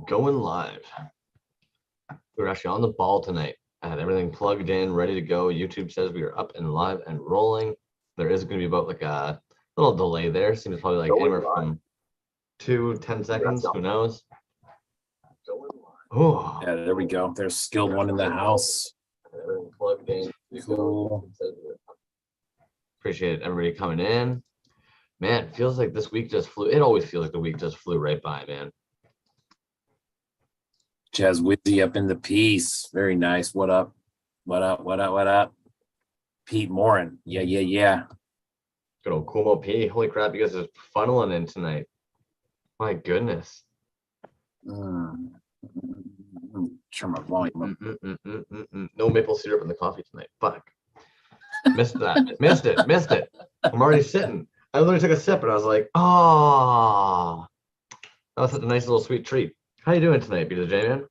Going live. We're actually on the ball tonight. I had everything plugged in, ready to go. YouTube says we are up and live and rolling. There is going to be about like a little delay there. Seems probably like anywhere from 2-10 seconds. Who knows? Oh, yeah, there we go. There's skilled one in the house. Everything plugged in. Cool. Appreciate everybody coming in. Man, feels like this week just flew. It always feels like the week just flew right by, man. Jazz Wizzy up in the piece. Very nice. What up? What up? What up? What up? Pete Morin. Yeah. Good old Kumo P. Holy crap, you guys are funneling in tonight. My goodness. Turn my volume up. No maple syrup in the coffee tonight. Fuck. Missed that. Missed it. I'm already sitting. I literally took a sip and I was like, oh, that was such a nice little sweet treat. How you doing tonight, BJ man?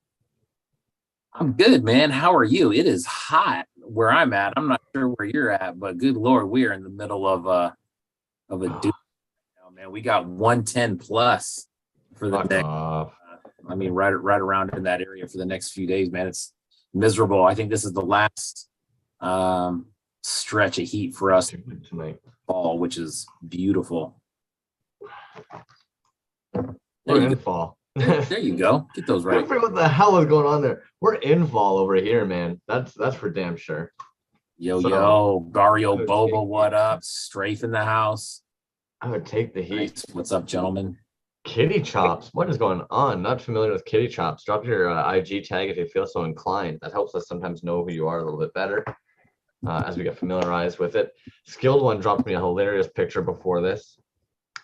I'm good, man. How are you? It is hot where I'm at. I'm not sure where you're at, but good Lord, we are in the middle of a dude. Man, we got 110 plus for the next. I mean, right around in that area for the next few days, man. It's miserable. I think this is the last stretch of heat for us tonight, fall, which is beautiful. We're in fall. There you go. Get those right. What the hell is going on there? We're in fall over here, man. That's for damn sure. Yo, Gario Boba, what up? Strafe in the house. I would take the heat. Nice. What's up, gentlemen? Kitty Chops. What is going on? Not familiar with Kitty Chops. Drop your IG tag if you feel so inclined. That helps us sometimes know who you are a little bit better as we get familiarized with it. Skilled One dropped me a hilarious picture before this.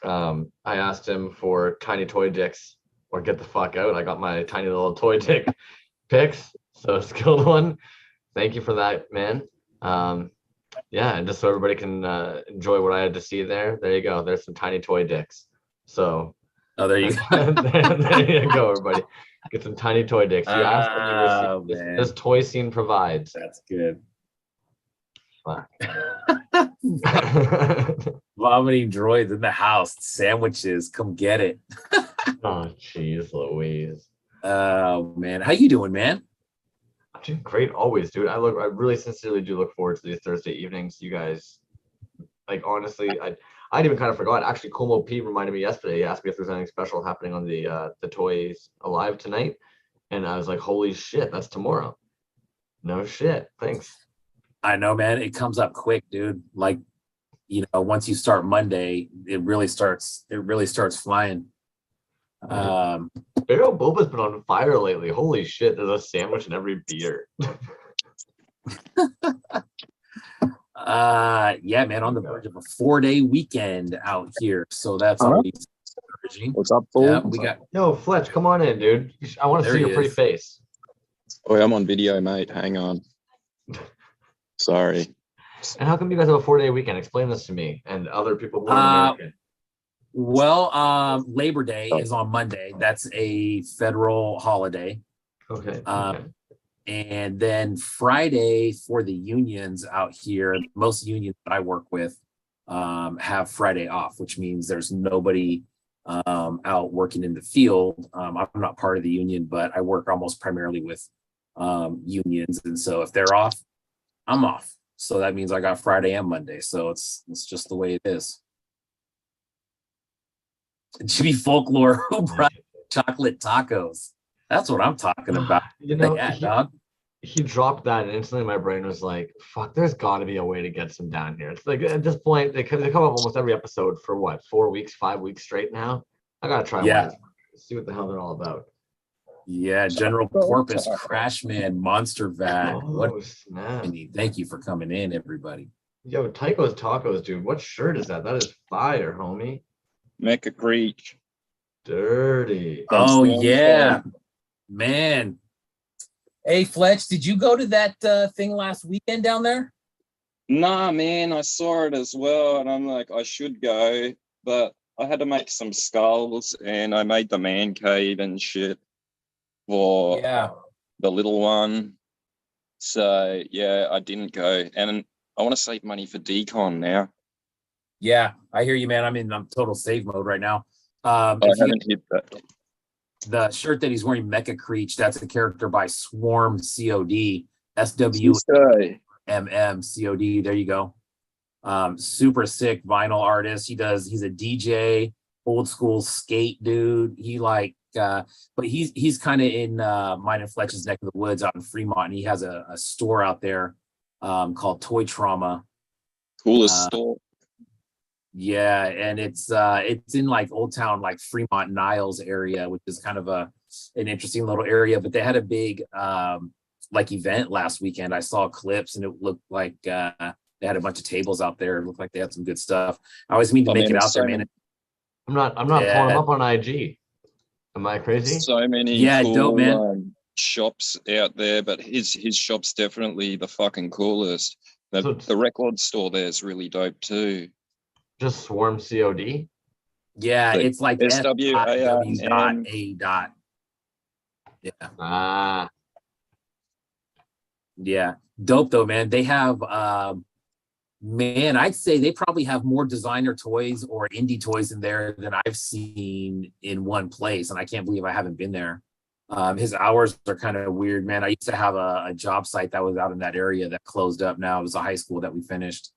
I asked him for tiny toy dicks or get the fuck out. I got my tiny little toy dick pics. So Skilled One, thank you for that, man. Yeah, and just so everybody can enjoy what I had to see there. There you go. There's some tiny toy dicks. So there you go. there you go, everybody. Get some tiny toy dicks. You asked and you received. This toy scene provides. That's good. Fuck. Vomiting droids in the house. Sandwiches. Come get it. Oh, jeez, Louise. Oh, man. How you doing, man? I'm doing great always, dude. I really sincerely do look forward to these Thursday evenings. You guys, like, honestly, I'd even kind of forgot. Actually, Como P reminded me yesterday. He asked me if there's anything special happening on the Toyz Alive tonight. And I was like, holy shit, that's tomorrow. No shit. Thanks. I know, man. It comes up quick, dude. Like, you know, once you start Monday, it really starts flying. Barrel Boba's been on fire lately. Holy shit, there's a sandwich in every beer. Yeah, man, on the verge of a 4-day weekend out here. So that's always encouraging. What's up, Paul? Yeah, we got Yo, Fletch, come on in, dude. I want to see your pretty face. Oh, I'm on video, mate. Hang on. Sorry. And how come you guys have a 4-day weekend? Explain this to me and other people who are American. Well, Labor Day is on Monday. That's a federal holiday. Okay. And then Friday for the unions out here, most unions that I work with have Friday off, which means there's nobody out working in the field. I'm not part of the union, but I work almost primarily with unions. And so if they're off, I'm off. So that means I got Friday and Monday. So it's just the way it is. Jimmy Folklore, who brought chocolate tacos? That's what I'm talking about. You know, dog. He dropped that, and instantly my brain was like, "Fuck, there's got to be a way to get some down here." It's like at this point, they come up almost every episode for what, 4 weeks, 5 weeks straight now. I gotta try one. See what the hell they're all about. Yeah, General Porpoise, Crashman, Monster Vat. Oh, snap. Thank you for coming in, everybody. Yo, Tycho's Tacos, dude. What shirt is that? That is fire, homie. Mecha Creek. Dirty. Oh, yeah. Man. Hey, Fletch, did you go to that thing last weekend down there? Nah, man, I saw it as well, and I'm like, I should go, but I had to make some skulls, and I made the man cave and shit for the little one. So, yeah, I didn't go, and I want to save money for decon now. Yeah, I hear you, man. I'm in total save mode right now. I haven't hit that. The shirt that he's wearing, Mecha Creech, that's a character by Swarm COD, SWMM COD. There you go. Super sick vinyl artist. He's a DJ, old school skate dude. He like, but he's kind of in mine and Fletch's neck of the woods out in Fremont, and he has a store out there called Toy Trauma. Coolest store. Yeah, and it's in like Old Town, like Fremont Niles area, which is kind of an interesting little area. But they had a big like event last weekend. I saw clips, and it looked like they had a bunch of tables out there. It looked like they had some good stuff. I always mean to make it out there, man. I'm not pulling him up on IG. Am I crazy? So many cool, dope, man. Shops out there, but his shop's definitely the fucking coolest. The record store there is really dope too. Just Swarm COD? Yeah, it's like SWAM. Yeah. Yeah. Dope though, man. They have man, I'd say they probably have more designer toys or indie toys in there than I've seen in one place. And I can't believe I haven't been there. His hours are kind of weird, man. I used to have a job site that was out in that area that closed up. Now it was a high school that we finished.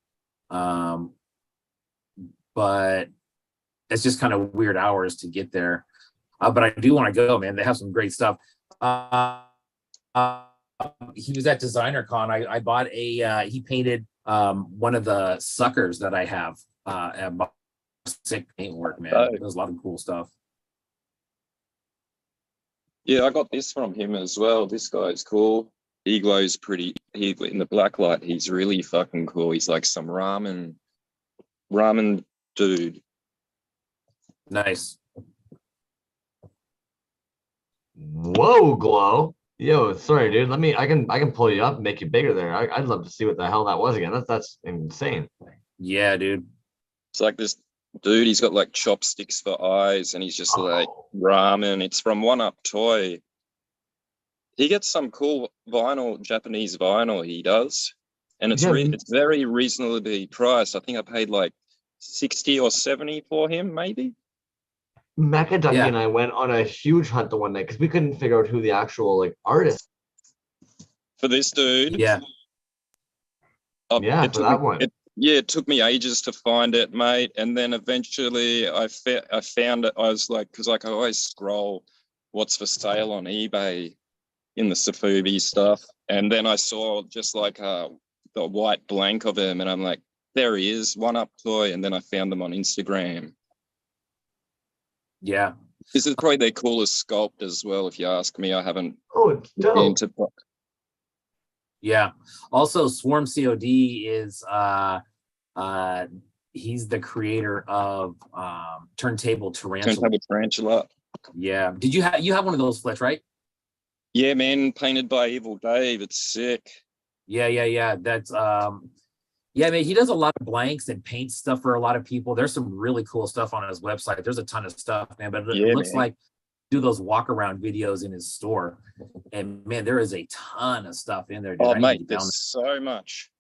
But it's just kind of weird hours to get there. But I do want to go, man. They have some great stuff. He was at Designer Con. I bought he painted one of the suckers that I have at sick paint work, man. There's a lot of cool stuff. Yeah, I got this from him as well. This guy's cool. He glows pretty. In the black light, he's really fucking cool. He's like some ramen dude. Nice. Whoa, Glow. Yo, sorry, dude. I can pull you up and make you bigger there. I'd love to see what the hell that was again. That's insane. Yeah, dude. It's like this dude, he's got like chopsticks for eyes, and he's just like ramen. It's from One Up Toy. He gets some cool vinyl, Japanese vinyl, he does. And it's it's very reasonably priced. I think I paid like 60 or 70 for him, maybe. Mecha Ducky and I went on a huge hunt the one night because we couldn't figure out who the actual like artist for this dude. Yeah. For that one. It took me ages to find it, mate. And then eventually I found it. I was like, because like I always scroll what's for sale on eBay in the Safubi stuff. And then I saw just like the white blank of him, and I'm like, there he is, One Up Toy. And then I found them on Instagram. Yeah. This is probably their coolest sculpt as well, if you ask me. I haven't. Oh, it's dope. Yeah. Also, Swarm COD is he's the creator of Turntable Tarantula. Yeah. Did you have one of those, Fletch, right? Yeah, man, painted by Evil Dave. It's sick. Yeah. That's yeah, man, he does a lot of blanks and paint stuff for a lot of people. There's some really cool stuff on his website. There's a ton of stuff, man, but it looks like do those walk around videos in his store. And man, there is a ton of stuff in there. Dude. Oh, mate, there's so much.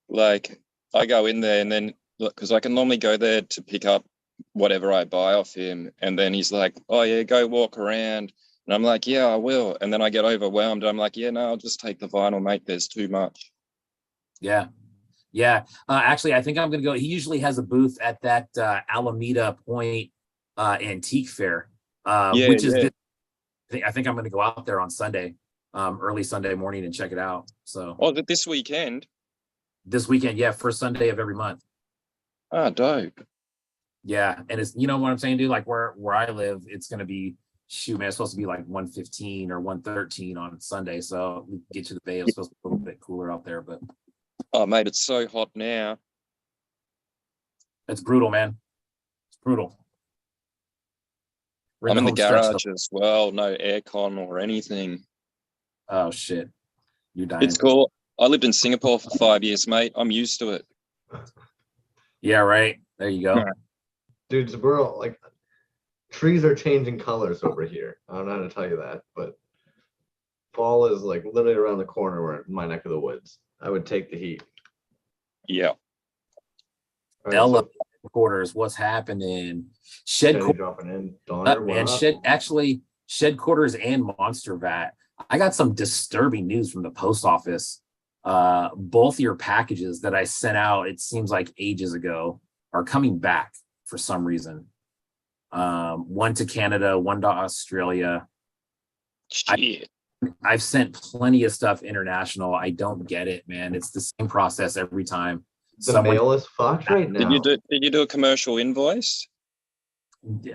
Like I go in there and then look, because I can normally go there to pick up whatever I buy off him. And then he's like, oh yeah, go walk around. And I'm like, yeah, I will. And then I get overwhelmed. I'm like, yeah, no, I'll just take the vinyl, mate. There's too much. Yeah. Actually, I think I'm going to go. He usually has a booth at that Alameda Point Antique Fair, which is I think I'm going to go out there on Sunday, early Sunday morning and check it out. So, this weekend? This weekend, yeah, first Sunday of every month. Ah, dope. Yeah, and it's, you know what I'm saying, dude? Like where I live, it's going to be, shoot, man, it's supposed to be like 115 or 113 on Sunday. So we get to the Bay, it's supposed to be a little bit cooler out there, but. Oh, mate, it's so hot now. It's brutal, man. It's brutal. I'm in the garage as well. No aircon or anything. Oh, shit. You're dying. It's cool. I lived in Singapore for 5 years, mate. I'm used to it. Yeah, right. There you go. Dude, Saburo, like, trees are changing colors over here. I don't know how to tell you that, but fall is like literally around the corner where in my neck of the woods. I would take the heat. Yeah. Ella quarters, what's happening? Shed dropping in. Donner, man, Shed actually Shed Quarters and Monster Vat. I got some disturbing news from the post office. Both your packages that I sent out, it seems like ages ago, are coming back for some reason. One to Canada, one to Australia. Shit. I've sent plenty of stuff international. I don't get it, man. It's the same process every time. The mail is fucked right now. Did you do a commercial invoice?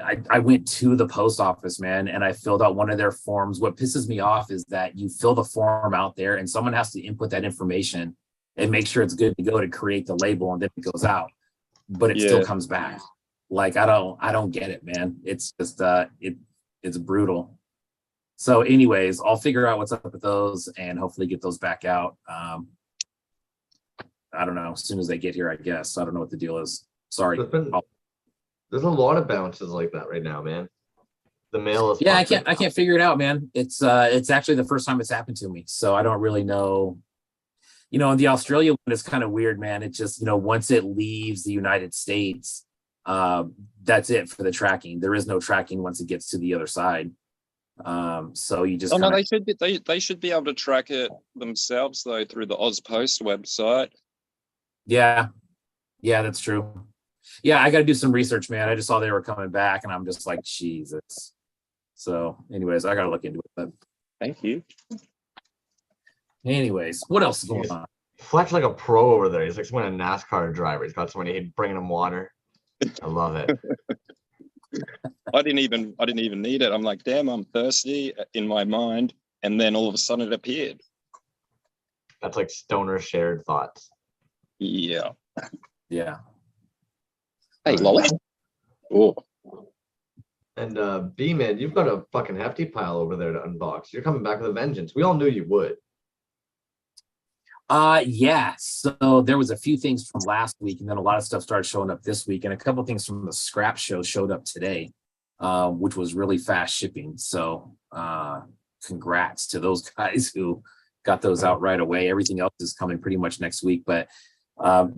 I went to the post office, man, and I filled out one of their forms. What pisses me off is that you fill the form out there and someone has to input that information and make sure it's good to go to create the label, and then it goes out, but it still comes back. Like, I don't get it, man. It's just it's brutal. So anyways, I'll figure out what's up with those and hopefully get those back out. I don't know, as soon as they get here, I guess. I don't know what the deal is. Sorry. There's a lot of bounces like that right now, man. The mail is I can't figure it out, man. It's actually the first time it's happened to me, so I don't really know. You know, the Australia one is kind of weird, man. It just, you know, once it leaves the United States, that's it for the tracking. There is no tracking once it gets to the other side. So you just no, they should be able to track it themselves though through the Ozpost website. Yeah, that's true. Yeah, I got to do some research, man. I just saw they were coming back, and I'm just like, Jesus. So, anyways, I got to look into it. But thank you. Anyways, what else is going on? Fletch like a pro over there. He's like some kind of NASCAR driver. He's got somebody bringing him water. I love it. I didn't even need it. I'm like, damn, I'm thirsty in my mind, and then all of a sudden it appeared. That's like stoner shared thoughts. Yeah. Hey, Lolly. Oh. And B-Man, you've got a fucking hefty pile over there to unbox. You're coming back with a vengeance. We all knew you would. Yeah. So there was a few things from last week, and then a lot of stuff started showing up this week, and a couple of things from the scrap show showed up today, which was really fast shipping. So congrats to those guys who got those out right away. Everything else is coming pretty much next week, but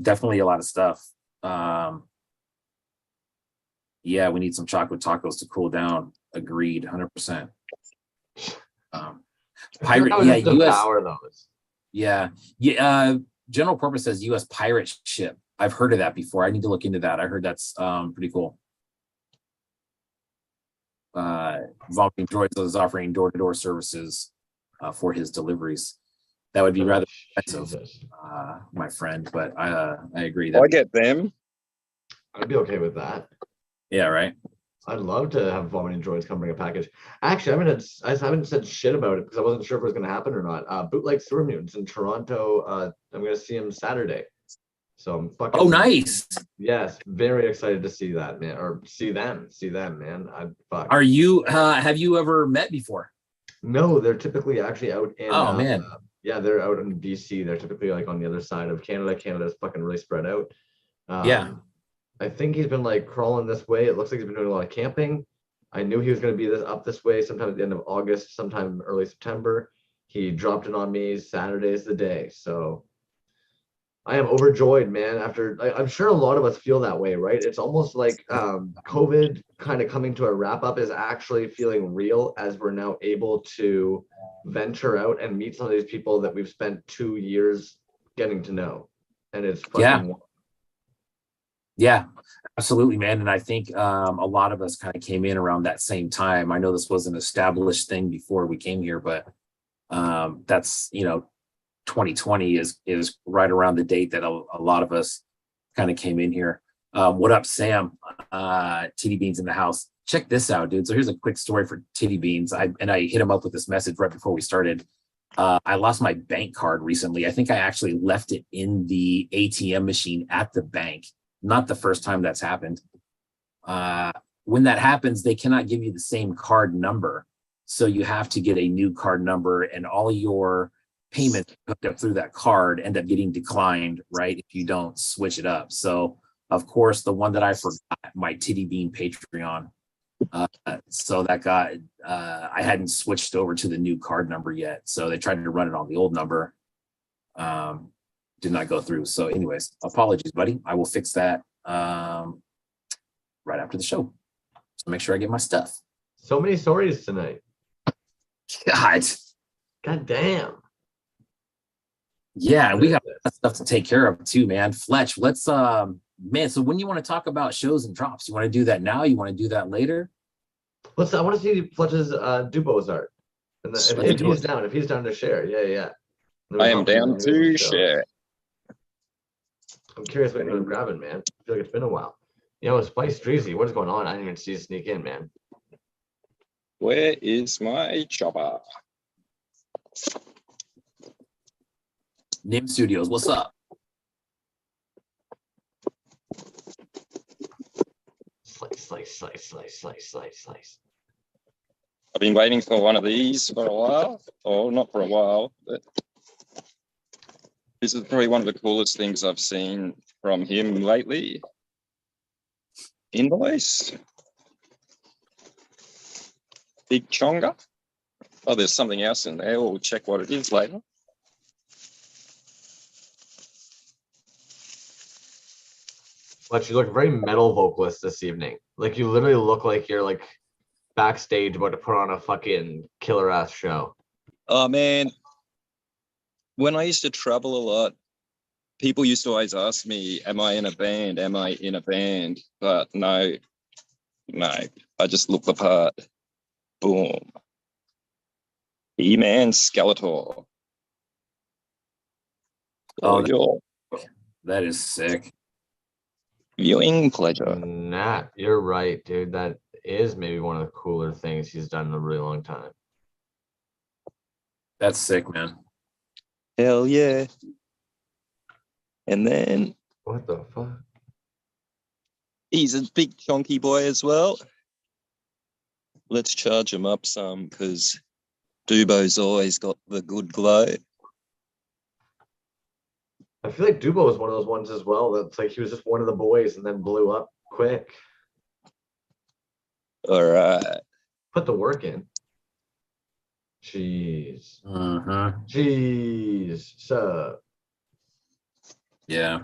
definitely a lot of stuff. Yeah, we need some chocolate tacos to cool down. Agreed, 100%. Pirate, yeah, US. Those. Yeah. General Purpose says U.S. pirate ship. I've heard of that before. I need to look into that. I heard that's pretty cool. Vomiting Droids is offering door-to-door services for his deliveries. That would be rather expensive, my friend. But I agree. I get them. I'd be okay with that. Yeah, right. I'd love to have Vomiting Droids come bring a package. Actually, I haven't said shit about it because I wasn't sure if it was going to happen or not. Bootleg Sewer Mutants in Toronto. I'm going to see him Saturday. So I'm fucking. Oh, nice. Yes, very excited to see that, man, or see them, man. Are you? Have you ever met before? No, they're typically actually out in. Oh man. Yeah, they're out in BC. They're typically like on the other side of Canada. Canada's fucking really spread out. Yeah. I think he's been like crawling this way. It looks like he's been doing a lot of camping. I knew he was going to be up this way sometime at the end of August, sometime early September. He dropped it on me. Saturday's the day. So I am overjoyed, man. I'm sure a lot of us feel that way, right? It's almost like COVID kind of coming to a wrap up is actually feeling real as we're now able to venture out and meet some of these people that we've spent 2 years getting to know. And it's fucking Yeah, absolutely, man. And I think a lot of us kind of came in around that same time. I know this was an established thing before we came here, but that's, 2020 is right around the date that a lot of us kind of came in here. What up, Sam? Titty Beans in the house. Check this out, dude. So here's a quick story for Titty Beans. I hit him up with this message right before we started. I lost my bank card recently. I think I actually left it in the ATM machine at the bank. Not the first time that's happened. When that happens, they cannot give you the same card number. So you have to get a new card number, and all your payments hooked up through that card end up getting declined, right? If you don't switch it up. So of course, the one that I forgot, my Titty Bean Patreon. So that got, I hadn't switched over to the new card number yet. So they tried to run it on the old number. Did not go through. So anyways, apologies, buddy. I will fix that right after the show. So make sure I get my stuff. So many stories tonight. God. God damn. Yeah, we got stuff to take care of too, man. Fletch, let's man, so when you want to talk about shows and drops, you want to do that now? You want to do that later? I want to see Fletch's Dubos art. And if he's down to share. Yeah. I am down to share. I'm curious what you're grabbing, man. I feel like it's been a while. Spice Dreezy, what is going on? I didn't even see you sneak in, man. Where is my chopper? Nim Studios, what's up? Slice. I've been waiting for one of these for a while. Or not for a while, but this is probably one of the coolest things I've seen from him lately. Invoice. Big Chonga. Oh, there's something else in there. We'll check what it is later. But you look very metal vocalist this evening. Like you literally look like you're like backstage about to put on a fucking killer ass show. Oh man. When I used to travel a lot, people used to always ask me, am I in a band? Am I in a band? But no, I just look the part. Boom. E-Man Skeletor. Oh, that is sick. Viewing pleasure. Nah, you're right, dude. That is maybe one of the cooler things he's done in a really long time. That's sick, man. Hell yeah. And then What the fuck? He's a big chunky boy as well. Let's charge him up some because Dubo's always got the good glow. I feel like Dubo was one of those ones as well. That's like he was just one of the boys and then blew up quick. All right. Put the work in. Jeez. Jeez. So. Yeah.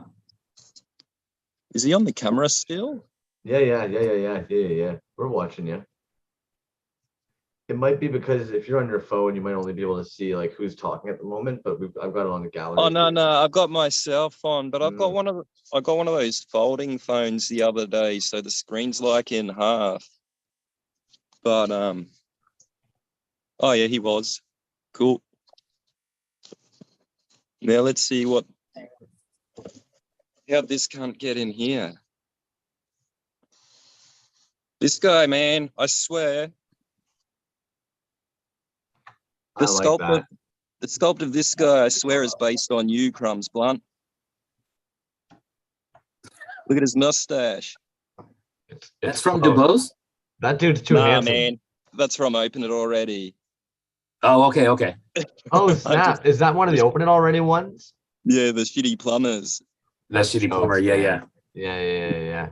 Is he on the camera still? Yeah. We're watching you. It might be because if you're on your phone, you might only be able to see like who's talking at the moment. But I've got it on the gallery. Oh no, I've got my cell phone, but I've got one of those folding phones the other day, so the screen's like in half. But oh yeah, he was cool. Now let's see how this can't get in here. This guy, man, I swear. The sculpt of this guy, I swear, is based on you, Crumbs Blunt. Look at his mustache. That's from DuBose? That dude's too handsome. Man, that's from Open It Already. Oh, okay. Oh, snap. Is that one of the Open It Already ones? Yeah, the shitty plumbers. That shitty plumber, yeah. Yeah.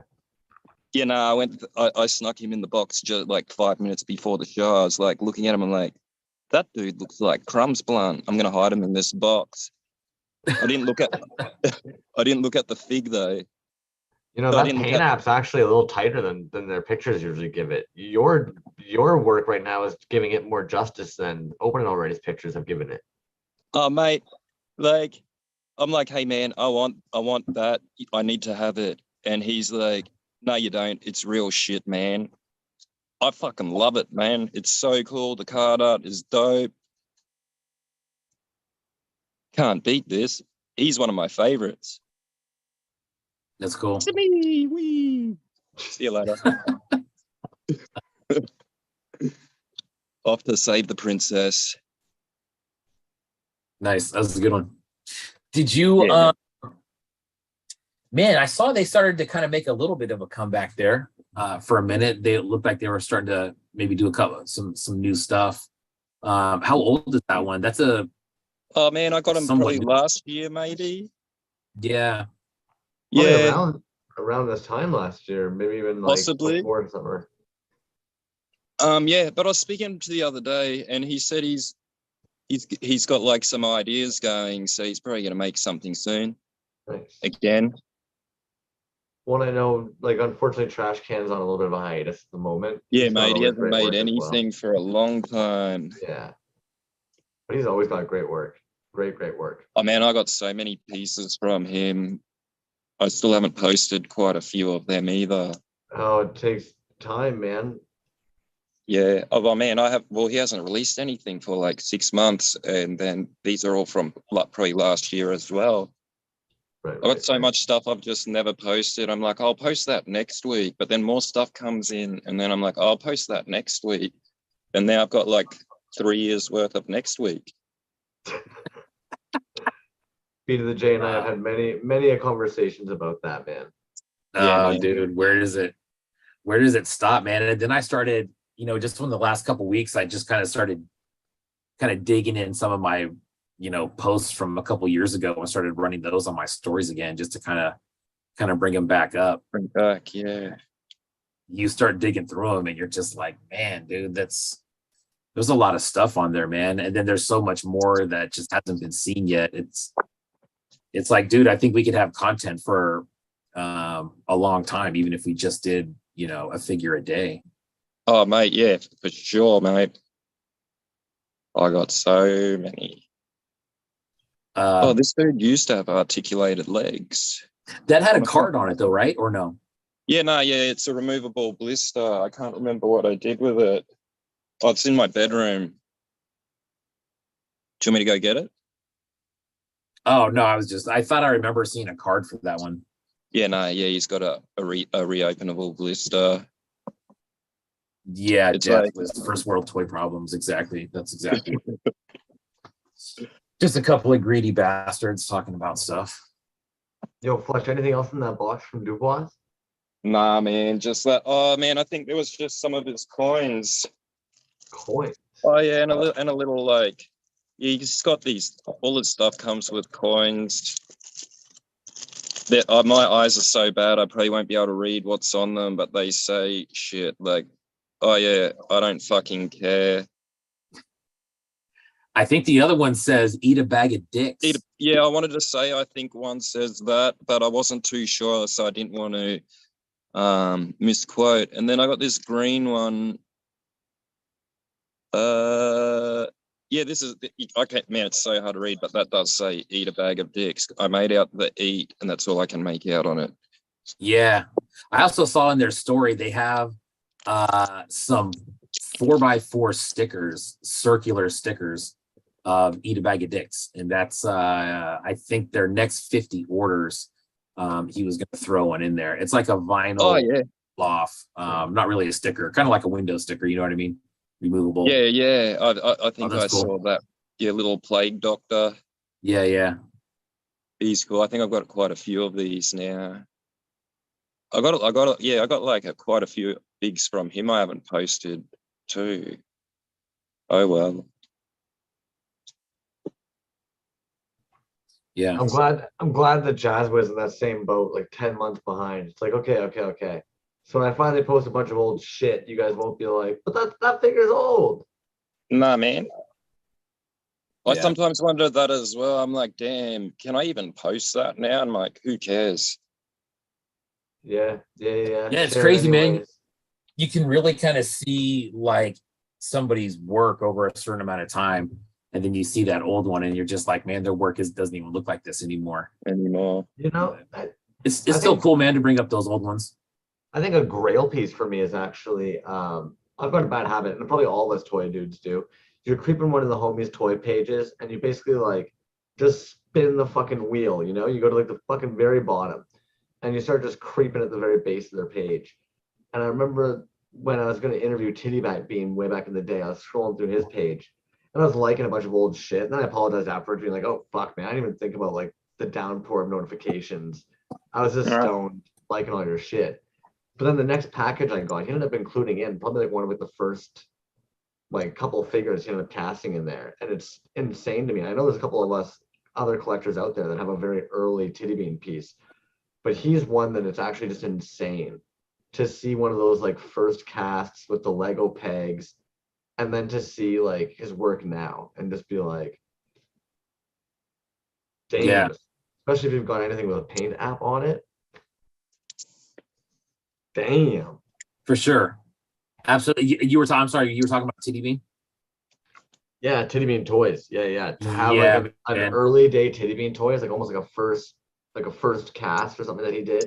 You know, I snuck him in the box just like 5 minutes before the show. I was like looking at him, I'm like, that dude looks like Crumbs Blunt. I'm gonna hide him in this box. I didn't look at the fig though. You know, that paint app's actually a little tighter than their pictures usually give it. Your work right now is giving it more justice than Open It Already's pictures have given it. Oh mate, like I'm like, hey man, I want that. I need to have it. And he's like, no, you don't. It's real shit, man. I fucking love it, man. It's so cool. The card art is dope. Can't beat this. He's one of my favorites. That's cool. To me, wee. See you later. Off to save the princess. Nice. That was a good one. Did you man, I saw they started to kind of make a little bit of a comeback there. For a minute, they looked like they were starting to maybe do some new stuff. How old is that one? That's a oh man, I got him probably last year, maybe. Yeah. Around this time last year, maybe even like possibly before summer. Yeah, but I was speaking to the other day, and he said he's got like some ideas going, so he's probably gonna make something soon. Nice. Again. Well, I know, like, unfortunately, Trash Can's on a little bit of a hiatus at the moment. Yeah, mate, he hasn't made anything for a long time. Yeah. But he's always got great work. Great work. Oh man, I got so many pieces from him. I still haven't posted quite a few of them either. Oh, it takes time, man. Yeah. Oh well, man, he hasn't released anything for like 6 months, and then these are all from like probably last year as well. Right. I've got so much stuff I've just never posted. I'm like, I'll post that next week, but then more stuff comes in, and then I'm like, I'll post that next week. And now I've got like 3 years worth of next week. B to the J and I have had many conversations about that, man. Yeah, dude, where does it stop, man? And then I started, just from the last couple of weeks, I just kind of started digging in some of my, posts from a couple years ago and started running those on my stories again, just to kind of bring them back up. Bring back, yeah. You start digging through them and you're just like, man, dude, there's a lot of stuff on there, man. And then there's so much more that just hasn't been seen yet. It's like, dude, I think we could have content for a long time, even if we just did, a figure a day. Oh, mate, yeah, for sure, mate. I got so many. This dude used to have articulated legs. That had a card on it, though, right? Or no? Yeah, it's a removable blister. I can't remember what I did with it. Oh, it's in my bedroom. Do you want me to go get it? Oh, no, I thought I remember seeing a card for that one. Yeah, he's got a reopenable blister. Yeah, Jeff was first world toy problems. Exactly. That's exactly. Just a couple of greedy bastards talking about stuff. Yo, Fletch, anything else in that box from Dubois? Nah, man, just that. Oh, man, I think there was just some of his coins. Coins? Oh, yeah, and a little like, yeah, he's got these, all his stuff comes with coins. My eyes are so bad, I probably won't be able to read what's on them, but they say shit like, oh, yeah, I don't fucking care. I think the other one says, eat a bag of dicks. Yeah, I wanted to say, I think one says that, but I wasn't too sure, so I didn't want to misquote. And then I got this green one. Yeah, this is, okay, man, it's so hard to read, but that does say eat a bag of dicks. I made out the eat, and that's all I can make out on it. Yeah. I also saw in their story, they have some 4x4 stickers, circular stickers of eat a bag of dicks. And that's, I think their next 50 orders, he was going to throw one in there. It's like a vinyl off, not really a sticker, kind of like a window sticker. You know what I mean? Removable. Yeah. I think I saw that. Yeah, little plague doctor. Yeah. He's cool. I think I've got quite a few of these now. I got like quite a few bigs from him I haven't posted too. Oh well. Yeah. I'm glad that Jazz was in that same boat, like 10 months behind. It's like, okay. So when I finally post a bunch of old shit, you guys won't be like, but that figure's old. Nah, man. I sometimes wonder that as well. I'm like, damn, can I even post that now? I'm like, who cares? Yeah. Yeah, it's crazy, man. You can really kind of see like somebody's work over a certain amount of time, and then you see that old one, and you're just like, man, their work doesn't even look like this anymore. You know, it's still cool, man, to bring up those old ones. I think a grail piece for me is actually, I've got a bad habit, and probably all of us toy dudes do. You're creeping one of the homies' toy pages, and you basically like just spin the fucking wheel. You go to like the fucking very bottom, and you start just creeping at the very base of their page. And I remember when I was going to interview Titty Bat Bean way back in the day, I was scrolling through his page, and I was liking a bunch of old shit. And then I apologized afterwards, being like, "Oh fuck, man, I didn't even think about like the downpour of notifications. I was just stoned liking all your shit." But then the next package I got, he ended up including in probably like one of like the first like couple of figures he ended up casting in there, and it's insane to me. I know there's a couple of us other collectors out there that have a very early Titty Bean piece, but he's one that it's actually just insane to see one of those like first casts with the Lego pegs, and then to see like his work now and just be like, damn. Yeah. Especially if you've got anything with a paint app on it. Damn. For sure. Absolutely. I'm sorry, you were talking about Titty Bean? Yeah, titty bean toys. Yeah. To have like an early day titty bean toys, like almost like a first cast or something that he did,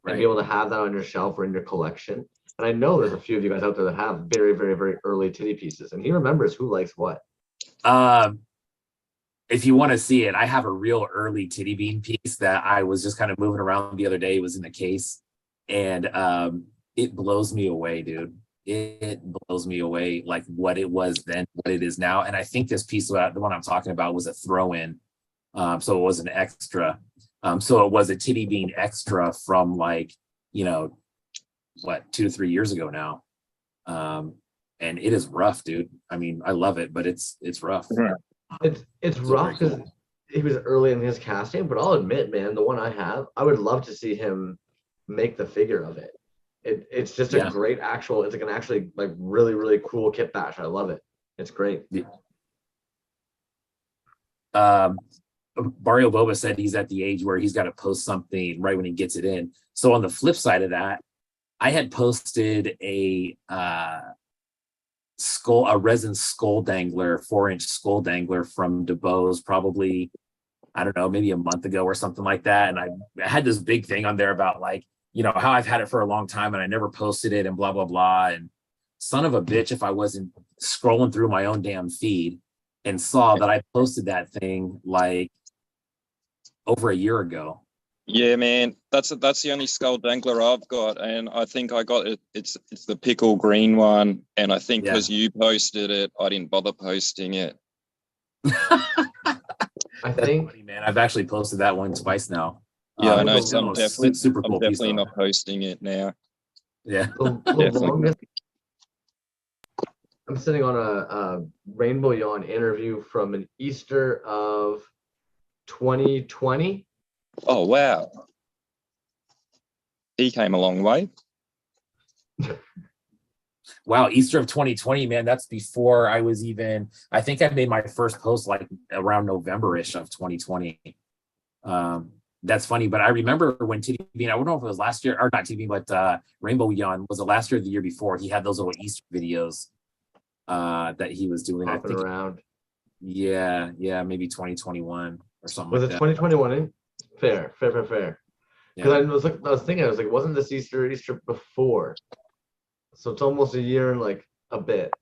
and be able to have that on your shelf or in your collection. And I know there's a few of you guys out there that have very, very, very early titty pieces, and he remembers who likes what. If you want to see it, I have a real early titty bean piece that I was just kind of moving around the other day. It was in the case, and it blows me away, dude. It blows me away, like what it was then, what it is now. And I think this piece, the one I'm talking about, was a throw-in, so it was an extra. So it was a titty bean extra from like, you know, what, 2 to 3 years ago now. And it is rough, dude. I mean, I love it, but it's rough. It's rough because he was early in his casting, but I'll admit, man, the one I have, I would love to see him make the figure of it. It's just a great actual, it's like an actually like really, really cool kit bash. I love it. It's great. Barrio Boba said he's at the age where he's got to post something right when he gets it in. So on the flip side of that, I had posted a resin skull dangler, 4-inch skull dangler from DeBose, probably, I don't know, maybe a month ago or something like that. And I had this big thing on there about like, you know, how I've had it for a long time and I never posted it and blah, blah, blah. And son of a bitch, if I wasn't scrolling through my own damn feed and saw that I posted that thing like over a year ago. Yeah, man, that's the only skull dangler I've got, and I think I got it. It's the pickle green one, and I think because you posted it, I didn't bother posting it. I think, funny, man, I've actually posted that one twice now. Yeah, I know. So I'm cool definitely not posting it now. Yeah, the longest. I'm sitting on a Rainbow Yawn interview from an Easter of 2020. Oh, wow. He came a long way. Wow, Easter of 2020, man, that's before I was even, I think I made my first post like around November-ish of 2020. That's funny, but I remember when Titty Bean, I don't know if it was last year, or not Titty Bean, but Rainbow Yawn, was it last year or the year before? He had those little Easter videos that he was doing. I think around. Yeah, maybe 2021 or something. Was like it that. 2021? Fair. Because I was thinking, I was like, wasn't this Easter before? So it's almost a year and like a bit.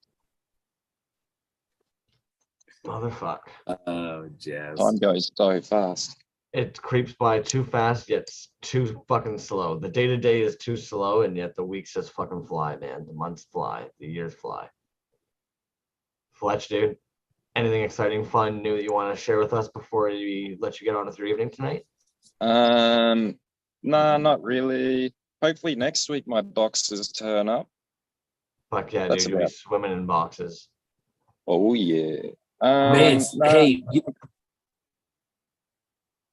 Motherfuck. Oh, jazz. Time goes so fast. It creeps by too fast, yet too fucking slow. The day-to-day is too slow, and yet the weeks just fucking fly, man. The months fly, the years fly. Fletch, dude, anything exciting, fun, new that you want to share with us before we let you get on with your evening tonight? No, not really. Hopefully next week my boxes turn up. Fuck yeah, dude, you'll be swimming in boxes. Oh yeah. Man, hey,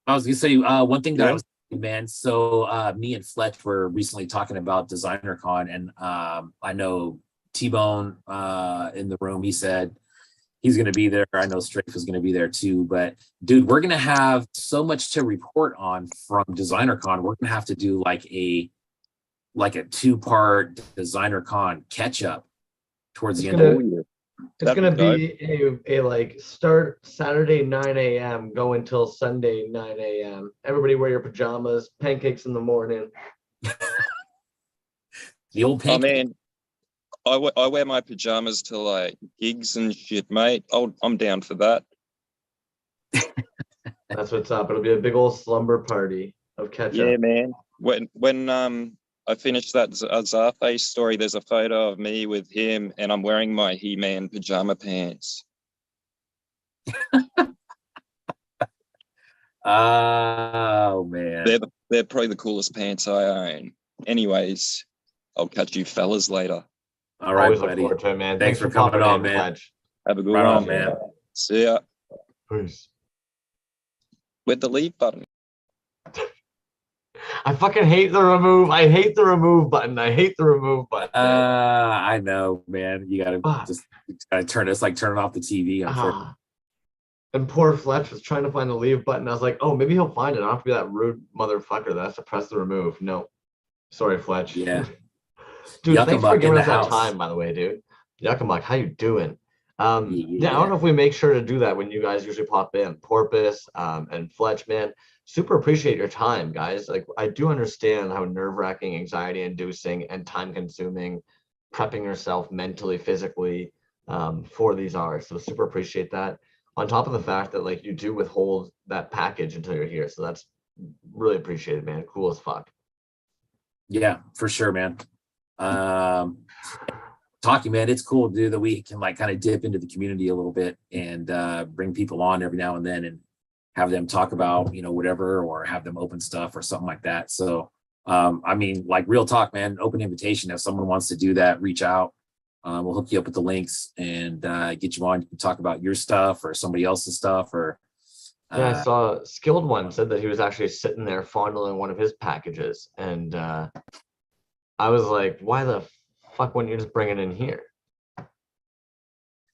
I was gonna say one thing that I was thinking, man. So me and Fletch were recently talking about Designer Con, and I know T-Bone in the room, he said he's going to be there. I know Strafe is going to be there too. But dude, we're going to have so much to report on from Designer Con. We're going to have to do like a 2-part Designer Con catch up towards the end of the year. It's going to be a like start Saturday 9 a.m. go until Sunday 9 a.m. Everybody wear your pajamas, pancakes in the morning. The old pancake. I mean, I wear my pajamas to like gigs and shit, mate. I'm down for that. That's what's up. It'll be a big old slumber party of catch up. Yeah, man. When I finished that Zarface story, there's a photo of me with him, and I'm wearing my He-Man pajama pants. Oh man, they're probably the coolest pants I own. Anyways, I'll catch you fellas later. All right, always buddy. Look forward to it, man. Thanks for coming on, man. Pledge. Have a good right one, on, man. See ya. Peace. With the leave button. I fucking hate the remove. I hate the remove button. I hate the remove button. I know, man. You gotta just gotta turn it. It's like turning off the TV. And poor Fletch was trying to find the leave button. I was like, oh, maybe he'll find it. I don't have to be that rude motherfucker that has to press the remove. No. Sorry, Fletch. Yeah. Dude, thanks for giving us that house. time, by the way, dude. Yuckamuck, how you doing? Yeah, I don't know if we make sure to do that when you guys usually pop in. Porpoise, and Fletch, man, super appreciate your time, guys. Like, I do understand how nerve-wracking, anxiety-inducing, and time-consuming prepping yourself mentally, physically, for these are. So super appreciate that. On top of the fact that like you do withhold that package until you're here, so that's really appreciated, man. Cool as fuck. Yeah, for sure, man. Talking, man, it's cool to do that. We can like kind of dip into the community a little bit and bring people on every now and then and have them talk about, you know, whatever, or have them open stuff or something like that. So I mean, like, real talk, man, open invitation. If someone wants to do that, reach out. We'll hook you up with the links and get you on. You can talk about your stuff or somebody else's stuff. Or Yeah, I saw Skilled One said that he was actually sitting there fondling one of his packages, and I was like, why the fuck wouldn't you just bring it in here?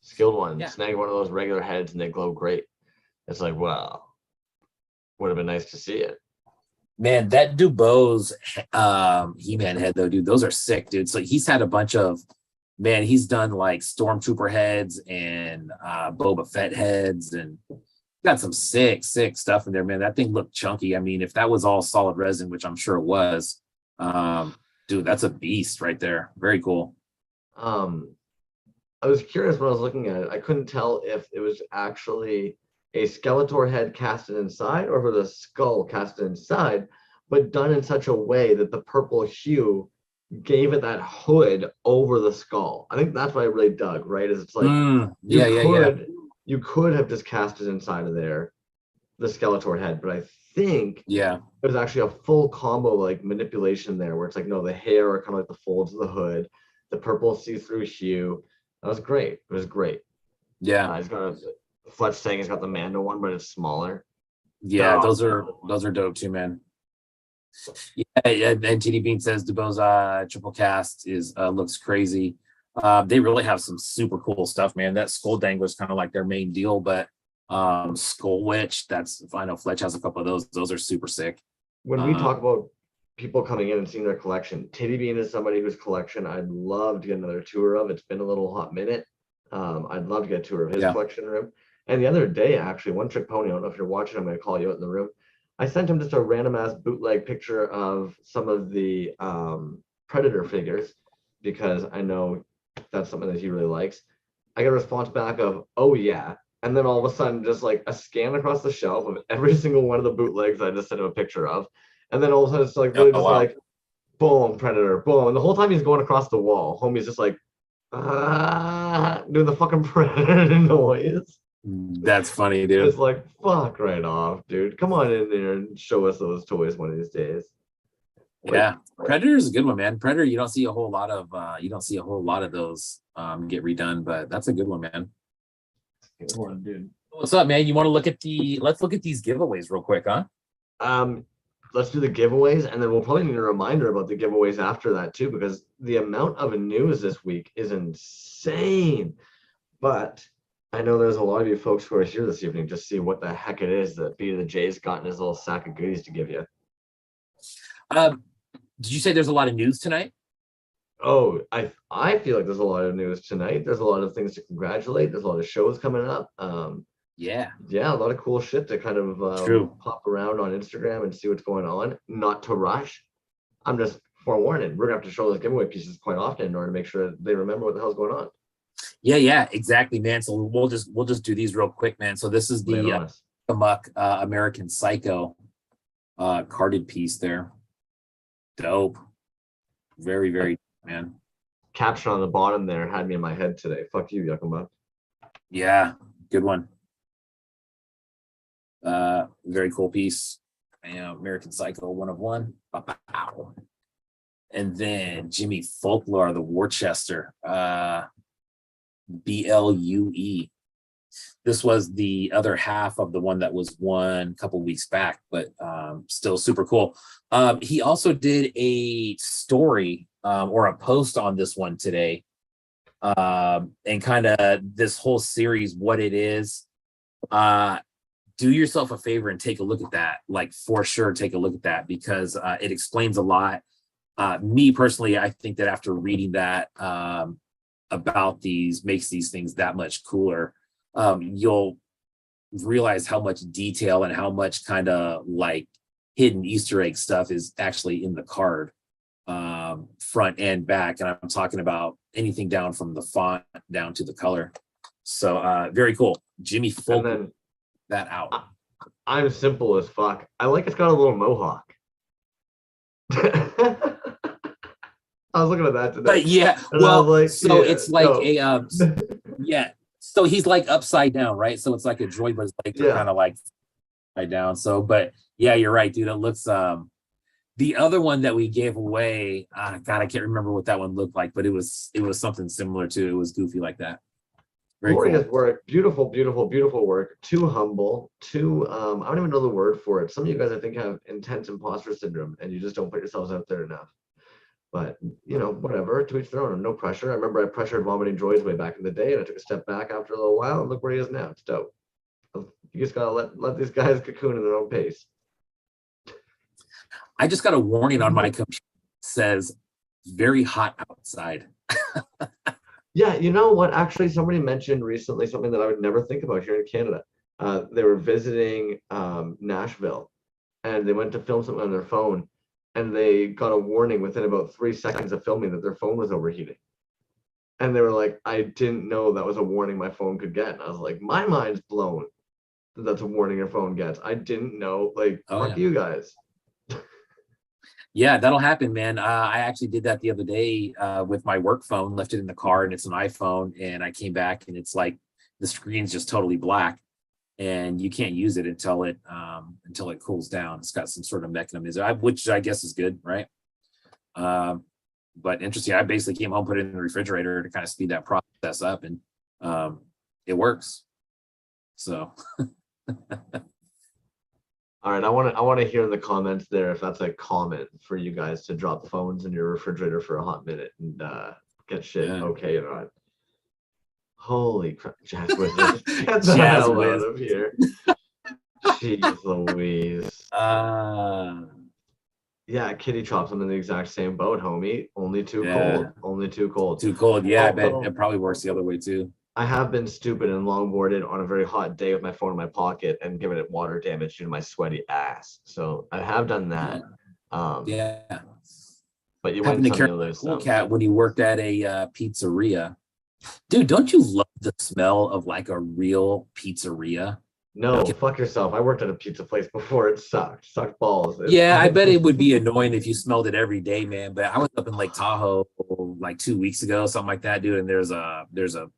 Skilled One, Yeah. snag one of those regular heads and they glow great. It's like, wow, would have been nice to see it. man, that Dubose He-Man head though, dude, those are sick, dude. So he's had a bunch of, man, he's done like Stormtrooper heads and Boba Fett heads, and got some sick stuff in there, man. That thing looked chunky. I mean, if that was all solid resin, which I'm sure it was, dude, that's a beast right there. Very cool. I was curious when I was looking at it. I couldn't tell if it was actually a Skeletor head casted inside or if it was a skull casted inside, but done in such a way that the purple hue gave it that hood over the skull. I think that's what I really dug, right? Is it's like you could have just casted inside of there the Skeletor head, but I think it was actually a full combo like manipulation there where it's like, no, the hair are kind of like the folds of the hood, the purple see-through hue. That was great. It was great. Yeah. He's got a Fletch saying he's got the Mando one, but it's smaller. Yeah, those are dope too, man. Yeah, and TD Bean says Dubose triple cast is looks crazy. They really have some super cool stuff, man. That Skull Dangler is kind of like their main deal, but Skull Witch, I know Fletch has a couple of those. Those are super sick. When we talk about people coming in and seeing their collection, Titty Bean is somebody whose collection I'd love to get another tour of. It's been a little hot minute. I'd love to get a tour of his collection room. And the other day, actually, One Trick Pony, I don't know if you're watching, I'm going to call you out in the room. I sent him just a random ass bootleg picture of some of the Predator figures because I know that's something that he really likes. I got a response back of, oh yeah. And then all of a sudden, just like a scan across the shelf of every single one of the bootlegs I just sent him a picture of. And then all of a sudden, it's like, really like, boom, Predator, boom. And the whole time he's going across the wall, homie's just like, doing the fucking Predator noise. That's funny, dude. It's like, fuck right off, dude. Come on in there and show us those toys one of these days. Yeah, Predator is a good one, man. Predator, you don't see a whole lot of those get redone, but that's a good one, man. Good one, dude. What's up, man? You want to let's look at these giveaways real quick, huh? Let's do the giveaways, and then we'll probably need a reminder about the giveaways after that too, because the amount of news this week is insane. But I know there's a lot of you folks who are here this evening to see what the heck it is that B to the J's got in his little sack of goodies to give you. Did you say there's a lot of news tonight? Oh, I feel like there's a lot of news tonight. There's a lot of things to congratulate. There's a lot of shows coming up. Yeah, a lot of cool shit to kind of pop around on Instagram and see what's going on. Not to rush. I'm just forewarning. We're gonna have to show those giveaway pieces quite often in order to make sure they remember what the hell's going on. Yeah, exactly, man. So we'll just do these real quick, man. So this is the Amok American Psycho carded piece there. Dope. Very, very, man. Caption on the bottom there had me in my head today. Fuck you, Yakima. Yeah, good one. Very cool piece. American Psycho 1 of 1. Wow. And then Jimmy Folklore, the Worcester, BLUE. This was the other half of the one that was won a couple weeks back, but still super cool. He also did a story or a post on this one today, and kind of this whole series, what it is. Do yourself a favor and take a look at that. Like, for sure, take a look at that, because it explains a lot. Me personally, I think that after reading that, about these makes these things that much cooler. You'll realize how much detail and how much kind of like hidden Easter egg stuff is actually in the card, front and back. And I'm talking about anything down from the font down to the color. So very cool. Jimmy Folk that out. I'm simple as fuck. I like it's got a little mohawk. I was looking at that today. But yeah, well, like, so yeah, it's like a yeah. So he's like upside down, right? So it's like a droid, but his legs are kind of like upside down. So, but yeah, you're right, dude. It looks the other one that we gave away, God, I can't remember what that one looked like, but it was something similar to, it was goofy like that. Very glorious cool work, beautiful, beautiful, beautiful work. Too humble, too I don't even know the word for it. Some of you guys I think have intense imposter syndrome and you just don't put yourselves out there enough. But you know, whatever, to each their own, no pressure. I remember I pressured vomiting droids way back in the day and I took a step back after a little while and look where he is now. It's dope. You just gotta let these guys cocoon in their own pace. I just got a warning on my computer that says very hot outside. Yeah, you know what? Actually, somebody mentioned recently something that I would never think about here in Canada. They were visiting Nashville and they went to film something on their phone and they got a warning within about 3 seconds of filming that their phone was overheating. And they were like, I didn't know that was a warning my phone could get. And I was like, my mind's blown. That's a warning your phone gets. I didn't know. Like, fuck you guys. Yeah, that'll happen, man. I actually did that the other day with my work phone, left it in the car and it's an iPhone. And I came back and it's like the screen's just totally black and you can't use it until it cools down. It's got some sort of mechanism, which I guess is good, right? But interesting. I basically came home, put it in the refrigerator to kind of speed that process up and it works. So all right, I want to hear in the comments there if that's a comment for you guys to drop phones in your refrigerator for a hot minute and get shit okay or not. Holy crap, Jazz Wizard. Get the hell out of here. Jeez Louise. Yeah, Kitty Chops, I'm in the exact same boat, homie. Only too cold. Only too cold. Too cold. Yeah, I bet it probably works the other way too. I have been stupid and longboarded on a very hot day with my phone in my pocket and given it water damage due to my sweaty ass. So I have done that. Yeah. But you happened to carry a cool cat when he worked at a pizzeria. Dude, don't you love the smell of like a real pizzeria? No, fuck yourself. I worked at a pizza place before. It sucked. Sucked balls. Yeah, I bet it would be annoying if you smelled it every day, man. But I was up in Lake Tahoe like 2 weeks ago, something like that, dude. And there's a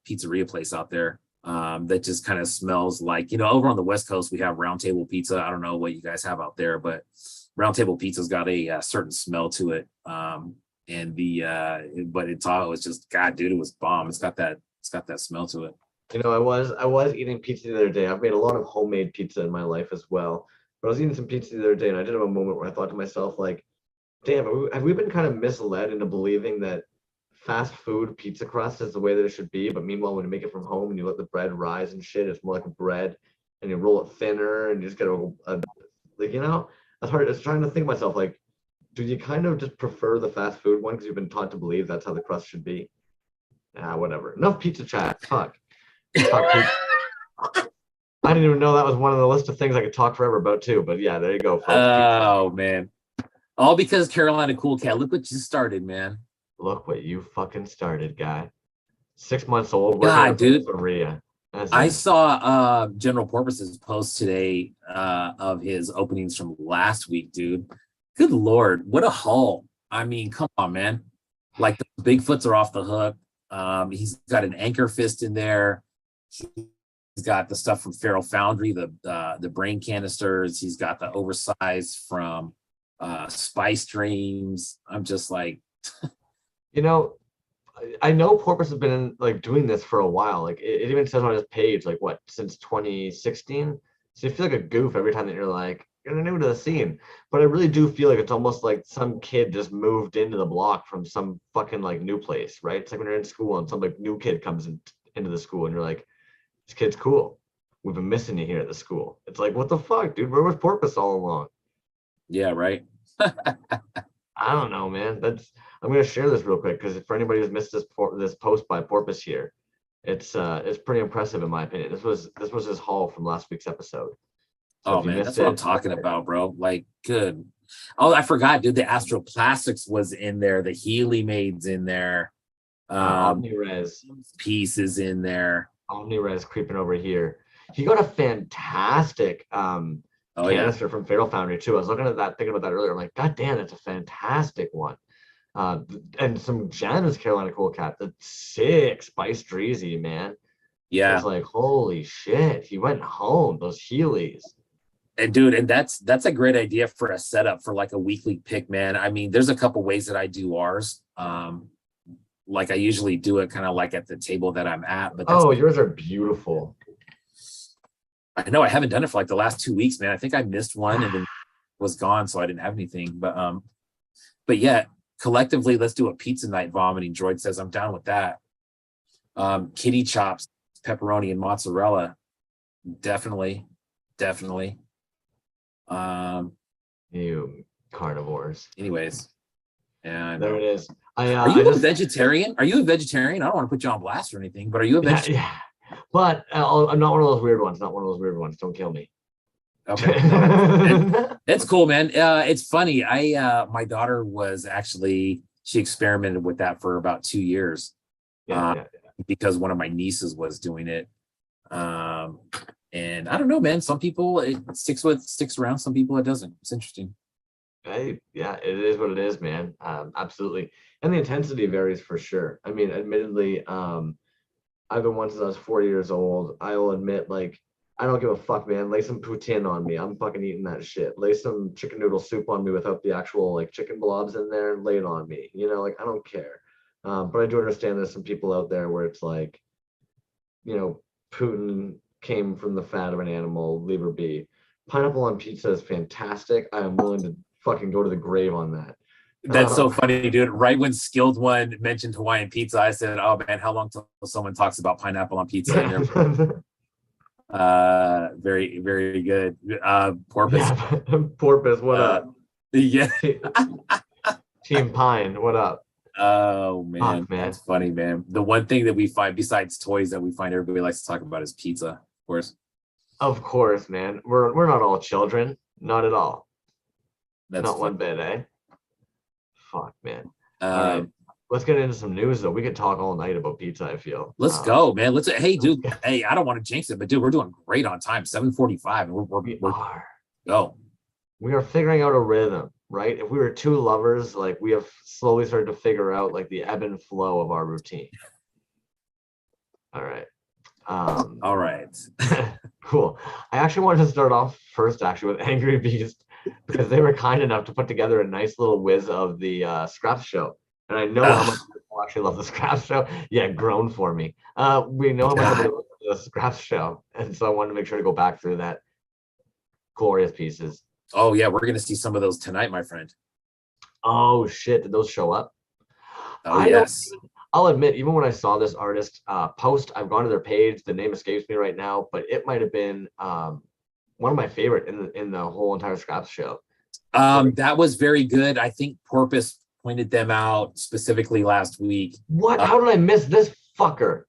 pizzeria place out there that just kind of smells like, you know, over on the West Coast, we have Round Table Pizza. I don't know what you guys have out there, but Round Table Pizza's got a certain smell to it. But in Tahoe, it's just, God, dude, it was bomb. It's got that smell to it. You know, I was eating pizza the other day. I've made a lot of homemade pizza in my life as well. But I was eating some pizza the other day and I did have a moment where I thought to myself, like, damn, have we been kind of misled into believing that fast food pizza crust is the way that it should be? But meanwhile, when you make it from home and you let the bread rise and shit, it's more like a bread and you roll it thinner and you just get like, you know, that's hard. I was trying to think to myself, like, do you kind of just prefer the fast food one because you've been taught to believe that's how the crust should be? Whatever. Enough pizza chat. Fuck. I didn't even know that was one of the list of things I could talk forever about too, but yeah, there you go, folks. Oh man, all because Carolina Cool Cat. Look what you started, man. Look what you fucking started, guy. 6 months old. God, dude. I it. saw General Porpoise's post today of his openings from last week, dude. Good Lord, what a haul. I mean, come on, man. Like the Bigfoots are off the hook. He's got an anchor fist in there. He's got the stuff from Feral Foundry, the brain canisters. He's got the oversized from Spice Dreams. I'm just like, you know, I know Porpoise has been like doing this for a while. Like it even says on his page, like what, since 2016. So you feel like a goof every time that you're like, you're new to the scene. But I really do feel like it's almost like some kid just moved into the block from some fucking like new place, right? It's like when you're in school and some like new kid comes into the school and you're like, this kid's cool. We've been missing you here at the school. It's like, what the fuck, dude? Where was Porpoise all along? Yeah, right. I don't know, man. I'm gonna share this real quick because for anybody who's missed this post by Porpoise here, it's pretty impressive in my opinion. This was his haul from last week's episode. So oh man, that's what I'm talking about, bro. Like, good. Oh, I forgot, dude. The Astro Plastics was in there. The Healy Maid's in there. Omni-Res piece is in there. Omni-Res creeping over here. He got a fantastic canister from Fatal Foundry too. I was looking at that, thinking about that earlier. I'm like, God damn, that's a fantastic one. And some Janus Carolina Cool Cat, the sick Spice Dreezy, man. Yeah. I was like, holy shit, he went home, those Heelys. And dude, and that's a great idea for a setup for like a weekly pick, man. I mean, there's a couple ways that I do ours. Like I usually do it kind of like at the table that I'm at. But yours are beautiful. I know I haven't done it for like the last 2 weeks, man. I think I missed one and then was gone, so I didn't have anything. But yeah, collectively, let's do a pizza night vomiting. Droid says I'm down with that. Kitty chops, pepperoni and mozzarella, definitely. You carnivores. Anyways, and there it is. Are you a vegetarian? Are you a vegetarian? I don't want to put you on blast or anything, but are you a vegetarian? Yeah. But I'm not one of those weird ones. Not one of those weird ones. Don't kill me. Okay. It's cool, man. It's funny. My daughter was actually, she experimented with that for about 2 years. Because one of my nieces was doing it. And I don't know, man. Some people it sticks around. Some people it doesn't. It's interesting. Yeah, it is what it is, man. Absolutely. And the intensity varies for sure. I mean, admittedly, I've been one since I was 4 years old. I will admit, like, I don't give a fuck, man. Lay some poutine on me. I'm fucking eating that shit. Lay some chicken noodle soup on me without the actual like chicken blobs in there. Lay it on me. You know, like I don't care. But I do understand there's some people out there where it's like, you know, Putin came from the fat of an animal, leave her be. Pineapple on pizza is fantastic. I am willing to fucking go to the grave on that. That's so funny, dude. Right when Skilled One mentioned Hawaiian pizza, I said, oh man, how long till someone talks about pineapple on pizza? Very, very good. Porpoise. Yeah. Porpoise, what up? Yeah. Team Pine, what up? Oh man, that's funny, man. The one thing that we find besides toys that we find everybody likes to talk about is pizza, of course. Of course, man. We're not all children. Not at all. That's not funny. One bit, eh? Fuck, man. All right. Let's get into some news though. We could talk all night about pizza, I feel. Let's go, man. Hey, dude. Hey, I don't want to jinx it, but dude, we're doing great on time. 7:45. And we're go. We are figuring out a rhythm, right? If we were two lovers, like we have slowly started to figure out like the ebb and flow of our routine. All right. All right. Cool. I actually wanted to start off first actually with Angry Beast because they were kind enough to put together a nice little whiz of the Scraps show. And I know how much people actually love the Scraps show. Yeah, groan for me. We know how much people love the Scraps show. And so I wanted to make sure to go back through that. Glorious pieces. Oh, yeah, we're going to see some of those tonight, my friend. Oh, shit. Did those show up? Oh, yes. I'll admit, even when I saw this artist post, I've gone to their page. The name escapes me right now, but it might have been one of my favorite in the whole entire Scraps show. That was very good. I think Porpoise pointed them out specifically last week. What? How did I miss this fucker?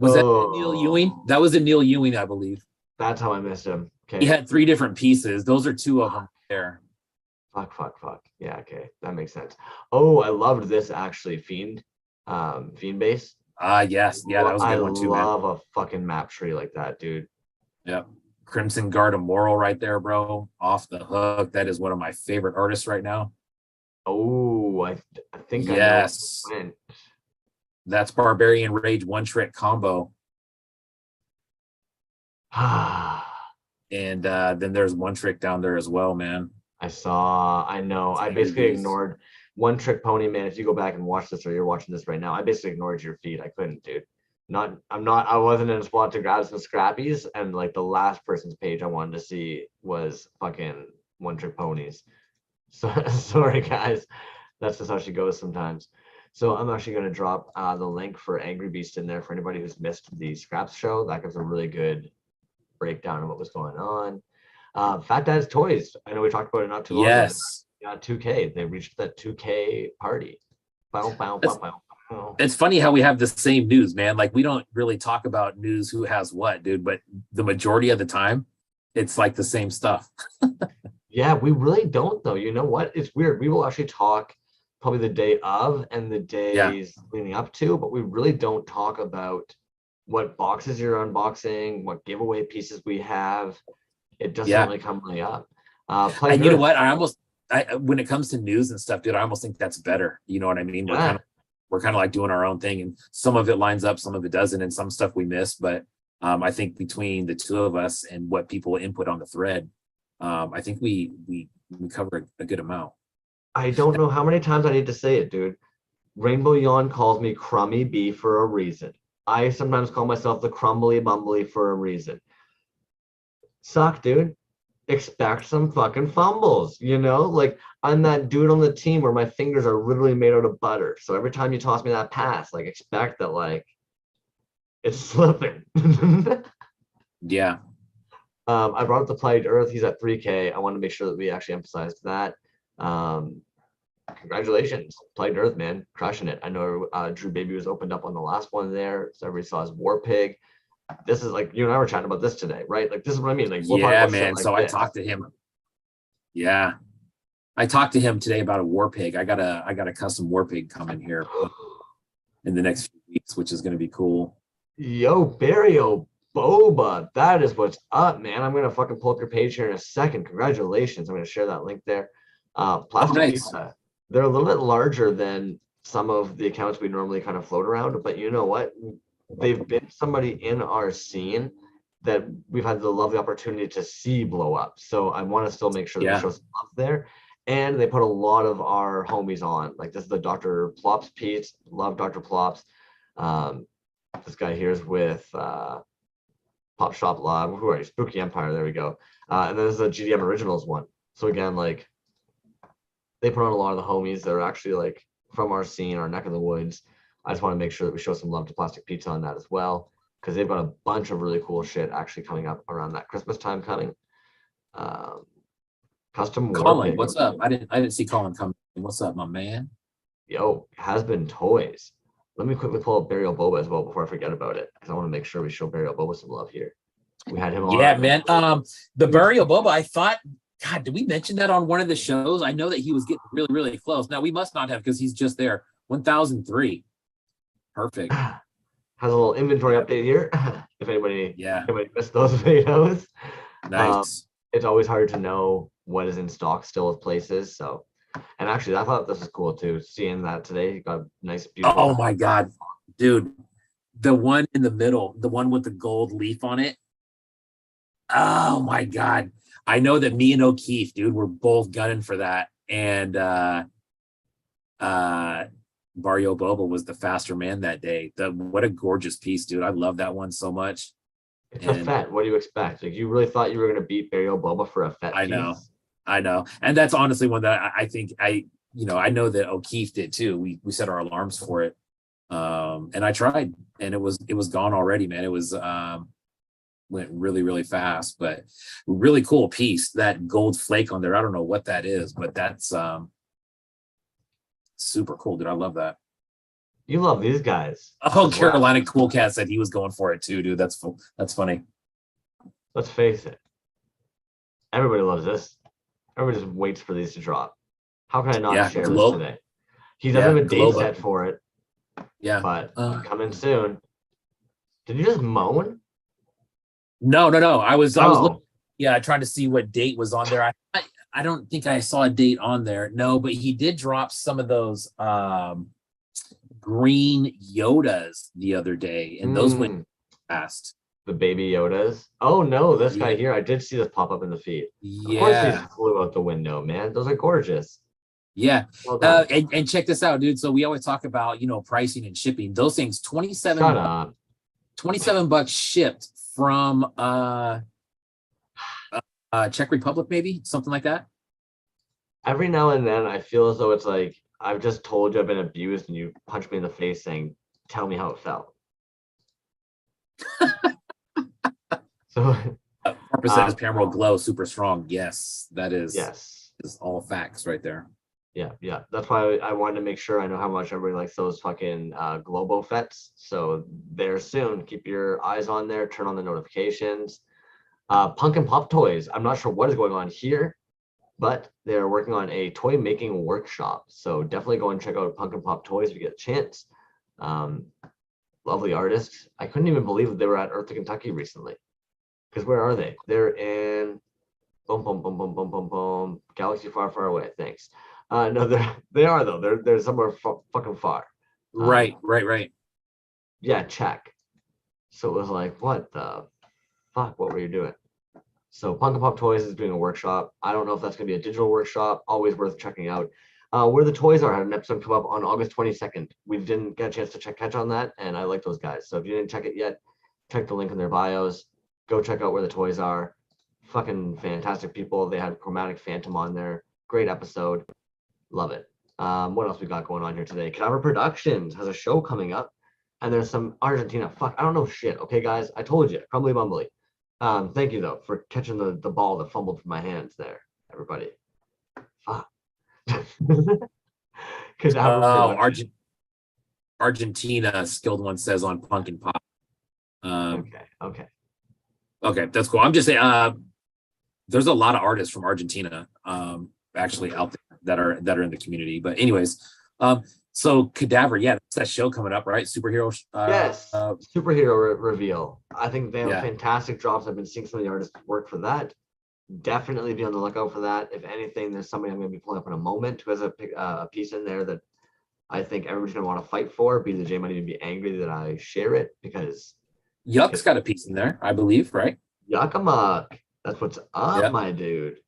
Was that Neil Ewing? That was a Neil Ewing, I believe. That's how I missed him. Okay. He had 3 different pieces. Those are 2 of them there. Fuck. Yeah, okay. That makes sense. Oh, I loved this actually, Fiend Base. Yes. Yeah, that was a good one too, man. I love a fucking map tree like that, dude. Yep. Crimson Guard Immoral right there, bro. Off the hook. That is one of my favorite artists right now. Oh, I think yes. I know. That's Barbarian Rage one-trick combo. And then there's One Trick down there as well, man. I know. I basically ignored One Trick Pony, man. If you go back and watch this, or you're watching this right now, I basically ignored your feed. I couldn't, dude. I wasn't in a spot to grab some scrappies, and like the last person's page I wanted to see was fucking One Trick Ponies. So sorry guys. That's just how she goes sometimes. So I'm actually going to drop the link for Angry Beast in there for anybody who's missed the Scraps show. That gives a really good breakdown of what was going on. Fat Dad's Toys. I know we talked about it not too long ago. got 2K. They reached that 2K party. Bow, bow, bow, bow, bow. It's funny how we have the same news, man. Like we don't really talk about news, who has what, dude, but the majority of the time, it's like the same stuff. Yeah, we really don't though. You know what? It's weird. We will actually talk probably the day of and the days leading up to, but we really don't talk about what boxes you're unboxing, what giveaway pieces we have. It doesn't really come really up. And you know what? When it comes to news and stuff, dude, I almost think that's better. You know what I mean? We're kind of like doing our own thing, and some of it lines up, some of it doesn't, and some stuff we miss. But I think between the two of us and what people input on the thread, I think we cover a good amount. I don't know how many times I need to say it, dude. Rainbow Yawn calls me Crummy B for a reason. I sometimes call myself the Crumbly Bumbly for a reason. Suck, dude. Expect some fucking fumbles, you know? Like, I'm that dude on the team where my fingers are literally made out of butter. So every time you toss me that pass, like, expect that, like, it's slipping. Yeah. I brought up the Plagued Earth. He's at 3K. I want to make sure that we actually emphasized that. Congratulations, Plagued Earth, man, crushing it. I know Drew Baby was opened up on the last one there, so everybody saw his War Pig. This is like, you and I were chatting about this today, right? Like, this is what I mean. Like, we'll yeah, man. So I talked to him. Yeah, I talked to him today about a War Pig. I got a custom War Pig coming here in the next few weeks, which is going to be cool. Yo, Barrio Boba, that is what's up, man. I'm gonna fucking pull up your page here in a second. Congratulations. I'm gonna share that link there. Plastic Pizza. They're a little bit larger than some of the accounts we normally kind of float around, but you know what? They've been somebody in our scene that we've had the lovely opportunity to see blow up. So I want to still make sure that we show some love there. And they put a lot of our homies on. Like, this is the Dr. Plops piece. Love Dr. Plops. This guy here is with Pop Shop Live. Who are you? Spooky Empire. There we go. And then there's the GDM Originals one. So again, like, they put on a lot of the homies that are actually like from our scene, our neck of the woods. I just want to make sure that we show some love to Plastic Pizza on that as well, because they've got a bunch of really cool shit actually coming up around that Christmas time coming. Custom Colin, what's up? I didn't see Colin come. What's up, my man? Yo, Has Been Toys. Let me quickly pull up Burial Boba as well before I forget about it, because I want to make sure we show Burial Boba some love here. We had him on. Yeah, man. The Burial Boba, I thought, God, did we mention that on one of the shows? I know that he was getting really, really close. Now, we must not have, because he's just there. 1003. Perfect. Has a little inventory update here. If anybody missed those videos. Nice. It's always hard to know what is in stock still with places. So, and actually, I thought this was cool too. Seeing that today, you got a nice, beautiful. Oh my God, dude. The one in the middle, the one with the gold leaf on it. Oh my God. I know that me and O'Keefe, dude, we're both gunning for that. And Barrio Boba was the faster man that day. What a gorgeous piece, dude. I love that one so much. It's a fet. What do you expect? Like, you really thought you were going to beat Barrio Boba for a fet piece? I know. And that's honestly one that I think I know that O'Keefe did too. We set our alarms for it. And I tried, and it was gone already, man. It was went really, really fast, but really cool piece. That gold flake on there. I don't know what that is, but that's super cool, dude. I love that. You love these guys. Oh, Carolina Cool Cat said he was going for it too, dude. That's funny. Let's face it. Everybody loves this. Everybody just waits for these to drop. How can I not share this today? He doesn't have a date set for it. Yeah. But coming soon. Did you just moan? No. I was looking, trying to see what date was on there. I don't think I saw a date on there. No, but he did drop some of those green Yodas the other day, and those went fast. The baby Yodas. Oh no, this guy here. I did see this pop up in the feed. Of course these flew out the window, man. Those are gorgeous. Yeah. Well and check this out, dude. So we always talk about, pricing and shipping. Those things, 27 $27 shipped from Czech Republic, maybe something like that. Every now and then I feel as though it's like, I've just told you I've been abused, and you punch me in the face saying, tell me how it felt. So 4% is Paramore Glow, super strong. Yes, that is. Yes. is all facts right there. Yeah, yeah. That's why I wanted to make sure I know how much everybody likes those fucking Globo Fets. So they're soon. Keep your eyes on there. Turn on the notifications. Punk and Pop Toys. I'm not sure what is going on here, but they're working on a toy making workshop. So definitely go and check out Punk and Pop Toys if you get a chance. Lovely artists. I couldn't even believe that they were at Earth to Kentucky recently. Because where are they? They're in boom, boom, boom, boom, boom, boom, boom. Galaxy far, far away. Thanks. No, they are though. They're somewhere fucking far. Right. Yeah, check. So it was like, what the fuck? What were you doing? So Punk and Pop Toys is doing a workshop. I don't know if that's gonna be a digital workshop. Always worth checking out. Where the Toys Are had an episode come up on August 22nd. We didn't get a chance to catch on that, and I like those guys. So if you didn't check it yet, check the link in their bios. Go check out Where the Toys Are. Fucking fantastic people. They had Chromatic Phantom on there. Great episode. Love it. What else we got going on here today? Cadaver Productions has a show coming up, and there's some Argentina. Fuck, I don't know shit. Okay, guys, I told you, crumbly bumbly. Thank you though for catching the ball that fumbled from my hands there, everybody. Fuck. Argentina skilled one says on Punk and Pop. Okay, that's cool. I'm just saying, there's a lot of artists from Argentina actually out there that are in the community. But anyways, so Cadaver, yeah, that's that show coming up, right? Superhero. Yes, superhero reveal. I think they have fantastic drops. I've been seeing some of the artists work for that. Definitely be on the lookout for that. If anything, there's somebody I'm going to be pulling up in a moment who has a piece in there that I think everybody's going to want to fight for. Be the J might even be angry that I share it because Yuck's got a piece in there, I believe, right? Yuckamuck. That's what's up, my dude.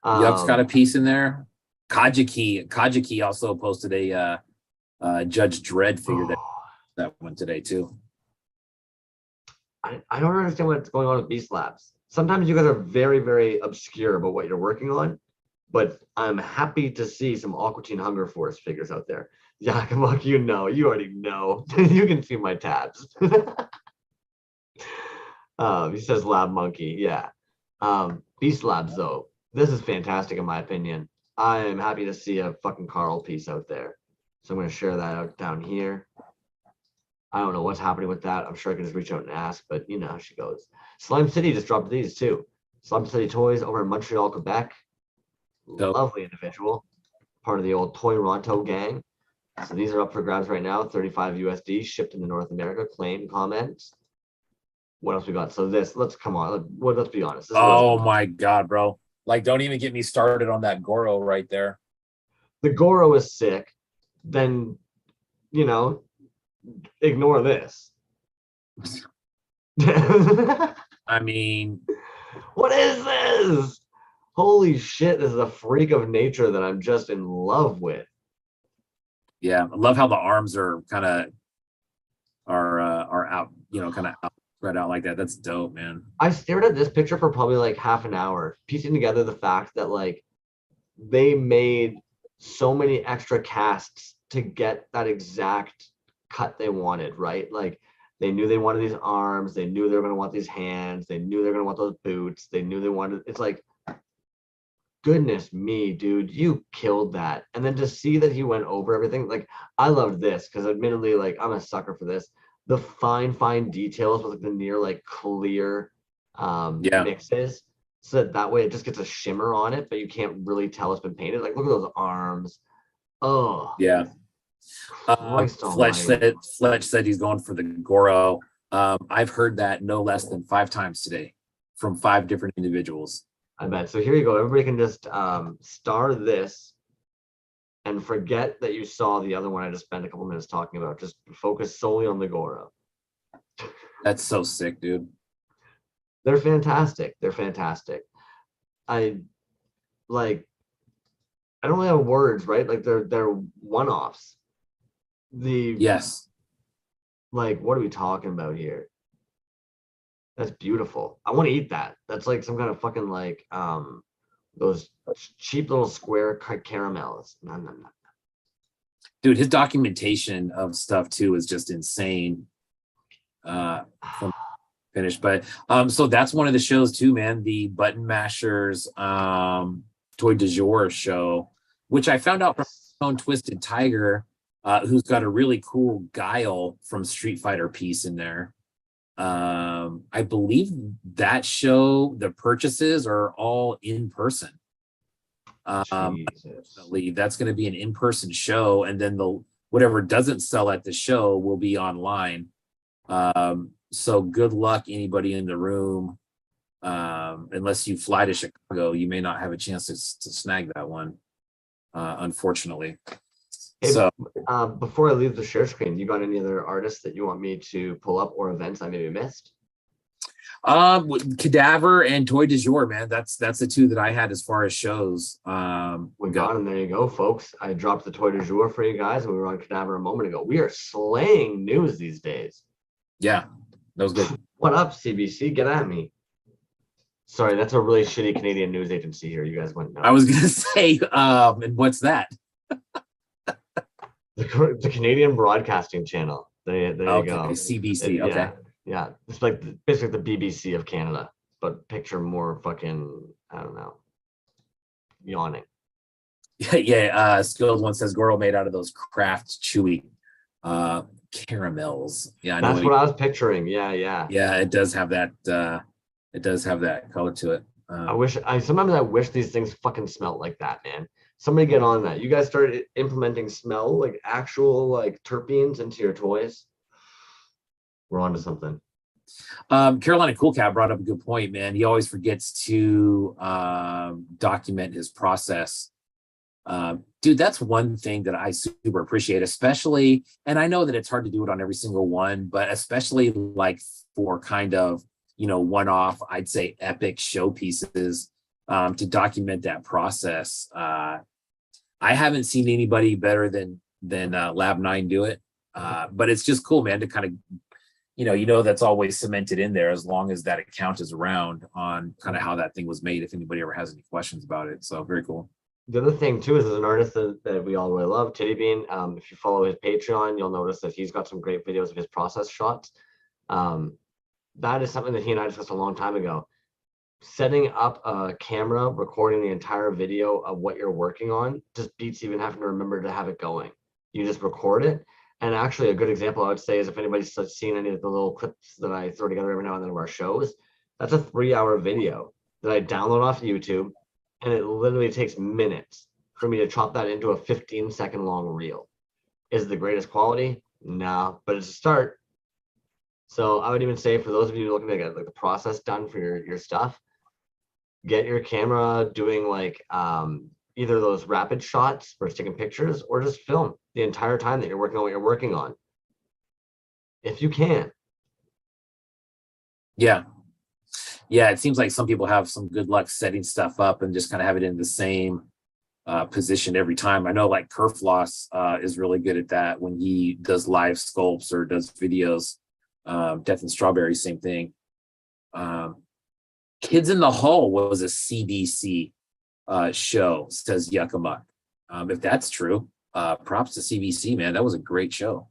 Yuck's got a piece in there. Kajiki also posted a Judge Dredd figure that one today too. I don't understand what's going on with Beast Labs. Sometimes you guys are very, very obscure about what you're working on, but I'm happy to see some Aqua Teen Hunger Force figures out there. Yakamuk, you already know. You can see my tabs. He says Lab Monkey, yeah. Beast Labs though, this is fantastic in my opinion. I am happy to see a fucking Carl piece out there. So I'm going to share that out down here. I don't know what's happening with that. I'm sure I can just reach out and ask, but you know how she goes. Slime City just dropped these too. Slime City Toys over in Montreal, Quebec. Dope. Lovely individual. Part of the old Toy Ronto gang. So these are up for grabs right now. 35 USD shipped into North America. Claim, comments. What else we got? So let's come on. Let's be honest. Oh my God, bro. Like, don't even get me started on that Goro right there. The Goro is sick. Then, ignore this. I mean, what is this? Holy shit, this is a freak of nature that I'm just in love with. Yeah, I love how the arms are kind of out, kind of spread out like that. That's dope, man. I stared at this picture for probably like half an hour, piecing together the fact that like they made so many extra casts to get that exact cut they wanted, right? Like they knew they wanted these arms, they knew they were going to want these hands, they knew they were going to want those boots, they knew they wanted, it's like, goodness me, dude, you killed that. And then to see that he went over everything, like I loved this because admittedly, like I'm a sucker for this. The fine details with like the near like clear mixes, so that way it just gets a shimmer on it, but you can't really tell it's been painted. Like look at those arms. Oh yeah. Fletch said he's going for the Goro. I've heard that no less than 5 times today from 5 different individuals. I bet. So here you go. Everybody can just star this and forget that you saw the other one I just spent a couple minutes talking about. Just focus solely on the Goro. That's so sick, dude. They're fantastic. I don't really have words, right? Like they're one-offs. Yes. Like, what are we talking about here? That's beautiful. I want to eat that. That's like some kind of fucking like those cheap little square caramels. No. Dude, his documentation of stuff too is just insane. From finished, but so that's one of the shows too, man. The Button Mashers Toy du Jour show, which I found out from Twisted Tiger, who's got a really cool Guile from Street Fighter piece in there. I believe that show, the purchases are all in person. Unfortunately, that's going to be an in-person show, and then the whatever doesn't sell at the show will be online. So good luck, anybody in the room. Unless you fly to Chicago, you may not have a chance to snag that one, unfortunately. Hey, so before I leave the share screen, you got any other artists that you want me to pull up or events I maybe missed? Cadaver and Toy du Jour, man. That's the two that I had as far as shows. We got them. There you go, folks. I dropped the Toy du Jour for you guys, and we were on Cadaver a moment ago. We are slaying news these days. Yeah, that was good. What up, CBC? Get at me. Sorry, that's a really shitty Canadian news agency here. You guys went nuts. I was gonna say, and what's that? The Canadian Broadcasting Channel. There you go. CBC. Okay. Yeah. It's like basically the BBC of Canada, but picture more fucking, I don't know, yawning. Yeah. Skilled one says Goro made out of those Kraft chewy caramels. Yeah, that's what I was picturing. Yeah. Yeah, it does have that. It does have that color to it. Sometimes I wish these things fucking smelled like that, man. Somebody get on that. You guys started implementing smell, like actual like terpenes into your toys. We're on to something. Carolina Cool Cat brought up a good point, man. He always forgets to document his process. Dude, that's one thing that I super appreciate, especially, and I know that it's hard to do it on every single one, but especially like for kind of, one-off, I'd say epic showpieces, to document that process. I haven't seen anybody better than Lab 9 do it. But it's just cool, man, to kind of, that's always cemented in there as long as that account is around on kind of how that thing was made, if anybody ever has any questions about it. So very cool. The other thing too is, as an artist that we all really love, Titty Bean, if you follow his Patreon, you'll notice that he's got some great videos of his process shots. That is something that he and I discussed a long time ago. Setting up a camera, recording the entire video of what you're working on just beats even having to remember to have it going. You just record it. And actually a good example I would say is, if anybody's seen any of the little clips that I throw together every now and then of our shows, that's a 3-hour video that I download off YouTube, and it literally takes minutes for me to chop that into a 15-second long reel. Is it the greatest quality? No, but it's a start. So I would even say, for those of you looking to get like the process done for your stuff, get your camera doing like either those rapid shots where it's taking pictures, or just film the entire time that you're working on what you're working on, if you can. Yeah, it seems like some people have some good luck setting stuff up and just kind of have it in the same position every time. I know like Kerfloss is really good at that when he does live sculpts or does videos. Death and Strawberry, same thing. Kids in the Hall was a CBC show, says Yuckamuck. If that's true, props to CBC, man. That was a great show.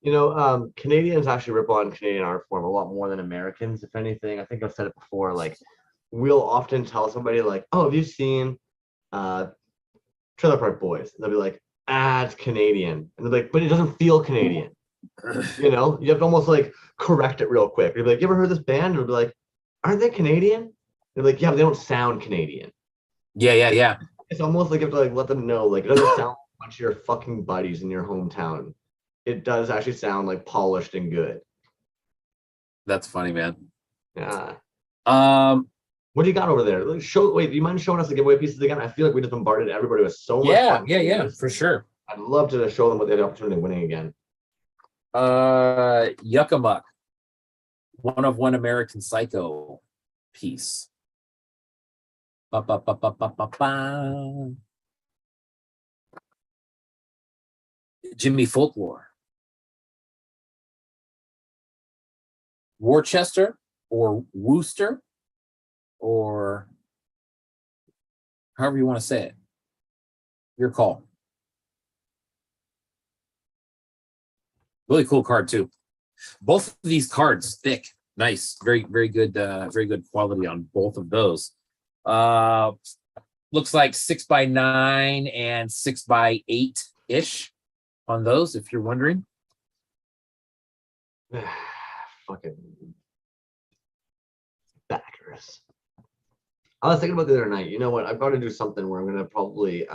Canadians actually rip on Canadian art form a lot more than Americans, if anything. I think I've said it before, like, we'll often tell somebody like, oh, have you seen Trailer Park Boys? And they'll be like, it's Canadian. And they're like, but it doesn't feel Canadian. You have to almost like correct it real quick. You'll be like, you ever heard this band? And they'll be like, aren't they Canadian? They're like, yeah, but they don't sound Canadian. Yeah. It's almost like you have to like let them know, like, it doesn't sound like a bunch of your fucking buddies in your hometown. It does actually sound like polished and good. That's funny, man. Yeah. What do you got over there? Wait, do you mind showing us the giveaway pieces again? I feel like we just bombarded everybody with so much fun. Yeah, for sure. I'd love to show them what they had the opportunity of winning again. Yuckamuck, One of One American Psycho piece. Jimmy Folklore. Worcester or Wooster, or however you want to say it. Your call. Really cool card too. Both of these cards thick, nice, very good quality on both of those. Looks like 6x9 and 6x8 ish on those, if you're wondering. Fucking backers. I was thinking about the other night, you know what? I've got to do something where I'm gonna probably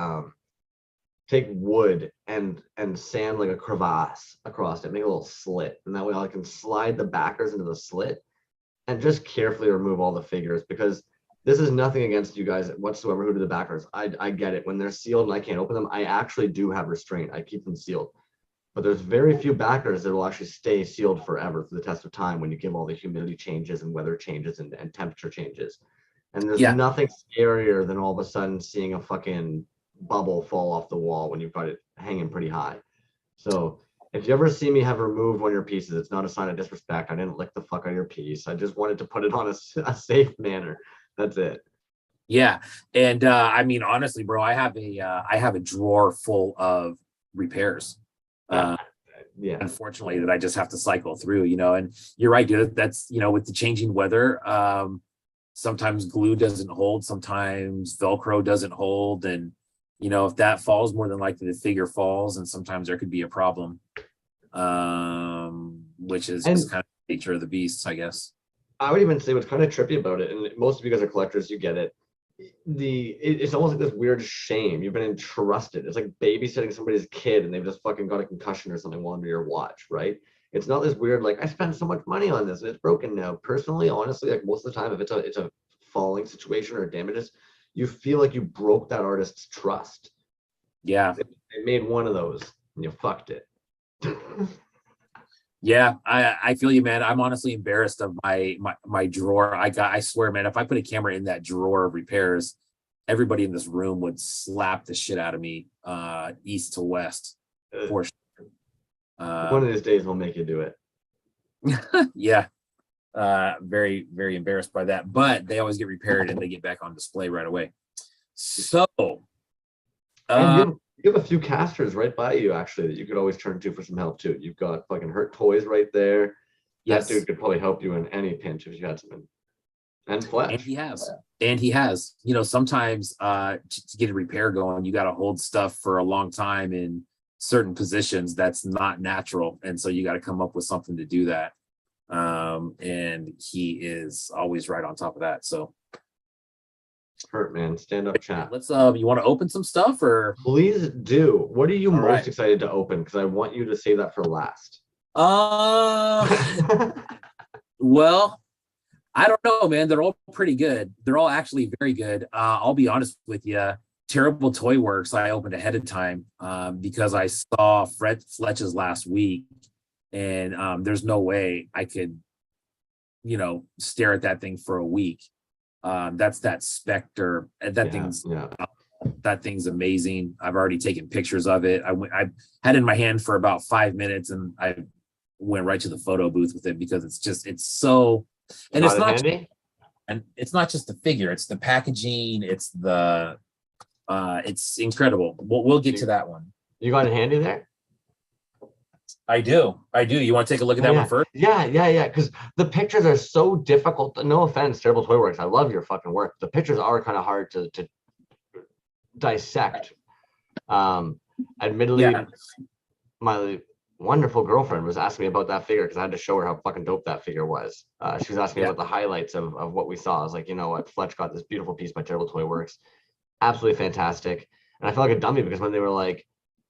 take wood and sand like a crevasse across it, make a little slit, and that way I can slide the backers into the slit and just carefully remove all the figures, because this is nothing against you guys whatsoever who do the backers. I get it. When they're sealed and I can't open them, I actually do have restraint. I keep them sealed. But there's very few backers that will actually stay sealed forever through the test of time when you give all the humidity changes and weather changes and temperature changes. And there's nothing scarier than all of a sudden seeing a fucking bubble fall off the wall when you've got it hanging pretty high. So if you ever see me have removed one of your pieces, it's not a sign of disrespect. I didn't lick the fuck out of your piece. I just wanted to put it on a safe manner. That's it. Yeah. And I mean, honestly, bro, I have a drawer full of repairs. Unfortunately, that I just have to cycle through, you know. And you're right, dude. That's, you know, with the changing weather, sometimes glue doesn't hold, sometimes Velcro doesn't hold, and you know, if that falls, more than likely the figure falls, and sometimes there could be a problem, which is just kind of the nature of the beast, I guess. I would even say what's kind of trippy about it, and most of you guys are collectors, you get it. It's almost like this weird shame. You've been entrusted. It's like babysitting somebody's kid and they've just fucking got a concussion or something while under your watch, right? It's not this weird, like, I spent so much money on this and it's broken now. Personally, honestly, like most of the time, if it's a falling situation or damages, you feel like you broke that artist's trust. Yeah. They made one of those and you fucked it. Yeah, I feel you, man. I'm honestly embarrassed of my drawer. I swear, man, if I put a camera in that drawer of repairs, everybody in this room would slap the shit out of me, east to west, for sure. One of these days we'll make you do it. Yeah. Very, very embarrassed by that, but they always get repaired and they get back on display right away. So you have a few casters right by you, actually, that you could always turn to for some help too. You've got fucking Hurt Toyz right there. Yes. That dude could probably help you in any pinch if you had something. And Fletch. And he has. You know, sometimes to get a repair going, you got to hold stuff for a long time in certain positions that's not natural, and so you got to come up with something to do that. And he is always right on top of that. So. Hurt, man. Stand up chat. Let's you want to open some stuff, or please do. What are you most excited to open? Because I want you to save that for last. Well, I don't know, man. They're all pretty good. They're all actually very good. I'll be honest with you. Terrible Toy Works I opened ahead of time because I saw Fletch's last week, and there's no way I could, you know, stare at that thing for a week. That's that Spectre. That thing's amazing. I've already taken pictures of it. I had it in my hand for about 5 minutes, and I went right to the photo booth with it because it's so, and it's not handy. And it's not just the figure; it's the packaging. It's the, it's incredible. We'll get to that one. You got it handy there? I do. You want to take a look at that one first? Yeah. Because the pictures are so difficult. No offense, Terrible Toy Works. I love your fucking work. The pictures are kind of hard to dissect. Admittedly, my wonderful girlfriend was asking me about that figure because I had to show her how fucking dope that figure was. She was asking me about the highlights of what we saw. I was like, you know what? Fletch got this beautiful piece by Terrible Toy Works. Absolutely fantastic. And I felt like a dummy because when they were like,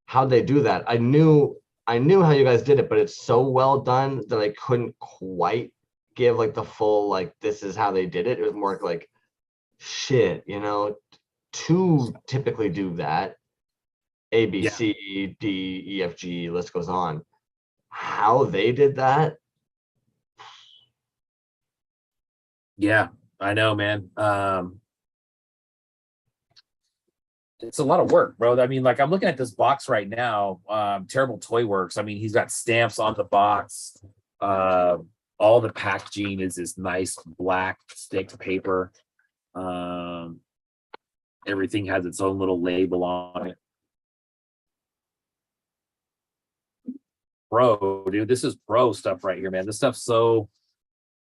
how'd they do that? I knew how you guys did it, but it's so well done that I couldn't quite give like the full, like, this is how they did it. It was more like, shit, you know, two typically do that. A, B, C, D, E, F, G, list goes on. How they did that? Yeah, I know, man. It's a lot of work, bro. I mean, like, I'm looking at this box right now. Terrible Toy Works. I mean, he's got stamps on the box. All the packaging is this nice black stick paper. Everything has its own little label on it. Bro, dude, this is pro stuff right here, man. This stuff's so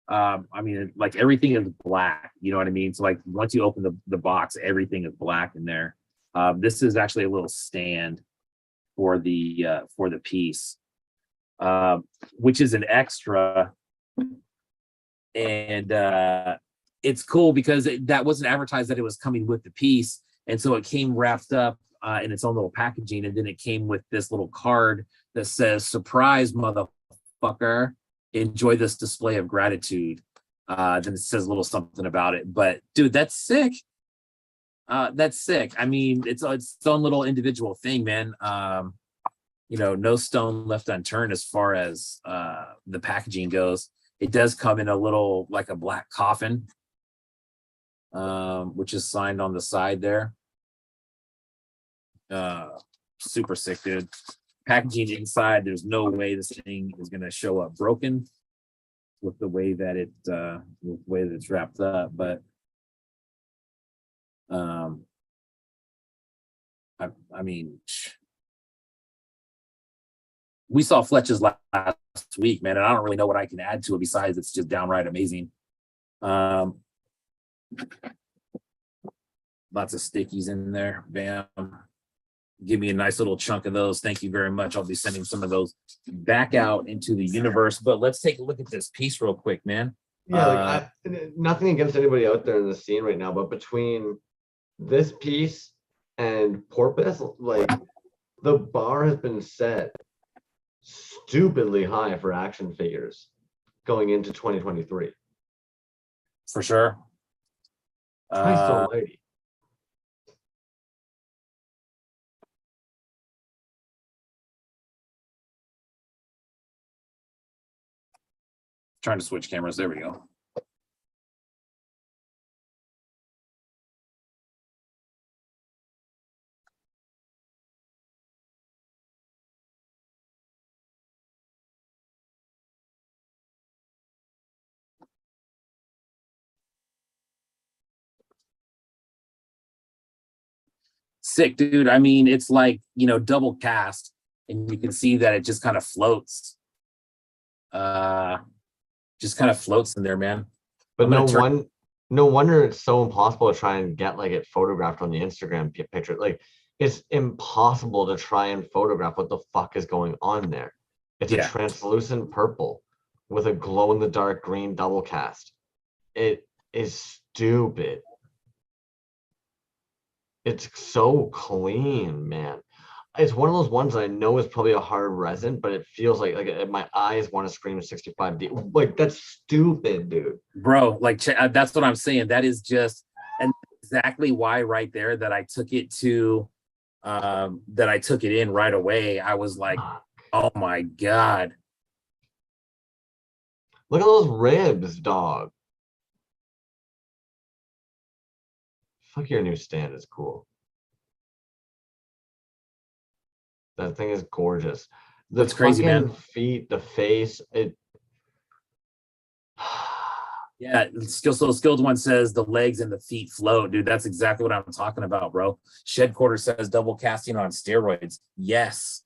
I mean, like everything is black, you know what I mean? So like once you open the box, everything is black in there. This is actually a little stand for the piece, which is an extra. And it's cool because that wasn't advertised that it was coming with the piece. And so it came wrapped up in its own little packaging. And then it came with this little card that says, "Surprise, motherfucker. Enjoy this display of gratitude." Then it says a little something about it. But dude, that's sick. That's sick. I mean, it's its own little individual thing, man. You know, no stone left unturned as far as the packaging goes. It does come in a little, like a black coffin, which is signed on the side there. Super sick, dude. Packaging inside, there's no way this thing is gonna show up broken with the way that it's wrapped up. But I mean, we saw Fletch's last week, man, and I don't really know what I can add to it besides it's just downright amazing. Lots of stickies in there. Bam. Give me a nice little chunk of those. Thank you very much. I'll be sending some of those back out into the universe. But let's take a look at this piece real quick, man. Yeah, like nothing against anybody out there in the scene right now, but between this piece and Porpoise, like the bar has been set stupidly high for action figures going into 2023. For sure. Christ almighty. Trying to switch cameras. There we go. Sick, dude. I mean, it's like, you know, double cast, and you can see that it just kind of floats. Just kind of floats in there, man. But no wonder it's so impossible to try and get like it photographed on the Instagram picture. Like it's impossible to try and photograph what the fuck is going on there. It's a translucent purple with a glow in the dark green double cast. It is stupid. It's so clean, man. It's one of those ones that I know is probably a hard resin, but it feels like my eyes want to scream 65D. Like that's stupid, dude. Bro, like that's what I'm saying. That is just, and exactly why right there that I took it in right away. I was like, oh my God. Look at those ribs, dog. Fuck, your new stand is cool. That thing is gorgeous. That's crazy, man. Feet, the face, it. Yeah, skilled one says the legs and the feet float, dude. That's exactly what I'm talking about, bro. Shed Quarter says double casting on steroids. Yes,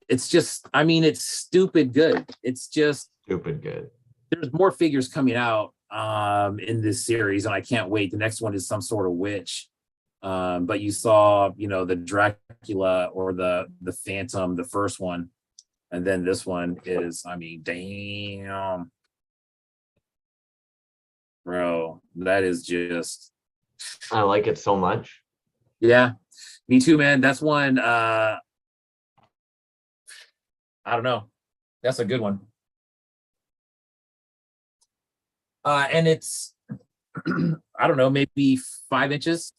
it's just, I mean, it's stupid good. It's just stupid good. There's more figures coming out in this series, and I can't wait. The next one is some sort of witch. But you saw, you know, the Dracula or the Phantom, the first one, and then this one is, I mean, damn, bro, that is just. I like it so much. Yeah, me too, man. That's one. I don't know. That's a good one. And it's, I don't know, maybe 5 inches.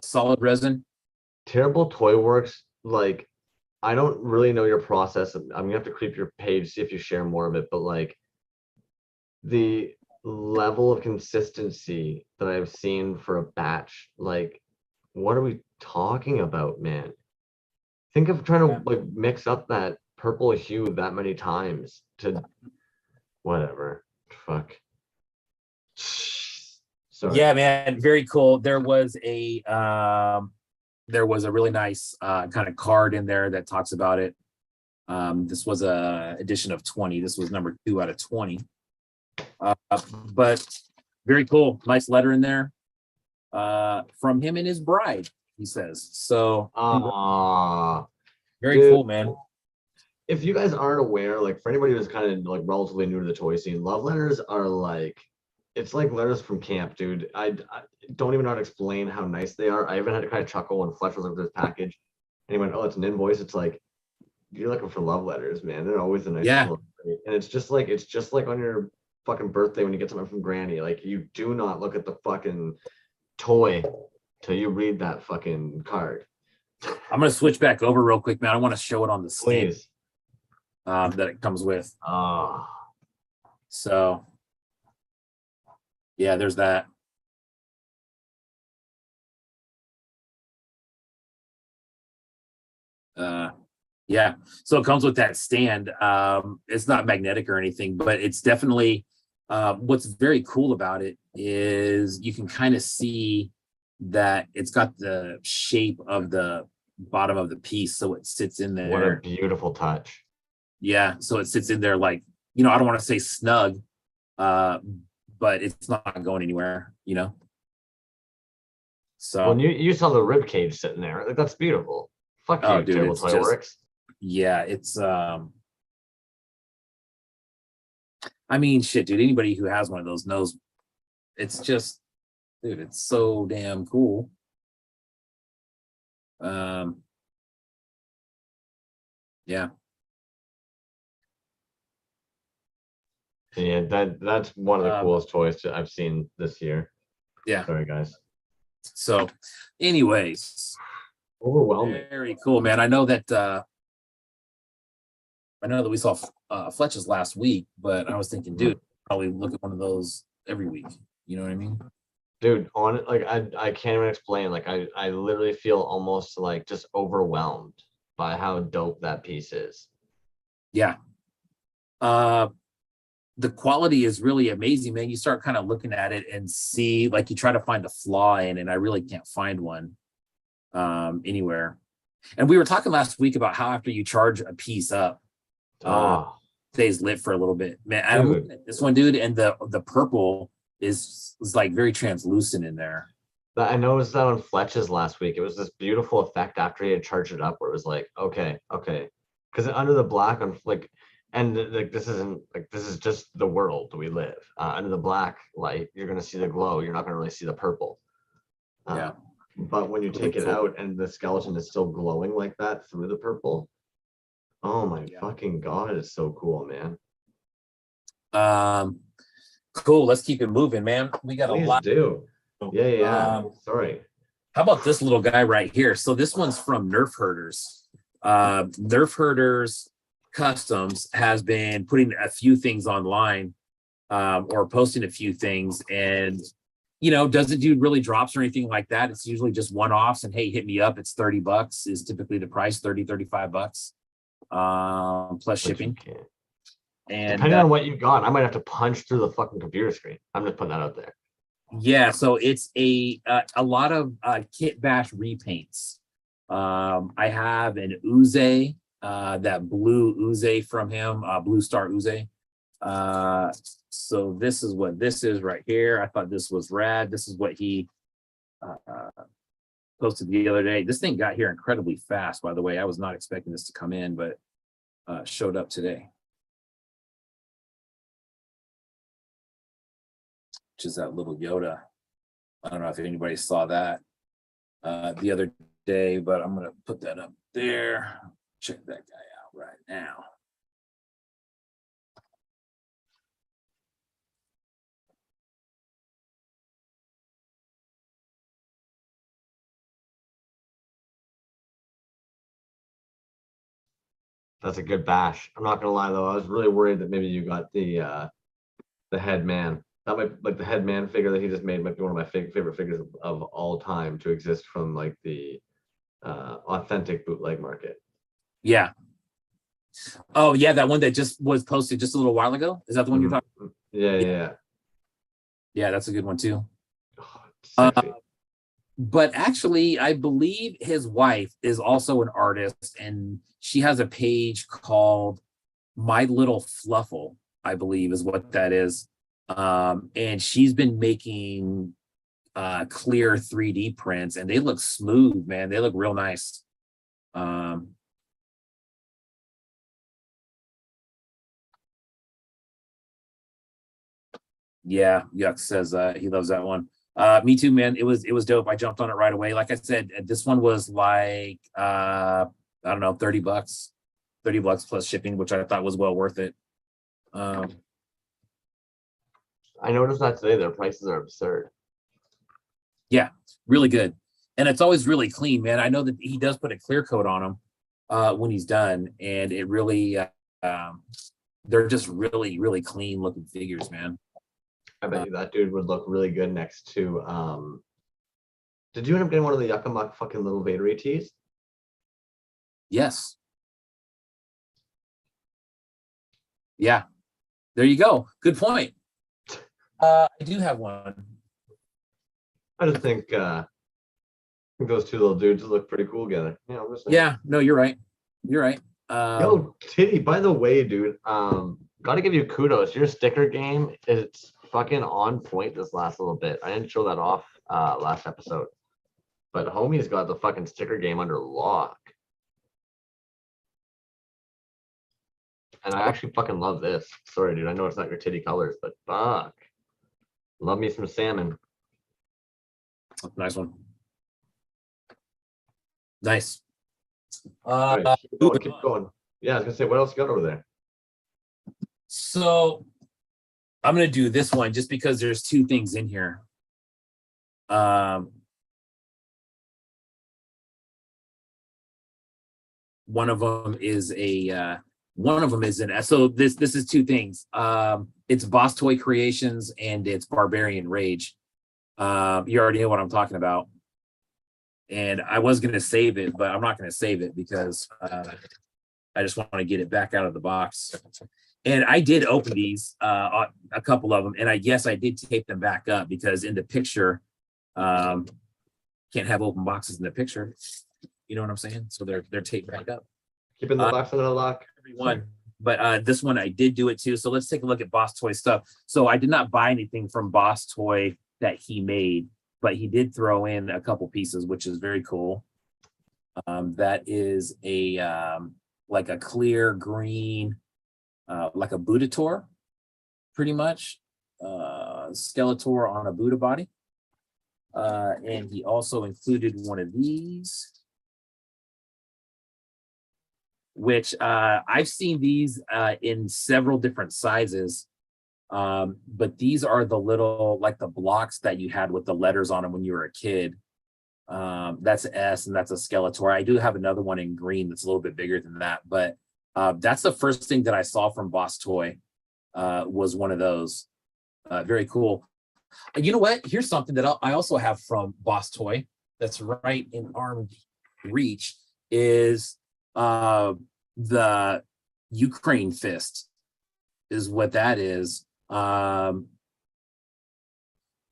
Solid resin. Terrible Toy Works. Like, I don't really know your process. I'm gonna have to creep your page, see if you share more of it, but like the level of consistency that I've seen for a batch, like what are we talking about, man? Think of trying to like mix up that purple hue that many times to whatever. Fuck. Sorry. Yeah, man, very cool. There was a really nice kind of card in there that talks about it. This was a edition of 20. This was number 2 out of 20. But very cool. Nice letter in there from him and his bride, he says. So very cool, man. If you guys aren't aware, like for anybody who's kind of like relatively new to the toy scene, love letters are like, it's like letters from camp, dude. I don't even know how to explain how nice they are. I even had to kind of chuckle when Fletch was looking at this package and he went, "Oh, it's an invoice." It's like, you're looking for love letters, man. They're always a nice little thing. And it's just like on your fucking birthday when you get something from Granny. Like, you do not look at the fucking toy till you read that fucking card. I'm gonna switch back over real quick, man. I want to show it on the stand. Please. That it comes with. Oh. So yeah, there's that. Yeah, so it comes with that stand. It's not magnetic or anything, but it's definitely what's very cool about it is you can kind of see that it's got the shape of the bottom of the piece, so it sits in there. What a beautiful touch. Yeah, so it sits in there like, you know, I don't want to say snug, but it's not going anywhere, you know. So when you saw the rib cage sitting there, like, that's beautiful. Fuck you, dude, Terrible Toy Works. Yeah, it's I mean, shit, dude, anybody who has one of those knows it's just, dude, it's so damn cool. Yeah. Yeah, that's one of the coolest toys I've seen this year. Yeah. Sorry, guys. So, anyways, overwhelming. Very cool, man. I know that we saw Fletch's last week, but I was thinking, dude, probably look at one of those every week. You know what I mean? Dude, on it, like I can't even explain. Like I literally feel almost like just overwhelmed by how dope that piece is. Yeah. The quality is really amazing, man. You start kind of looking at it and see, like, you try to find a flaw in it, and I really can't find one anywhere. And we were talking last week about how after you charge a piece up, stays lit for a little bit. Man, I'm looking at this one, dude, and the purple is like very translucent in there. I noticed that on Fletch's last week. It was this beautiful effect after he had charged it up, where it was like, okay, because under the black on like. And like, this is just the world we live. Under the black light, you're gonna see the glow. You're not gonna really see the purple. Yeah. But when you take it out and the skeleton is still glowing like that through the purple, oh my fucking god, it's so cool, man. Cool. Let's keep it moving, man. We got Please a lot. Do. Yeah. Sorry. How about this little guy right here? So this one's from Nerf Herders. Nerf Herders Customs has been putting a few things online or posting a few things, and you know, doesn't do really drops or anything like that. It's usually just one-offs, and hey, hit me up. It's $30 is typically the price, $35 plus shipping. And depending on what you got, I might have to punch through the fucking computer screen. I'm just putting that out there. Yeah, so it's a lot of kit bash repaints. I have an Awww, that blue Awww from him, blue star Awww. So this is what this is right here. I thought this was rad. This is what he posted the other day. This thing got here incredibly fast, by the way. I was not expecting this to come in, but showed up today. Which is that little Yoda. I don't know if anybody saw that the other day, but I'm gonna put that up there. Check that guy out right now. That's a good bash. I'm not gonna lie though, I was really worried that maybe you got the head man. That might, like, the head man figure that he just made might be one of my favorite figures of all time to exist from like the authentic bootleg market. Yeah. Oh yeah, that one that just was posted just a little while ago. Is that the one you're talking about? Yeah. Yeah, that's a good one too. Oh, but actually, I believe his wife is also an artist, and she has a page called My Little Fluffle, I believe is what that is. And she's been making clear 3D prints, and they look smooth, man. They look real nice. Yeah, Yuck says he loves that one. Me too, man. It was dope. I jumped on it right away. Like I said, this one was like I don't know, $30, $30 plus shipping, which I thought was well worth it. I noticed that today their prices are absurd. Yeah, really good. And it's always really clean, man. I know that he does put a clear coat on them when he's done, and it really they're just really, really clean looking figures, man. I bet you that dude would look really good next to did you end up getting one of the Yucca fucking little Vader tees? Yes. Yeah. There you go. Good point. I do have one. I just think those two little dudes look pretty cool together. Yeah, no, you're right. You're right. Yo, Titty, by the way, dude, gotta give you kudos. Your sticker game is fucking on point this last little bit. I didn't show that off last episode, but homie's got the fucking sticker game under lock. And I actually fucking love this. Sorry, dude, I know it's not your titty colors, but fuck. Love me some salmon. Nice one. Nice. Right, keep going. Yeah, I was gonna say, what else you got over there? So I'm gonna do this one just because there's two things in here. One of them is so this is two things. It's Boss Toy Creations and it's Barbarian Rage. You already know what I'm talking about. And I was gonna save it, but I'm not gonna save it because I just want to get it back out of the box. And I did open these, a couple of them, and I did tape them back up because in the picture, can't have open boxes in the picture. You know what I'm saying? So they're taped back up. Keeping the box under lock. Everyone. But this one I did do it too. So let's take a look at Boss Toy stuff. So I did not buy anything from Boss Toy that he made, but he did throw in a couple pieces, which is very cool. That is a like a clear green, like a Buddhator, pretty much. Skeletor on a Buddha body. And he also included one of these, which I've seen these in several different sizes. But these are the little, like the blocks that you had with the letters on them when you were a kid. That's an S and that's a Skeletor. I do have another one in green that's a little bit bigger than that, but that's the first thing that I saw from Boss Toy, was one of those. Very cool. You know what? Here's something that I also have from Boss Toy that's right in arm's reach is the Ukraine fist is what that is.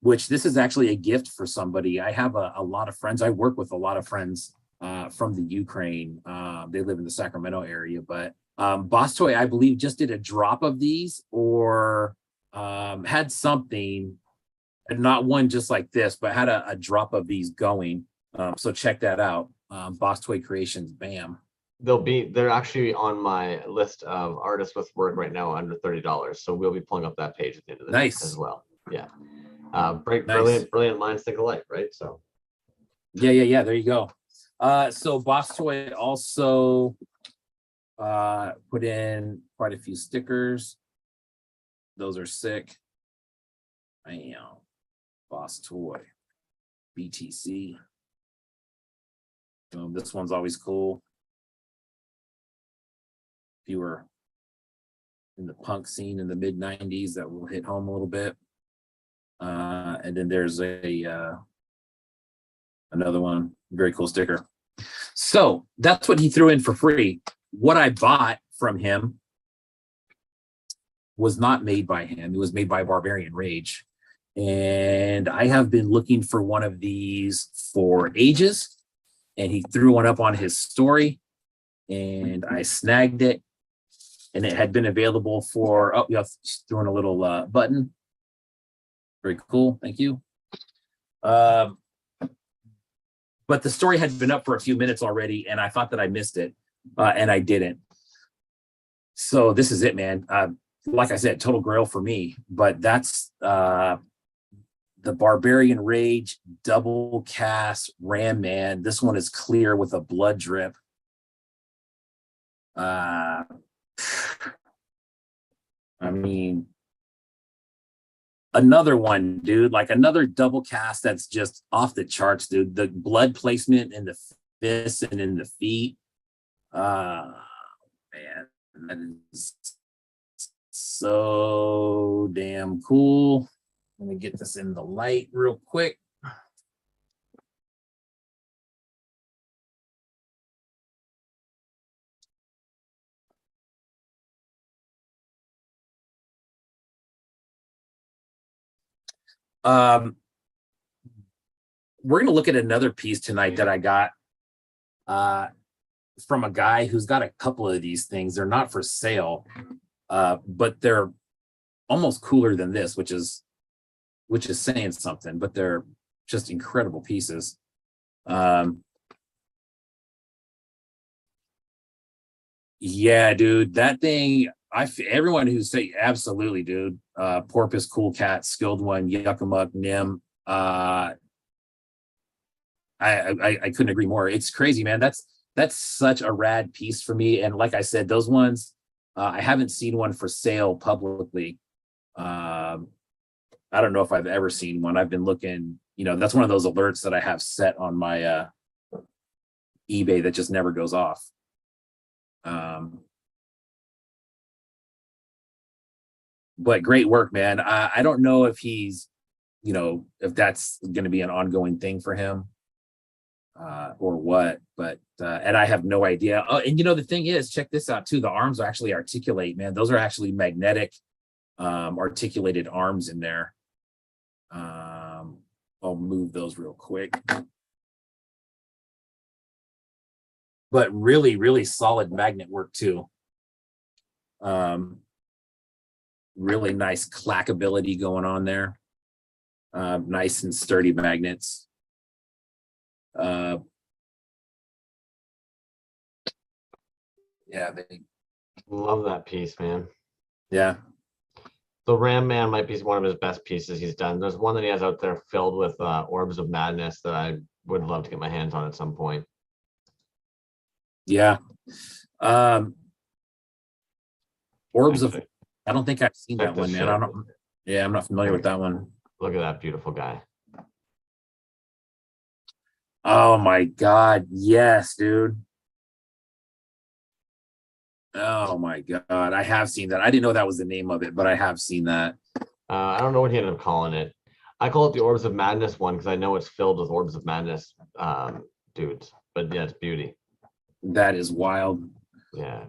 Which this is actually a gift for somebody. I have a lot of friends. I work with a lot of friends from the Ukraine. They live in the Sacramento area, but Boss Toy, I believe, just did a drop of these or had something, not one just like this, but had a drop of these going. So check that out. Boss Toy Creations, bam. They're actually on my list of artists with work right now under $30. So we'll be pulling up that page at the end of the night as well. Yeah. Brilliant minds think alike, right? So yeah, there you go. So Boss Toy also put in quite a few stickers. Those are sick. I am Boss Toy BTC. This one's always cool. If you were in the punk scene in the mid 90s, that will hit home a little bit. And then there's another one, very cool sticker. So that's what he threw in for free. What I bought from him was not made by him. It was made by Barbarian Rage. And I have been looking for one of these for ages, and he threw one up on his story, and I snagged it, and it had been available for, oh, yeah, throwing a little button. Very cool, thank you. But the story had been up for a few minutes already, and I thought that I missed it, and I didn't. So this is it, man. Like I said, total grail for me, but that's the Barbarian Rage double cast Ram Man. This one is clear with a blood drip. I mean, another one, dude, like another double cast that's just off the charts, dude. The blood placement in the fists and in the feet. Man, that is so damn cool. Let me get this in the light real quick. We're going to look at another piece tonight that I got from a guy who's got a couple of these things. They're not for sale, but they're almost cooler than this, which is saying something, but they're just incredible pieces. Yeah, dude, that thing, everyone who say absolutely, dude. Porpoise, Cool Cat, Skilled One, Yuckamuck, Nim. I couldn't agree more. It's crazy, man. That's such a rad piece for me. And like I said, those ones, I haven't seen one for sale publicly. I don't know if I've ever seen one. I've been looking, you know, that's one of those alerts that I have set on my eBay that just never goes off. But great work, man. I don't know if he's, you know, if that's going to be an ongoing thing for him or what, but and I have no idea. Oh, and you know, the thing is, check this out too. The arms are actually articulate, man. Those are actually magnetic articulated arms in there. I'll move those real quick. But really, really solid magnet work too. Really nice clackability going on there. Nice and sturdy magnets. Yeah, love that piece, man. Yeah. The Ram Man might be one of his best pieces he's done. There's one that he has out there filled with orbs of madness that I would love to get my hands on at some point. Yeah. Orbs of, I don't think I've seen that one, man. I don't, yeah, I'm not familiar with that one. Look at that beautiful guy. Oh my God. Yes, dude. Oh my God. I have seen that. I didn't know that was the name of it, but I have seen that. I don't know what he ended up calling it. I call it the Orbs of Madness one because I know it's filled with Orbs of Madness dudes. But yeah, it's beauty. That is wild. Yeah.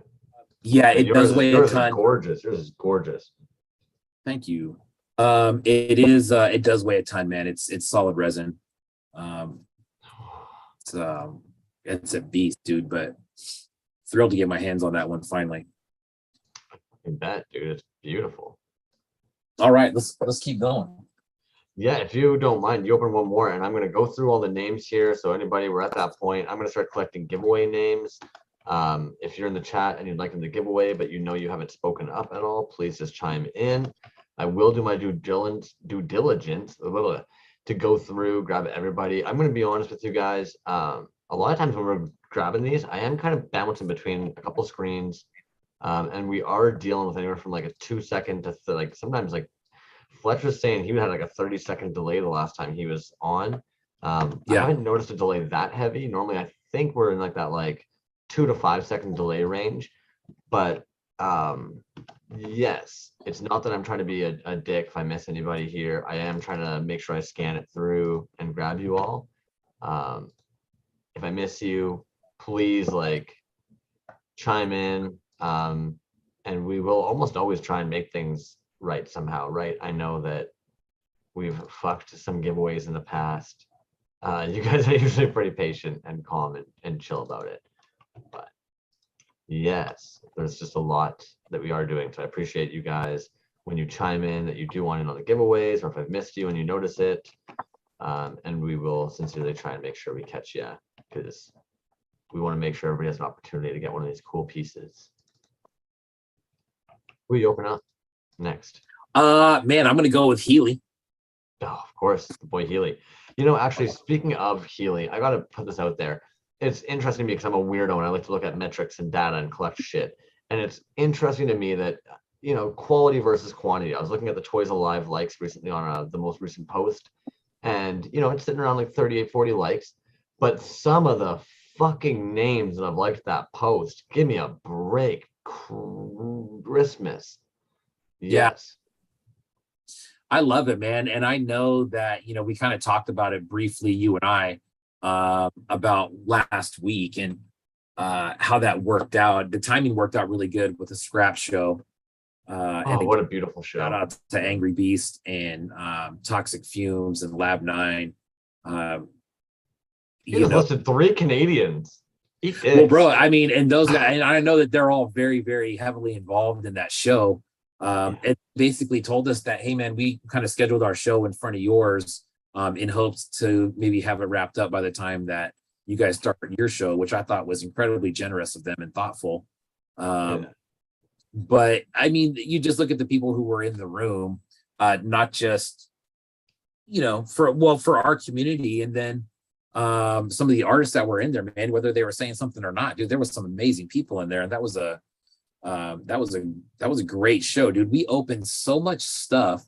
Yeah, it does weigh a ton. Gorgeous. Yours is gorgeous. Thank you. It is. It does weigh a ton, man. It's solid resin. It's a beast, dude. But thrilled to get my hands on that one finally. I bet, dude. It's beautiful. All right, let's keep going. Yeah, if you don't mind, you open one more, and I'm going to go through all the names here. So anybody, we're at that point. I'm going to start collecting giveaway names. If you're in the chat and you'd like them to give away, but you know you haven't spoken up at all, please just chime in. I will do my due diligence to go through, grab everybody. I'm going to be honest with you guys. A lot of times when we're grabbing these, I am kind of bouncing between a couple screens, and we are dealing with anywhere from like a 2 second to like sometimes like Fletch was saying he had like a 30-second delay the last time he was on. I haven't noticed a delay that heavy. Normally, I think we're in like that like 2 to 5 second delay range, but yes, it's not that I'm trying to be a dick if I miss anybody here. I am trying to make sure I scan it through and grab you all. If I miss you, please like chime in, and we will almost always try and make things right somehow, right? I know that we've fucked some giveaways in the past. You guys are usually pretty patient and calm and chill about it. But yes, there's just a lot that we are doing. So I appreciate you guys when you chime in that you do want to know the giveaways, or if I've missed you and you notice it. And we will sincerely try and make sure we catch you, because we want to make sure everybody has an opportunity to get one of these cool pieces. Who you open up next? Man, I'm gonna go with Healy. Oh, of course, the boy Healy. You know, actually, speaking of Healy, I gotta put this out there. It's interesting to me because I'm a weirdo and I like to look at metrics and data and collect shit. And it's interesting to me that, you know, quality versus quantity. I was looking at the Toyz Alive likes recently on the most recent post, and you know, it's sitting around like 38, 40 likes. But some of the fucking names that have liked that post, give me a break. Christmas. Yes. I love it, man. And I know that, you know, we kind of talked about it briefly, you and I, about last week, and how that worked out. The timing worked out really good with the scrap show. And what a beautiful show. Shout out to Angry Beast and Toxic Fumes and Lab 9. You listed 3 Canadians. Well, bro, I mean, and those guys, and I know that they're all very, very heavily involved in that show. It basically told us that, hey, man, we kind of scheduled our show in front of yours in hopes to maybe have it wrapped up by the time that you guys start your show, which I thought was incredibly generous of them and thoughtful. But I mean, you just look at the people who were in the room, not just, you know, for our community, and then some of the artists that were in there, man, whether they were saying something or not, dude, there was some amazing people in there, and that was a great show, dude. We opened so much stuff.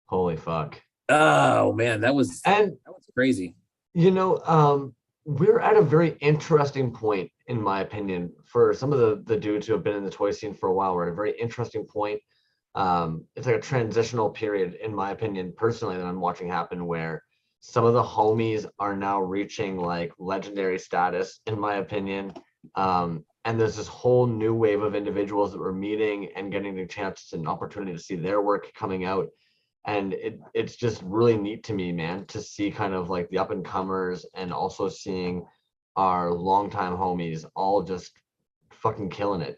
Holy fuck. Oh man, that was crazy. You know, we're at a very interesting point, in my opinion, for some of the dudes who have been in the toy scene for a while. We're at a very interesting point. It's like a transitional period, in my opinion, personally, that I'm watching happen, where some of the homies are now reaching like legendary status, in my opinion. And there's this whole new wave of individuals that we're meeting and getting the chance and opportunity to see their work coming out. And it's just really neat to me, man, to see kind of like the up and comers, and also seeing our longtime homies all just fucking killing it.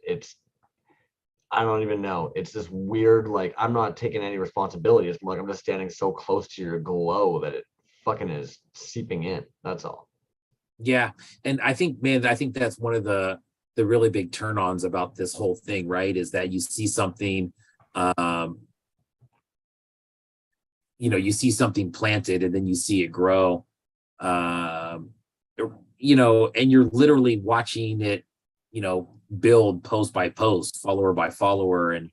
I don't even know. It's this weird, like, I'm not taking any responsibility. It's more like I'm just standing so close to your glow that it fucking is seeping in. That's all. Yeah. And I think, man, that's one of the really big turn-ons about this whole thing, right? Is that you see something, you know, you see something planted, and then you see it grow, you know, and you're literally watching it, you know, build post by post, follower by follower, and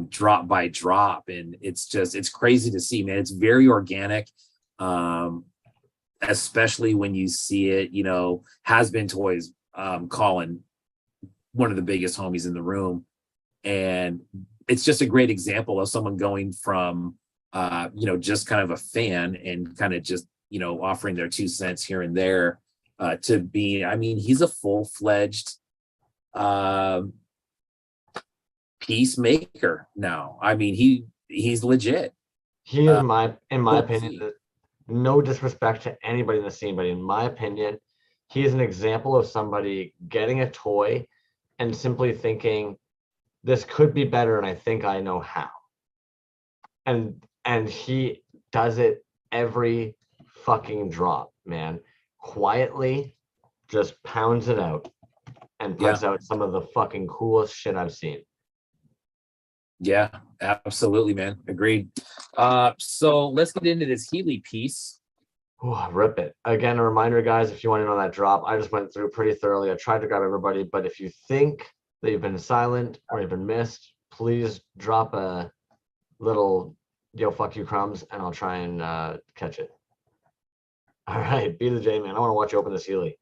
drop by drop. And it's crazy to see, man. It's very organic, especially when you see it, you know, Has Been Toys, Colin, one of the biggest homies in the room. And it's just a great example of someone going from, you know, just kind of a fan and kind of just, you know, offering their 2 cents here and there, to be, I mean, he's a full-fledged peacemaker now. I mean, he's legit. He is in my opinion, no disrespect to anybody in the scene, but in my opinion, he is an example of somebody getting a toy and simply thinking, this could be better, and I think I know how. And he does it every fucking drop, man. Quietly just pounds it out and puts out some of the fucking coolest shit I've seen. Yeah, absolutely, man. Agreed. So let's get into this Healy piece. Oh, rip it. Again, a reminder, guys, if you want to know that drop, I just went through pretty thoroughly. I tried to grab everybody, but if you think that you've been silent or you've been missed, please drop a little yo fuck you crumbs, and I'll try and catch it. All right, be the J, man. I want to watch you open this Healy.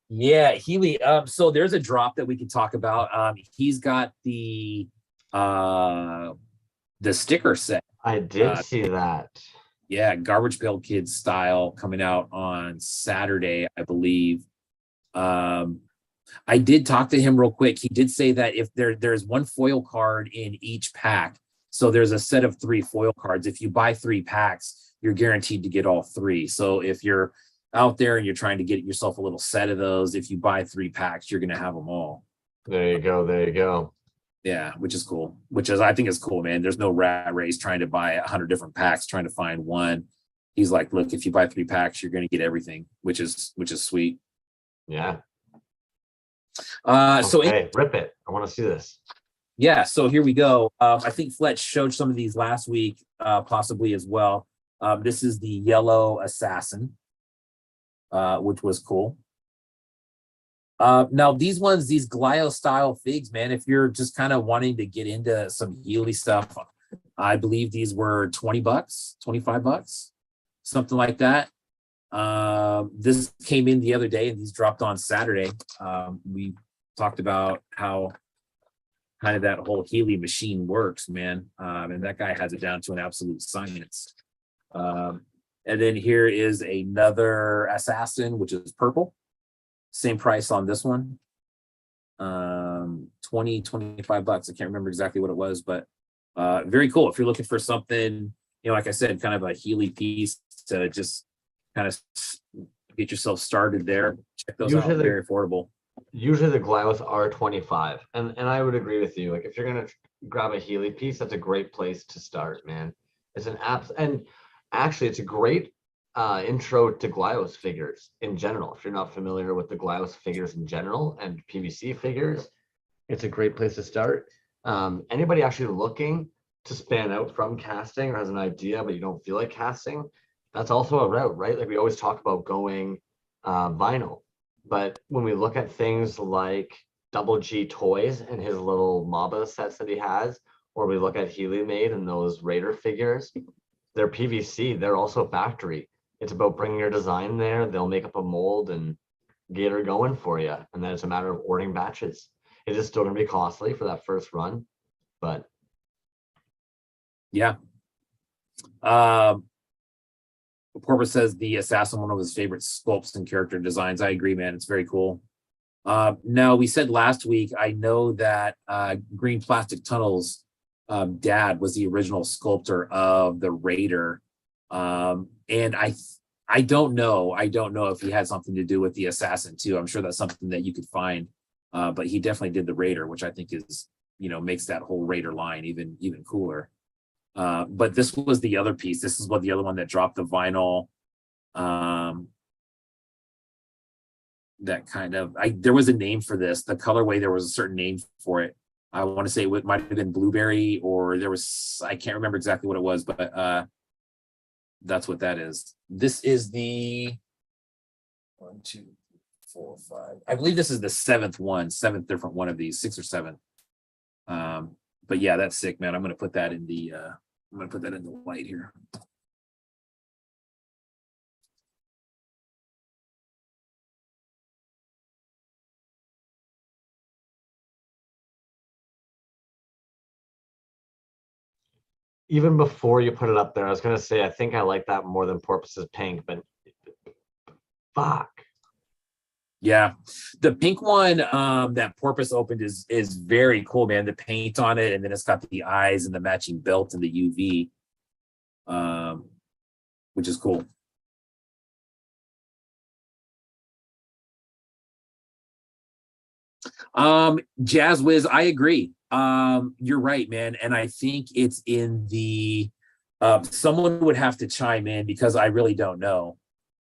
Yeah, Healy. So there's a drop that we could talk about. He's got the sticker set. I did see that. Yeah, Garbage Pail Kids style, coming out on Saturday, I believe. I did talk to him real quick. He did say that if there's one foil card in each pack, So there's a set of 3 foil cards. If you buy 3 packs, you're guaranteed to get all 3. So if you're out there and you're trying to get yourself a little set of those, if you buy 3 packs, you're going to have them all. There you go. There you go. Yeah, which is cool. I think is cool, man. There's no rat race trying to buy 100 different packs, trying to find one. He's like, look, if you buy 3 packs, you're going to get everything, which is sweet. Yeah. So rip it. I want to see this. Yeah, so here we go. I think Fletch showed some of these last week, possibly as well. This is the yellow assassin, which was cool. Now these Glio style figs, man, if you're just kind of wanting to get into some Healy stuff, I believe these were $20, $25, something like that. This came in the other day and these dropped on Saturday. We talked about how kind of that whole Healy machine works, man. And that guy has it down to an absolute science. And then here is another assassin, which is purple. Same price on this one. 20, $25. I can't remember exactly what it was, but very cool. If you're looking for something, like I said, kind of a Healy piece to just kind of get yourself started there. Check those out. Very affordable. Usually the Glio's are 25, and I would agree with you. Like if you're gonna grab a Healy piece, that's a great place to start, man. It's an app, and actually it's a great intro to Glio's figures in general. If you're not familiar with the Glio's figures in general and PVC figures, it's a great place to start. Anybody actually looking to span out from casting or has an idea but you don't feel like casting, that's also a route, right? Like we always talk about going vinyl. But when we look at things like Double G Toyz and his little MABA sets that he has, or we look at Healy made and those Raider figures, they're PVC, they're also factory. It's about bringing your design there. They'll make up a mold and get her going for you. And then it's a matter of ordering batches. It is still going to be costly for that first run, but. Yeah. Porpoise says the assassin, one of his favorite sculpts and character designs. I agree, man. It's very cool. Now, we said last week, I know that Green Plastic Tunnel's dad was the original sculptor of the Raider. And I don't know if he had something to do with the assassin too. I'm sure that's something that you could find. But he definitely did the Raider, which I think is, makes that whole Raider line even cooler. But this was the other piece. This is the other one that dropped the vinyl. That kind of, there was a name for this. The colorway, there was a certain name for it. I want to say it might have been blueberry, or I can't remember exactly what it was, but that's what that is. This is the 1, 2, 4, 5. I believe this is the seventh different one of these, 6 or 7. But yeah, that's sick, man. I'm gonna put that in the light here. Even before you put it up there, I was gonna say I think I like that more than Porpoise's pink, but fuck. Yeah, the pink one that Porpoise opened is very cool, man. The paint on it, and then it's got the eyes and the matching belt and the UV, which is cool. Jazz Wiz, I agree. You're right, man, and I think it's in the. Someone would have to chime in because I really don't know.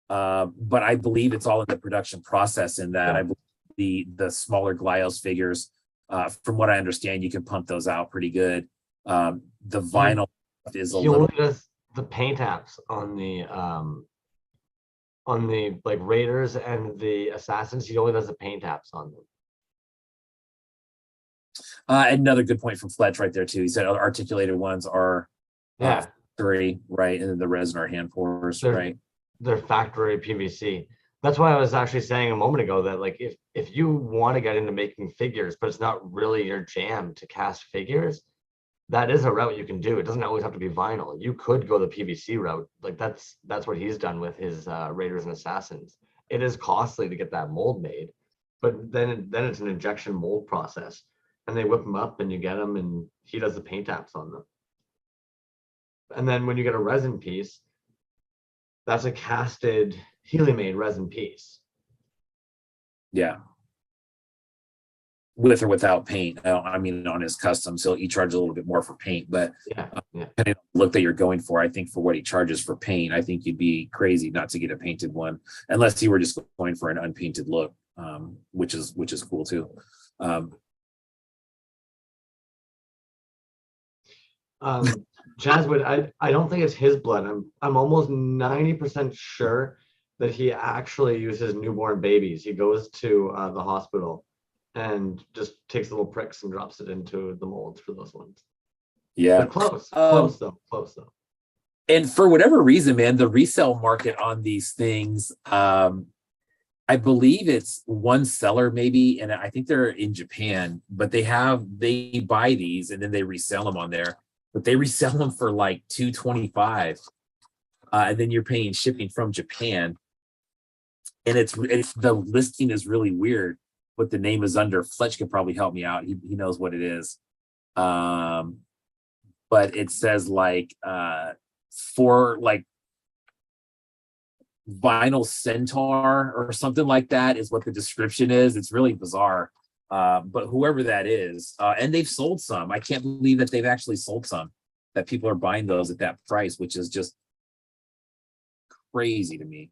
But I believe it's all in the production process in that. I believe the smaller Glios figures, from what I understand, you can pump those out pretty good. The vinyl is a little. He only does the paint apps on the like Raiders and the Assassins. He only does the paint apps on them. Another good point from Fletch right there too. He said articulated ones are 3, right, and then the resin are hand pours, right? They're factory PVC. That's why I was actually saying a moment ago that like if you want to get into making figures, but it's not really your jam to cast figures, that is a route you can do. It doesn't always have to be vinyl. You could go the PVC route. Like that's what he's done with his Raiders and Assassins. It is costly to get that mold made, but then it's an injection mold process, and they whip them up and you get them, and he does the paint apps on them. And then when you get a resin piece, that's a casted Healy-made resin piece. Yeah. With or without paint. I mean, on his custom, so he charges a little bit more for paint, but Yeah, yeah. depending on the look that you're going for, I think for what he charges for paint, I think you'd be crazy not to get a painted one, unless you were just going for an unpainted look, which is cool too. Jaswood, I don't think it's his blood. I'm almost 90% sure that he actually uses newborn babies. He goes to the hospital and just takes little pricks and drops it into the molds for those ones. Yeah. But close though. And for whatever reason, man, the resale market on these things, I believe it's one seller maybe, and I think they're in Japan, but they buy these and then they resell them on there, but they resell them for like $225, and then you're paying shipping from Japan, and it's the listing is really weird. What the name is under. Fletch could probably help me out. He knows what it is. But it says like for like vinyl centaur or something like that is what the description is. It's really bizarre. But whoever that is, and they've sold some. I can't believe that they've actually sold some, that people are buying those at that price, which is just crazy to me.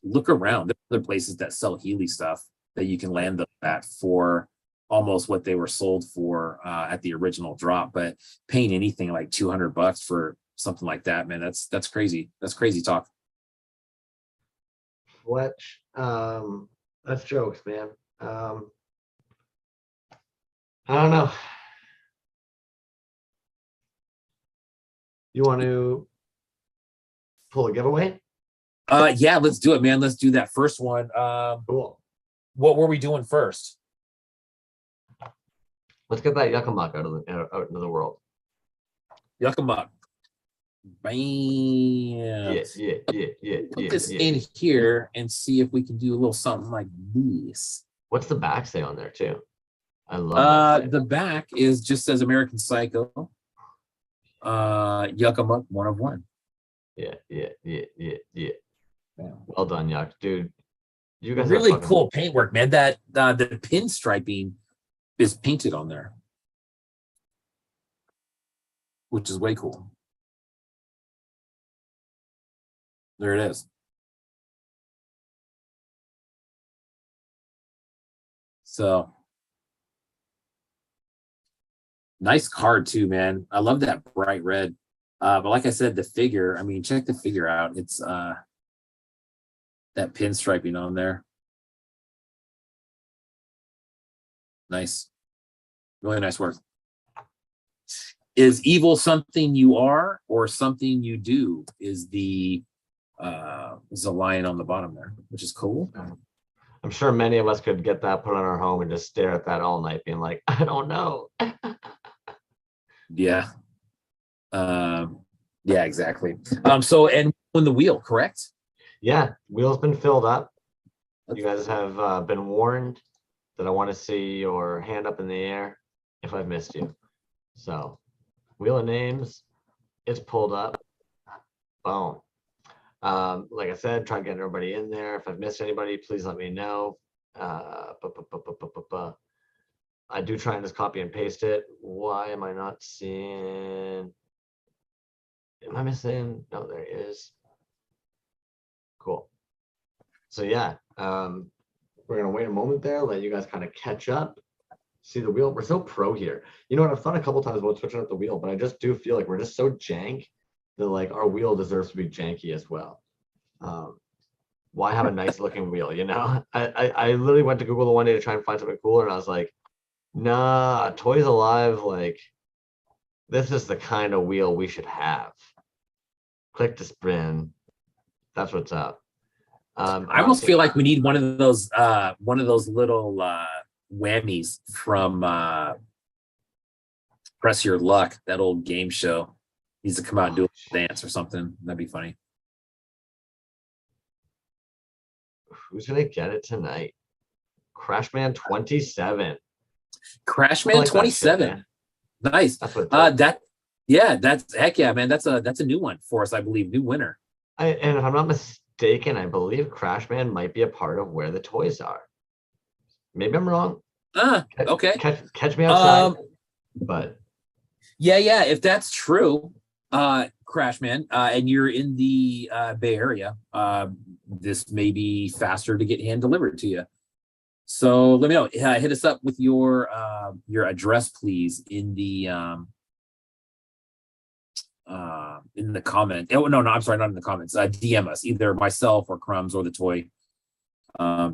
Look around. There are other places that sell Healy stuff that you can land them at for almost what they were sold for at the original drop. But paying anything like $200 for something like that, man, that's crazy. That's crazy talk. Fletch, that's jokes, man. I don't know. You want to pull a giveaway? Yeah, let's do it, man. Let's do that first one. Cool. What were we doing first? Let's get that yucca-muck out into the world. Yucca-muck. Bam. Yeah. Put this in here and see if we can do a little something like this. What's the back say on there too? I love that. The back is just says American Psycho. Yucca-muck, 1 of 1. Yeah. Well done, Yuck, dude. You guys really cool paintwork, man. That the pinstriping is painted on there, which is way cool. There it is. So nice card too, man. I love that bright red. But like I said, the figure, I mean, check the figure out. It's that pinstriping on there. Nice. Really nice work. Is evil something you are or something you do? Is the lion on the bottom there, which is cool. I'm sure many of us could get that put on our home and just stare at that all night, being like, I don't know. Yeah. Yeah, exactly. So, and on the wheel, correct? Yeah, wheel's been filled up. You guys have been warned that I want to see your hand up in the air if I've missed you. So, wheel of names, it's pulled up. Boom. Like I said, try and get everybody in there. If I've missed anybody, please let me know. I do try and just copy and paste it. Why am I not seeing? Am I missing? No, there it is. Cool. So yeah, we're gonna wait a moment there, let you guys kind of catch up, see the wheel. We're so pro here. You know what? I've thought a couple times about switching up the wheel, but I just do feel like we're just so jank that like our wheel deserves to be janky as well. Why have a nice looking wheel? You know, I literally went to Google the one day to try and find something cooler, and I was like, nah, Toys Alive, like this is the kind of wheel we should have. Click to spin. That's what's up. I almost feel like we need one of those little whammies from Press Your Luck, that old game show. Needs to come out and do a dance or something. That'd be funny. Who's gonna get it tonight? Crashman 27. Crashman 27. Nice. Yeah, that's heck yeah, man. That's a new one for us, I believe. New winner. And if I'm not mistaken, I believe Crashman might be a part of where the toys are. Maybe I'm wrong. Okay. Catch me outside. But yeah, if that's true, Crashman, and you're in the Bay Area, this may be faster to get hand delivered to you. So let me know. Hit us up with your address, please, in the comment. Oh no, I'm sorry, not in the comments. DM us, either myself or Crumbs or the toy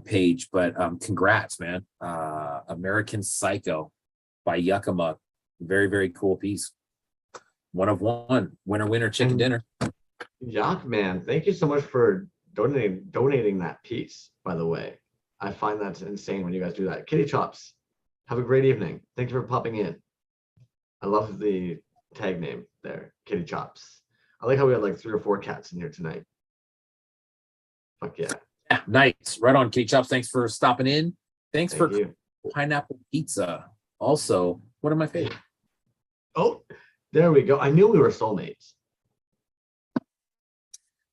page. But congrats, man. American Psycho by Yuckamuck. Very, very cool piece. One of one. Winner, chicken dinner. Yuck, man. Thank you so much for donating that piece, by the way. I find that's insane when you guys do that. Kitty Chops, have a great evening. Thank you for popping in. I love the tag name there, Kitty Chops. I like how we had like 3 or 4 cats in here tonight. Fuck yeah. Yeah, nice. Right on, Kitty Chops. Thanks for stopping in. Thanks for you. Pineapple Pizza. Also, one of my favorites. Oh, there we go. I knew we were soulmates.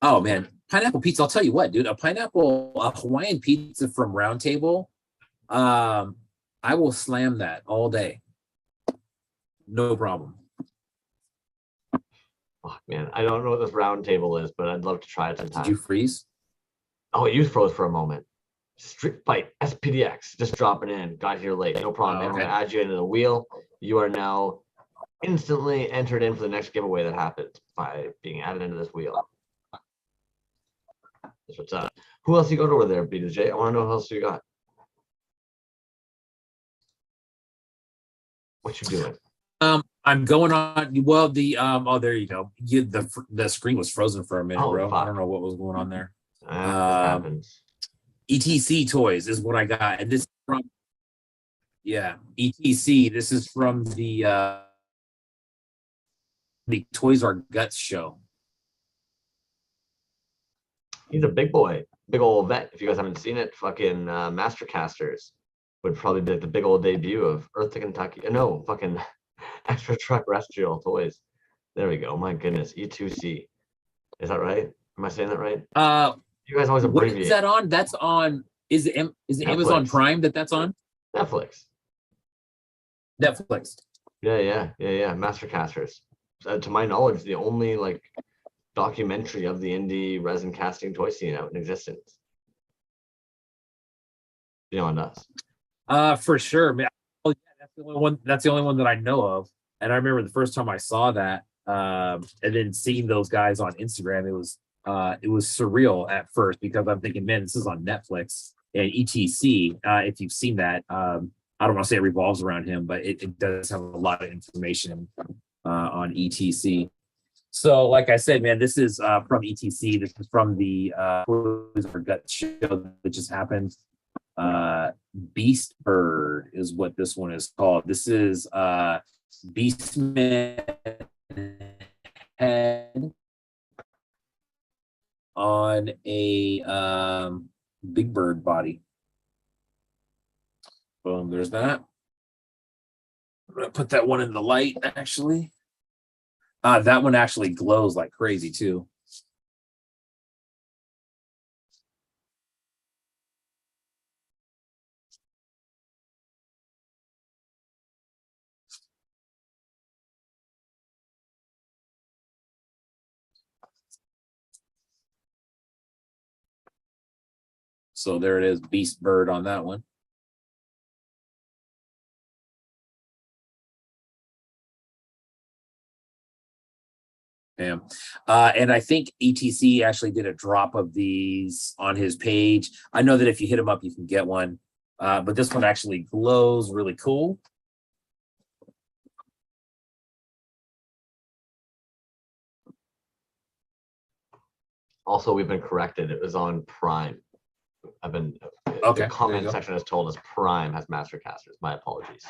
Oh man, pineapple pizza. I'll tell you what, dude. A Hawaiian pizza from Round Table. I will slam that all day. No problem. Oh, man, I don't know what this Round Table is, but I'd love to try it sometime. Did you freeze? Oh, you froze for a moment. Street Fight SPDX, just dropping in. Got here late. No problem, man. I'm gonna add you into the wheel. You are now instantly entered in for the next giveaway that happens by being added into this wheel. That's what's up. Who else you got over there, BJ? I want to know who else you got. What you doing? I'm going on. Well, the oh, there you go. The screen was frozen for a minute, bro. Fuck. I don't know what was going on there. That happens. ETC Toys is what I got, and this is from ETC. This is from the Toys Our Guts show. He's a big boy, big old vet. If you guys haven't seen it, fucking Mastercasters would probably be like the big old debut of Earth to Kentucky. No, fucking extraterrestrial toys. There we go. My goodness, E2C. Is that right? Am I saying that right? You guys always abbreviate. What is that on? That's on. Is it Amazon Prime that's on? Netflix. Yeah. Mastercasters. To my knowledge, the only like documentary of the indie resin casting toy scene out in existence. Beyond us. For sure, man. Oh, yeah, that's the only one. That's the only one that I know of. And I remember the first time I saw that, and then seeing those guys on Instagram, it was surreal at first because I'm thinking, man, this is on Netflix and ETC. If you've seen that, I don't want to say it revolves around him, but it does have a lot of information on ETC. So, like I said, man, this is from ETC. This is from the Toys Our Guts show that just happened. Beast Bird is what this one is called. This is Beastman head on a Big Bird body. Boom, there's that. I'm gonna put that one in the light, actually. That one actually glows like crazy too. So there it is, Beast Bird on that one. Yeah. And I think ETC actually did a drop of these on his page. I know that if you hit him up, you can get one. But this one actually glows really cool. Also, we've been corrected. It was on Prime. The comment section has told us Prime has Mastercasters. My apologies.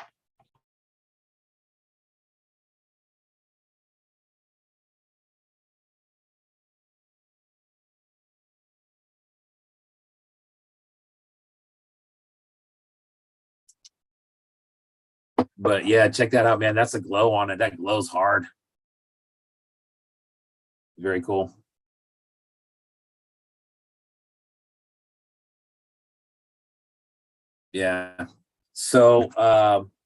But yeah, check that out, man. That's a glow on it. That glows hard. Very cool. Yeah. So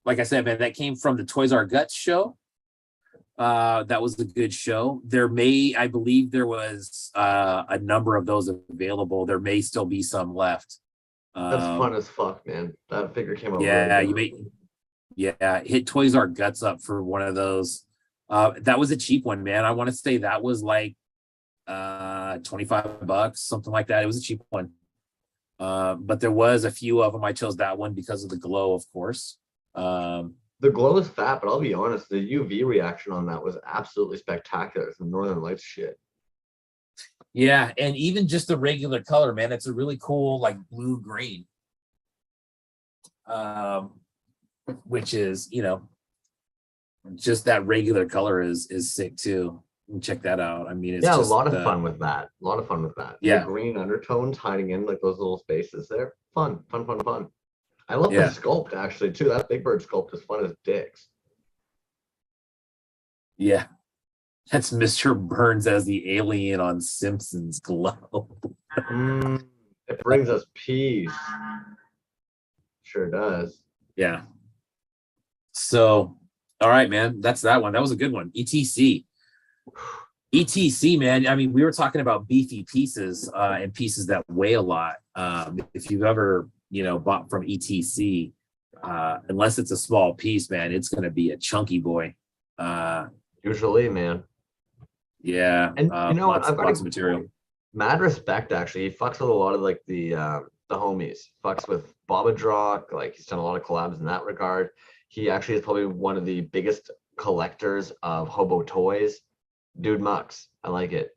like I said, man, that came from the Toys R Guts show. That was a good show. I believe there was a number of those available. There may still be some left. That's fun as fuck, man. That figure came out Yeah, really good. hit Toys R Guts up for one of those. That was a cheap one, man. I want to say that was like $25, something like that. It was a cheap one. But there was a few of them. I chose that one because of the glow, of course. The glow is fat, but I'll be honest, the UV reaction on that was absolutely spectacular. Some Northern Lights shit. Yeah, and even just the regular color, man, it's a really cool like blue green. Which is, you know, just that regular color is sick too. Check that out. I mean, it's just, a lot of fun with that. A lot of fun with that. Yeah, the green undertones hiding in like those little spaces there. Fun. I love the sculpt actually too. That Big Bird sculpt is fun as dicks. Yeah, that's Mr. Burns as the alien on Simpsons Glow. It brings us peace. Sure does. Yeah. So, all right, man, that's that one. That was a good one. ETC, man. I mean, we were talking about beefy pieces and pieces that weigh a lot. If you've ever, you know, bought from ETC, unless it's a small piece, man, it's going to be a chunky boy. Usually, man. Yeah. And you know what? I've got lots of material. Mad respect, actually. He fucks with a lot of like the homies. Fucks with Bobadrock. Like he's done a lot of collabs in that regard. He actually is probably one of the biggest collectors of hobo toys. Dude mucks. I like it.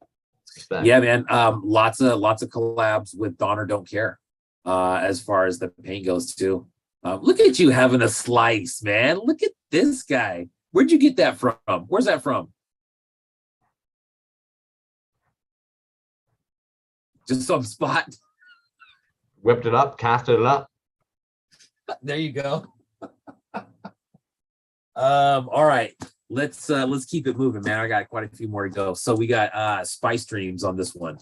Respect. Yeah, man. Lots of collabs with Donner Don't Care. As far as the paint goes too. Look at you having a slice, man. Look at this guy. Where'd you get that from? Where's that from? Just some spot. Whipped it up, casted it up. There you go. All right. Let's keep it moving, man. I got quite a few more to go. So we got Spice Dreams on this one.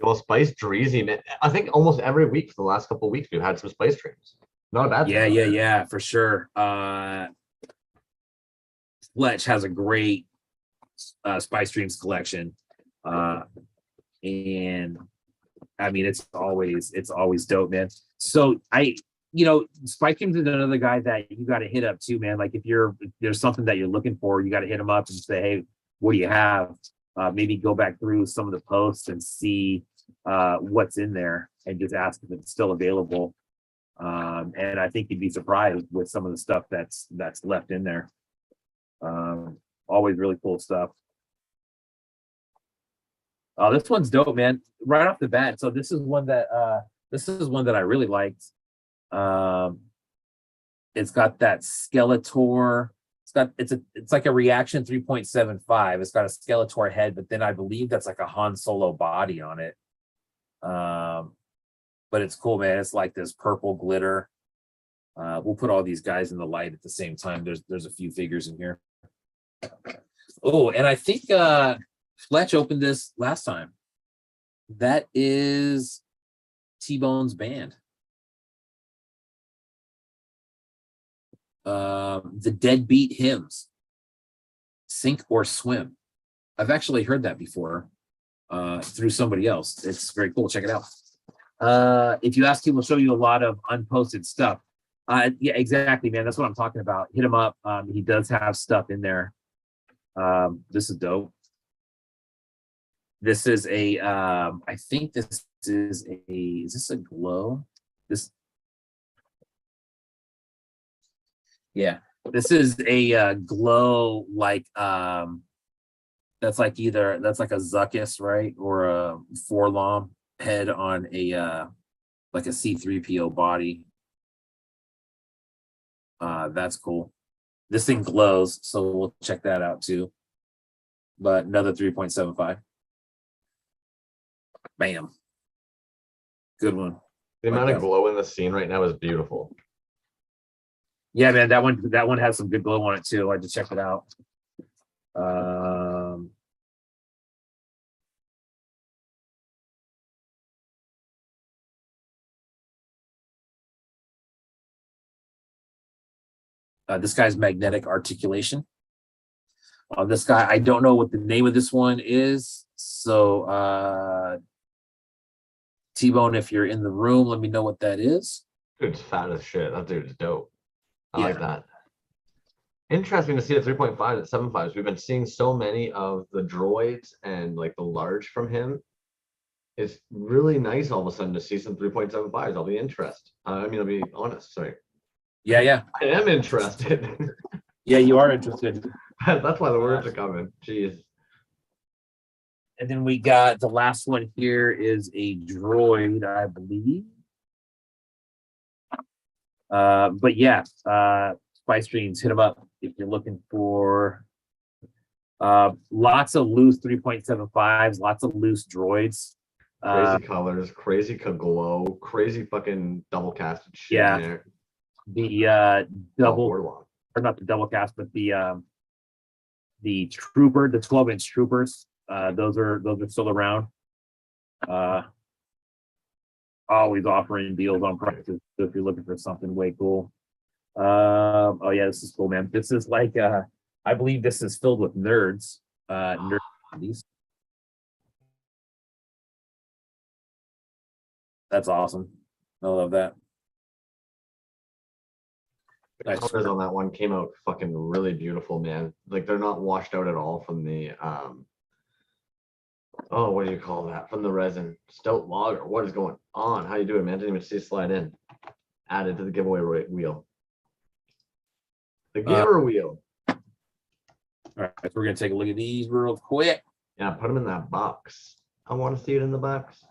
Well, Spice Dreezy, man. I think almost every week for the last couple of weeks we've had some Spice Dreams. Not a bad thing. Yeah, for sure. Fletch has a great Spice Dreams collection. And I mean, it's always dope, man. So Spice Dreams is another guy that you got to hit up too, man. Like if there's something that you're looking for, you got to hit him up and say, hey, what do you have? Maybe go back through some of the posts and see what's in there and just ask if it's still available. And I think you'd be surprised with some of the stuff that's left in there. Always really cool stuff. Oh, this one's dope, man. Right off the bat. So this is one that I really liked. It's got that Skeletor. It's like a reaction 3.75. It's got a Skeletor head, but then I believe that's like a Han Solo body on it. But it's cool, man. It's like this purple glitter. We'll put all these guys in the light at the same time. There's a few figures in here. Oh, and I think Fletch opened this last time. That is T-Bone's band. The Deadbeat Hymns, Sink or Swim. I've actually heard that before through somebody else. It's very cool. Check it out. If you ask him, we'll show you a lot of unposted stuff. Yeah, exactly, man. That's what I'm talking about. Hit him up. He does have stuff in there. This is dope. This is a, I think this is this a glow? Yeah, this is a glow like that's like a Zuckus, right, or a Forlom head on a like a C3PO body. That's cool. This thing glows, so we'll check that out too. But another 3.75. Bam. Good one. The amount of glow in the scene right now is beautiful. Yeah, man, that one has some good glow on it too. I had to check it out. This guy's magnetic articulation. This guy, I don't know what the name of this one is. So T-Bone, if you're in the room, let me know what that is. Dude's fat as shit. That dude's dope. I Yeah. like that. Interesting to see the 3.5 at 7.5s. We've been seeing so many of the droids and like the large from him. It's really nice all of a sudden to see some 3.75s. I'll be interested. I'll be honest. Sorry. Yeah. I am interested. Yeah, you are interested. That's why the words are coming. Jeez. And then we got the last one here is a droid, I believe. But yeah, Spice Dreams, hit them up if you're looking for lots of loose 3.75s, lots of loose droids. Crazy colors, crazy glow, crazy fucking double casted shit in there. The double, or not the double cast, but the trooper, the 12-inch troopers. Those are still around. Always offering deals on prices. So if you're looking for something way cool. Oh yeah, this is cool, man. This is like I believe this is filled with nerds. Nerd candies. That's awesome. I love that. The colors on that one came out fucking really beautiful, man. Like they're not washed out at all from the oh, what do you call that? From the resin. Stout lager. What is going on? How you doing, man? Didn't even see it slide in. Added to the giveaway wheel. The giver wheel. All right, so we're gonna take a look at these real quick. Yeah, put them in that box. I want to see it in the box.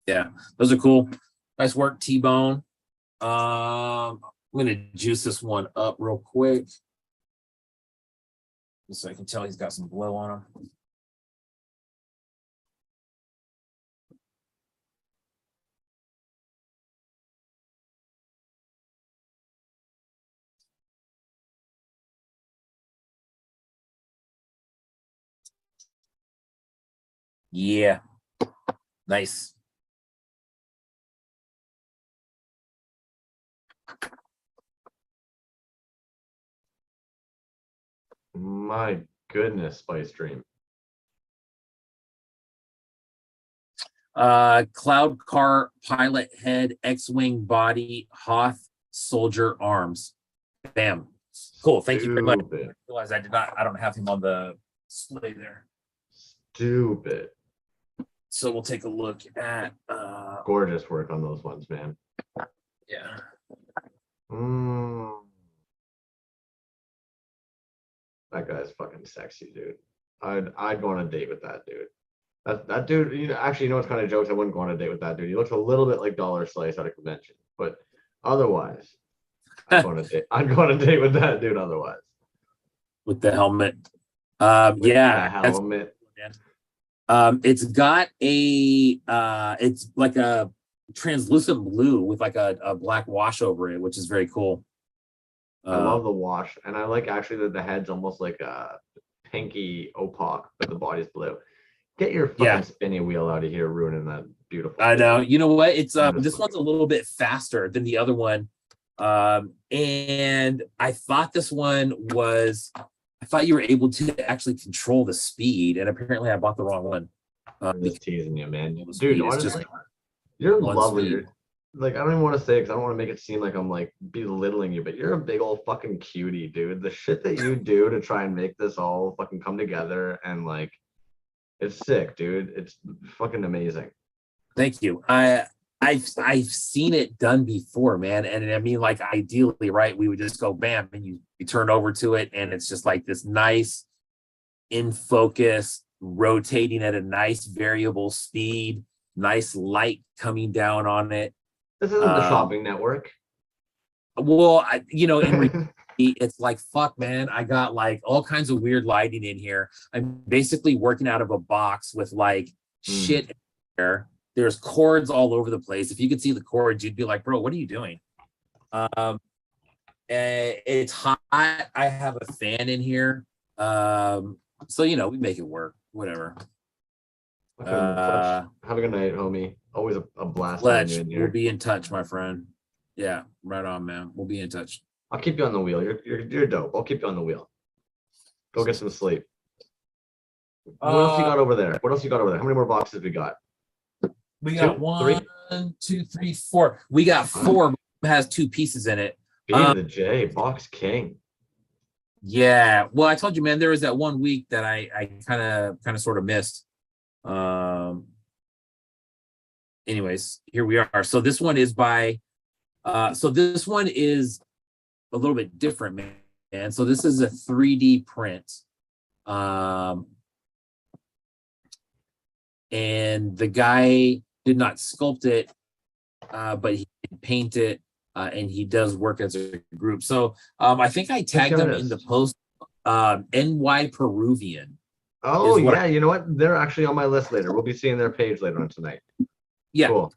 Yeah, those are cool. Nice work, T-Bone. I'm gonna juice this one up real quick, just so I can tell he's got some glow on him. Yeah, nice. My goodness, Spice Dream. Cloud car pilot head, X-wing body, Hoth soldier arms. Bam. Cool. Thank you very much. I realized I don't have him on the display there. Stupid. So we'll take a look at gorgeous work on those ones, man. Yeah. That guy's fucking sexy, dude. I'd go on a date with that dude. That dude, you know what's kind of jokes? I wouldn't go on a date with that dude. He looks a little bit like Dollar Slice at a convention, but otherwise, I'd go on a date. I'd go on a date with that dude. Otherwise, with the helmet. With yeah, the helmet. It's got a it's like a translucent blue with like a black wash over it, which is very cool. I love the wash, and I like actually that the head's almost like a pinky opaque, but the body's blue. Get your fucking spinny wheel out of here, ruining that beautiful. I know. You know what? It's this one's a little bit faster than the other one, and I thought this one was. I thought you were able to actually control the speed, and apparently I bought the wrong one. I'm just teasing you, man. Dude, honestly, you're lovely. Like, I don't even want to say it because I don't want to make it seem like I'm like belittling you, but you're a big old fucking cutie, dude. The shit that you do to try and make this all fucking come together and like, it's sick, dude. It's fucking amazing. Thank you. I've seen it done before, man. And I mean, like ideally, right? We would just go bam, and you turn over to it, and it's just like this nice in focus, rotating at a nice variable speed, nice light coming down on it. This isn't the shopping network. Well, in reality, it's like, fuck, man, I got like all kinds of weird lighting in here. I'm basically working out of a box with like shit in there. There's cords all over the place. If you could see the cords, you'd be like, bro, what are you doing? It's hot. I have a fan in here. So, you know, we make it work, whatever. Have a good night, homie. Always a blast having Fletch, you in we'll here. be in touch, my friend. Yeah, right on, man. We'll be in touch. I'll keep you on the wheel. You're dope. I'll keep you on the wheel. Go get some sleep. What else you got over there? What else you got over there? How many more boxes we got? We got Three? 1, 2, 3, 4. We got 4. It has 2 pieces in it. B to the J, box king. Yeah. Well, I told you, man, there was that one week that I kind of sort of missed. Anyways, here we are. So this one is by this one is a little bit different, man. So this is a 3D print. And the guy did not sculpt it, but he did paint it, and he does work as a group. So I think I tagged them in the post. NY Peruvian. Oh yeah, you know what? They're actually on my list later. We'll be seeing their page later on tonight. Yeah, cool.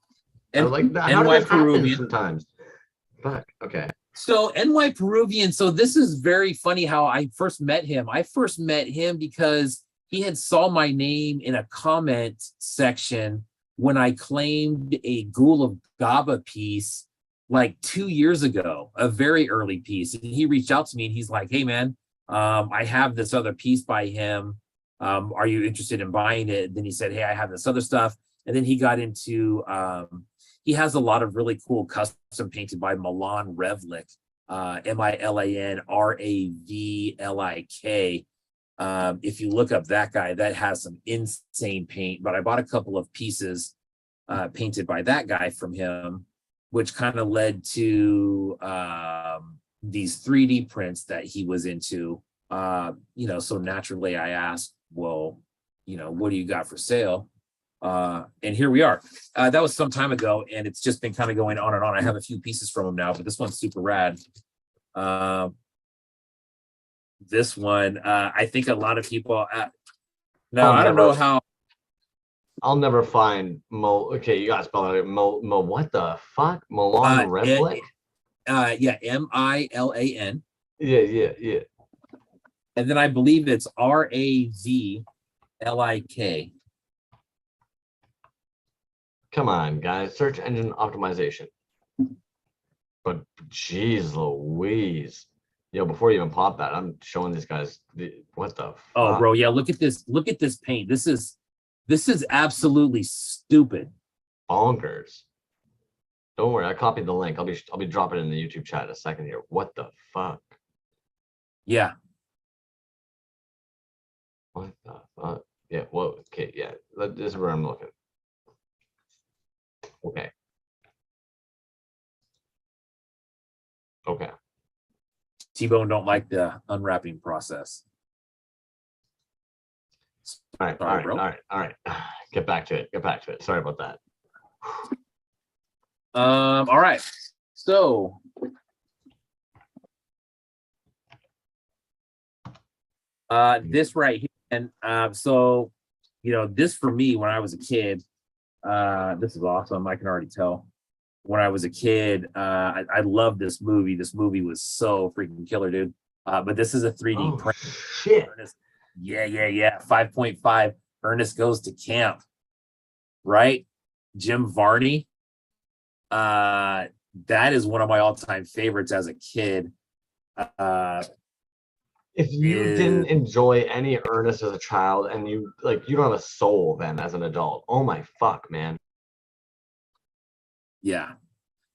And I like that. How NY does that happen Peruvian sometimes? Fuck. Okay. So NY Peruvian. So this is very funny how I first met him. I first met him because he had saw my name in a comment section when I claimed a Ghoul of Gaba piece like 2 years ago, a very early piece. And he reached out to me and he's like, hey man, I have this other piece by him. Are you interested in buying it? And then he said, hey, I have this other stuff. And then he got into, he has a lot of really cool custom painted by Milan Revlik, MILANRAVLIK. If you look up that guy, that has some insane paint. But I bought a couple of pieces painted by that guy from him, which kind of led to these 3D prints that he was into. You know, so naturally I asked, well, you know, what do you got for sale? And here we are. That was some time ago, and it's just been kind of going on and on. I have a few pieces from him now, but this one's super rad. This one, I think a lot of people. Now I don't know how. I'll never find Mo. Okay, you gotta spell it. Mo. What the fuck? Milan Revlik. Yeah, MILAN. Yeah. And then I believe it's RAVLIK. Come on, guys. Search engine optimization. But geez Louise. Yo, before you even pop that, I'm showing these guys what the fuck? Oh, bro, yeah, look at this. Look at this paint. This is absolutely stupid. Bonkers. Don't worry, I copied the link. I'll be dropping it in the YouTube chat in a second here. What the fuck? Yeah. What the fuck? Yeah, whoa, okay, yeah. This is where I'm looking. Okay. Okay. T-Bone don't like the unwrapping process. All right, Sorry, all right. Get back to it. Sorry about that. All right. So this right here, and so you know, this for me when I was a kid, this is awesome. I can already tell. When I was a kid, I loved this movie. This movie was so freaking killer, dude. But this is a 3D print. Shit. Yeah. 5.5. Ernest Goes to Camp. Right? Jim Varney. That is one of my all-time favorites as a kid. If you didn't enjoy any Ernest as a child and you don't have a soul then as an adult. Oh my fuck, man. Yeah.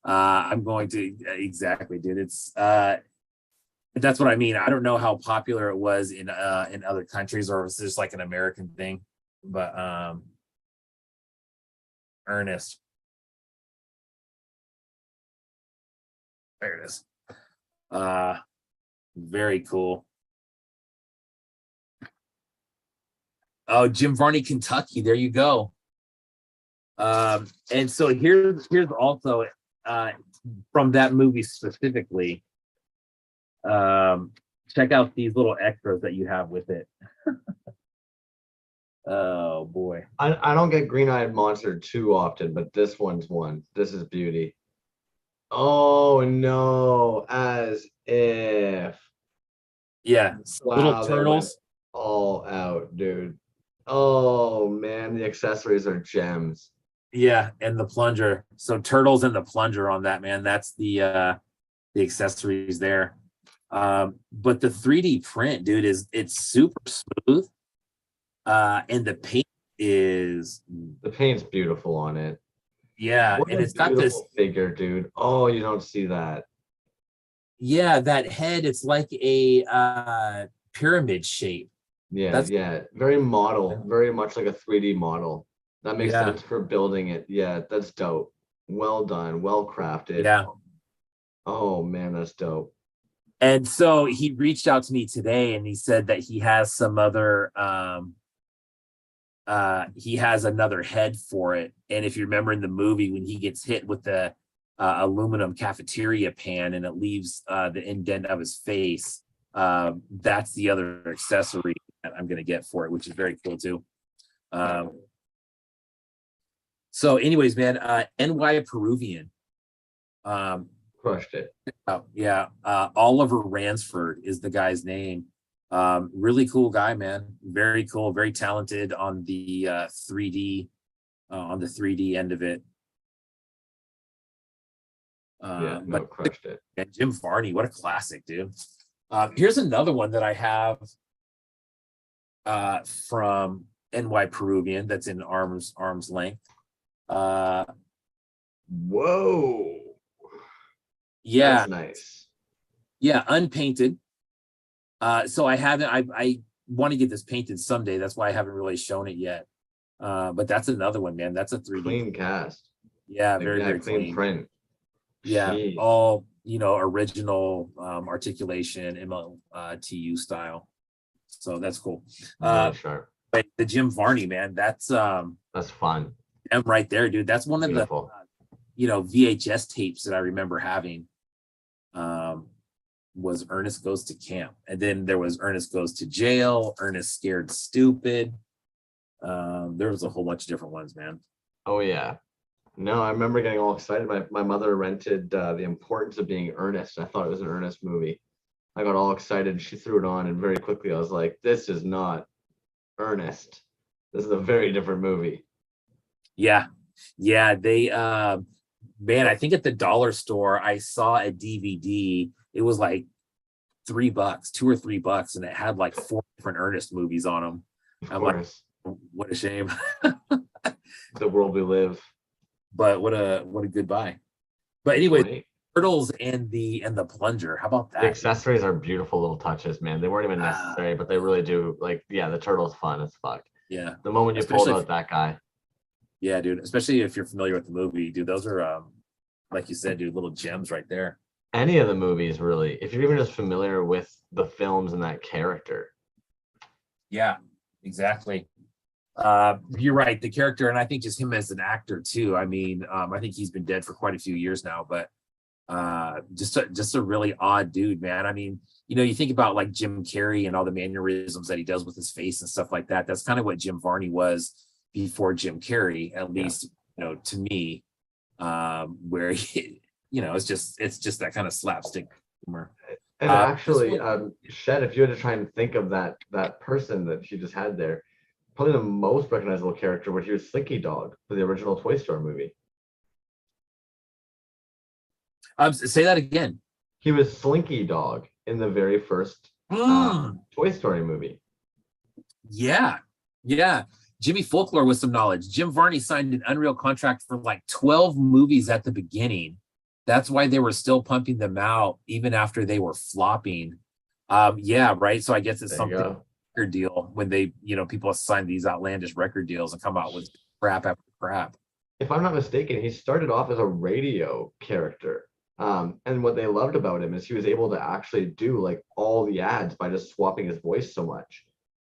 I'm going to exactly, dude. It's that's what I mean. I don't know how popular it was in other countries or if it's just like an American thing, but Ernest. There it is. Very cool. Oh, Jim Varney, Kentucky. There you go. And so here's also from that movie specifically. Check out these little extras that you have with it. Oh boy. I don't get green-eyed monster too often, but this one's one. This is beauty. Oh no, as if. Yeah, little Wow, they went turtles. all out, dude. Oh man, the accessories are gems. Yeah, and the plunger. So turtles and the plunger on that, man. That's the accessories there. But the 3D print, dude, it's super smooth. And the paint is, The paint's beautiful on it. yeah, What and a it's got this, beautiful figure, dude. Oh, you don't see that. yeah, that head, it's like a pyramid shape. Yeah, That's, yeah. Very model, very much like a 3D model. That makes yeah, sense for building it. Yeah, that's dope. Well done, well crafted. yeah. Oh man, that's dope. And so he reached out to me today and he said that he has some other he has another head for it. And if you remember in the movie when he gets hit with the aluminum cafeteria pan and it leaves the indent of his face, that's the other accessory that I'm gonna get for it, which is very cool too. So anyways, man, NY Peruvian. Crushed it. Yeah, Oliver Ransford is the guy's name. Really cool guy, man. Very cool, very talented on the 3D end of it. Yeah, no, But crushed it. and Jim Varney, what a classic, dude. Here's another one that I have from NY Peruvian that's in arm's length. Whoa. Yeah, That's nice. yeah, unpainted. So I haven't, I want to get this painted someday. That's why I haven't really shown it yet. But that's another one, man. That's a 3D. Clean cast. Yeah, Like, very, yeah, very clean clean. print. Yeah, Jeez. all, original articulation, MLTU style. So that's cool. Really sharp. But the Jim Varney, man, that's fun. M right there, dude. That's one of Beautiful. the VHS tapes that I remember having. Was Ernest Goes to Camp, and then there was Ernest Goes to Jail, Ernest Scared Stupid. There was a whole bunch of different ones, man. Oh yeah. No, I remember getting all excited. My mother rented The Importance of Being Earnest. I thought it was an Ernest movie. I got all excited. She threw it on, and very quickly I was like, "This is not Ernest. This is a very different movie." Yeah, yeah. They, man, I think at the dollar store I saw a DVD. It was like $3, $2 or $3, and it had like 4 different Ernest movies on them. Of I'm like, course. what a shame. The world we live. But what a good buy. But anyway, Right? turtles and the plunger. How about The that? accessories are beautiful little touches, man. They weren't even necessary, but they really do. Like, yeah, the turtle's fun as fuck. Yeah. The moment you pulled out that guy. Yeah, dude. Especially if you're familiar with the movie, dude. Those are like you said, dude, little gems right there. Any of the movies, really. If you're even just familiar with the films and that character. Yeah, exactly. You're right. The character, and I think just him as an actor too. I mean, I think he's been dead for quite a few years now, but just a really odd dude, man. I mean, you think about like Jim Carrey and all the mannerisms that he does with his face and stuff like that. That's kind of what Jim Varney was before Jim Carrey, at least, to me, where he, it's just that kind of slapstick humor. And actually, Shed, if you had to try and think of that person that you just had there, probably the most recognizable character was he was Slinky Dog for the original Toy Story movie. Say that again. He was Slinky Dog in the very first Toy Story movie. Yeah. Jimmy Folklore with some knowledge. Jim Varney signed an Unreal contract for like 12 movies at the beginning. That's why they were still pumping them out even after they were flopping. Yeah, right. So I guess it's something record deal when they, people sign these outlandish record deals and come out with crap after crap. If I'm not mistaken, he started off as a radio character. And what they loved about him is he was able to actually do like all the ads by just swapping his voice so much.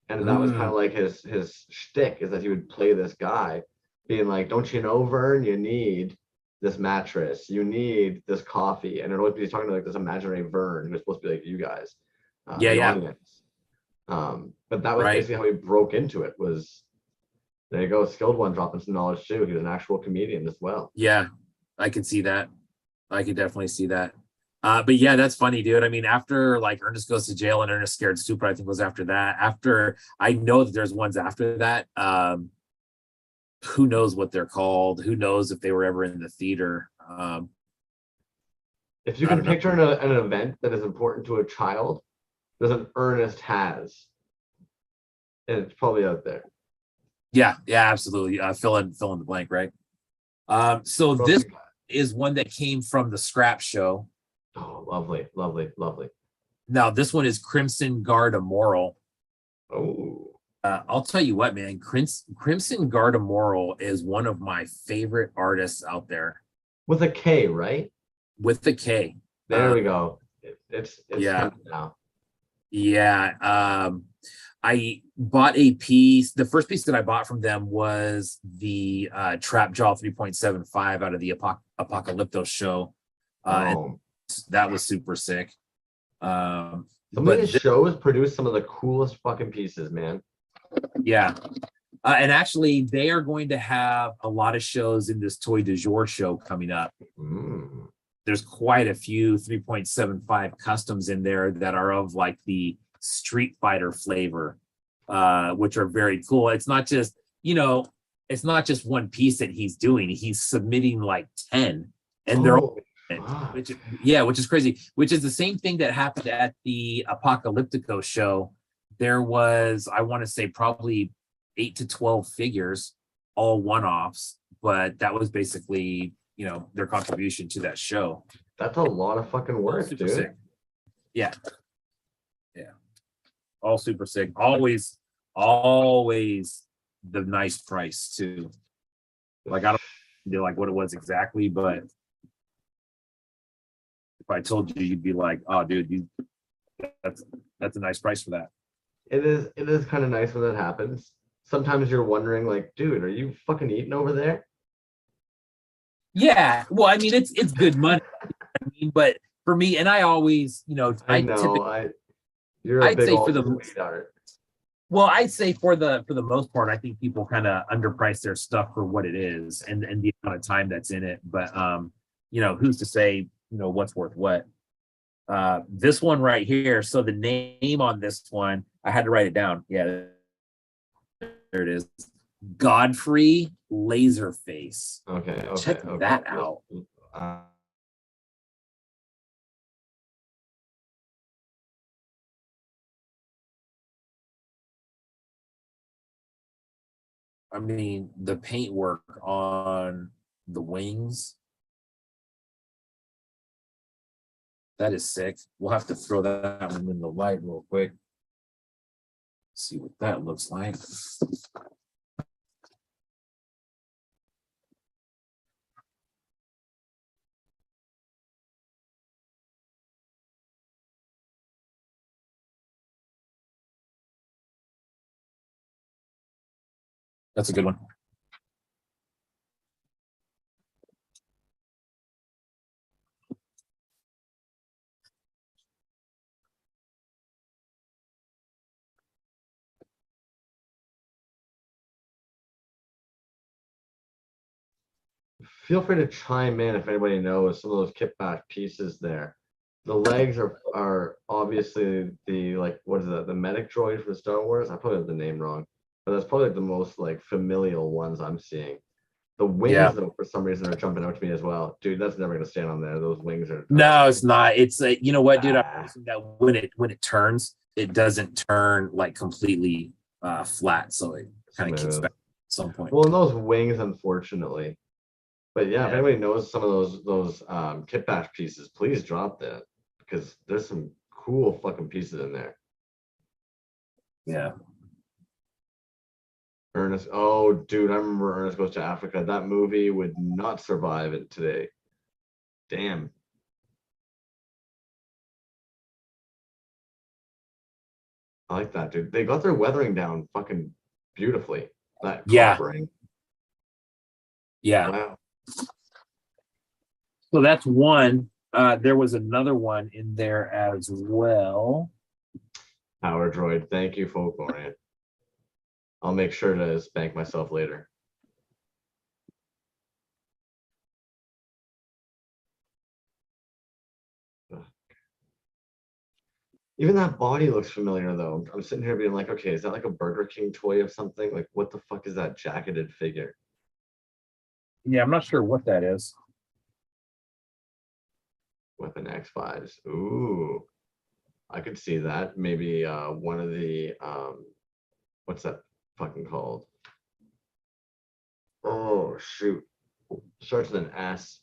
And that was kind of like his shtick, is that he would play this guy being like, "Don't you know, Vern, you need this mattress, you need this coffee." And it'd always be talking to like this imaginary Vern who was supposed to be like you guys. The audience. But that was basically how he broke into it, was There you go. Skilled one dropping some knowledge too. He's an actual comedian as well. Yeah, I can see that. I could definitely see that. But yeah, that's funny, dude. I mean, after like Ernest Goes to Jail and Ernest Scared Stupid, I think was after that. After I know that there's ones after that. Who knows what they're called? Who knows if they were ever in the theater? If you can picture an event that is important to a child, there's an Ernest Has, and it's probably out there. Yeah, absolutely. Fill in the blank, right? So this is one that came from the Scrap Show. Oh, lovely, lovely, lovely. Now this one is Crimson Guard Immoral. Oh. I'll tell you what, man. Crimson Guard Immoral is one of my favorite artists out there. With a K, right? With the K. There we go. It's yeah. Now. Yeah. I bought a piece. The first piece that I bought from them was the Trap Jaw 3.75 out of the Apocalypto show. And that was super sick. Some of these shows produce some of the coolest fucking pieces, man. Yeah. And actually, they are going to have a lot of shows in this Toy du Jour show coming up. There's quite a few 3.75 customs in there that are of like the Street Fighter flavor, which are very cool. It's not just, it's not just one piece that he's doing. He's submitting like 10, and they're all, which is crazy, which is the same thing that happened at the Apocalyptico show. There was, I want to say, probably 8 to 12 figures, all one-offs, but that was basically, their contribution to that show. That's a lot of fucking work, dude. Sick. Yeah. All super sick. Always the nice price too. Like, I don't know like what it was exactly, but if I told you, you'd be like, oh dude, that's a nice price for that. It is kind of nice when that happens. Sometimes you're wondering, like, dude, are you fucking eating over there? Yeah. Well, I mean, it's good money. But for me, and I always, I'd say for the sweetheart. Well, I'd say for the most part, I think people kind of underprice their stuff for what it is and the amount of time that's in it. But who's to say, what's worth what? This one right here. So the name on this one, I had to write it down. Yeah, there it is. Godfrey Laserface. Okay. Check that out. I mean, the paintwork on the wings, that is sick. We'll have to throw that one in the light real quick. See what that looks like. That's a good one. Feel free to chime in if anybody knows some of those kitback pieces there. The legs are obviously the, like, what is that? The medic droid for Star Wars? I probably have the name wrong, but that's probably the most like familial ones I'm seeing. The wings, though, for some reason, are jumping out to me as well. Dude, that's never gonna stand on there. Those wings are. No, it's not. It's you know what, dude? I think that when it turns, it doesn't turn like completely flat, so it kind of kicks back at some point. Well, and those wings, unfortunately. But yeah, if anybody knows some of those kitback pieces, please drop that, because there's some cool fucking pieces in there. Yeah. Ernest, oh dude, I remember Ernest Goes to Africa. That movie would not survive it today. Damn. I like that, dude. They got their weathering down fucking beautifully. That coppering. Yeah. Wow. So that's one. There was another one in there as well. Power Droid. Thank you, Folklorian. I'll make sure to spank myself later. Even that body looks familiar though. I'm sitting here being like, okay, is that like a Burger King toy of something? Like, what the fuck is that jacketed figure? Yeah, I'm not sure what that is. Weapon X5s. Ooh, I could see that. Maybe one of the what's that fucking called? Oh shoot. Starts with an S.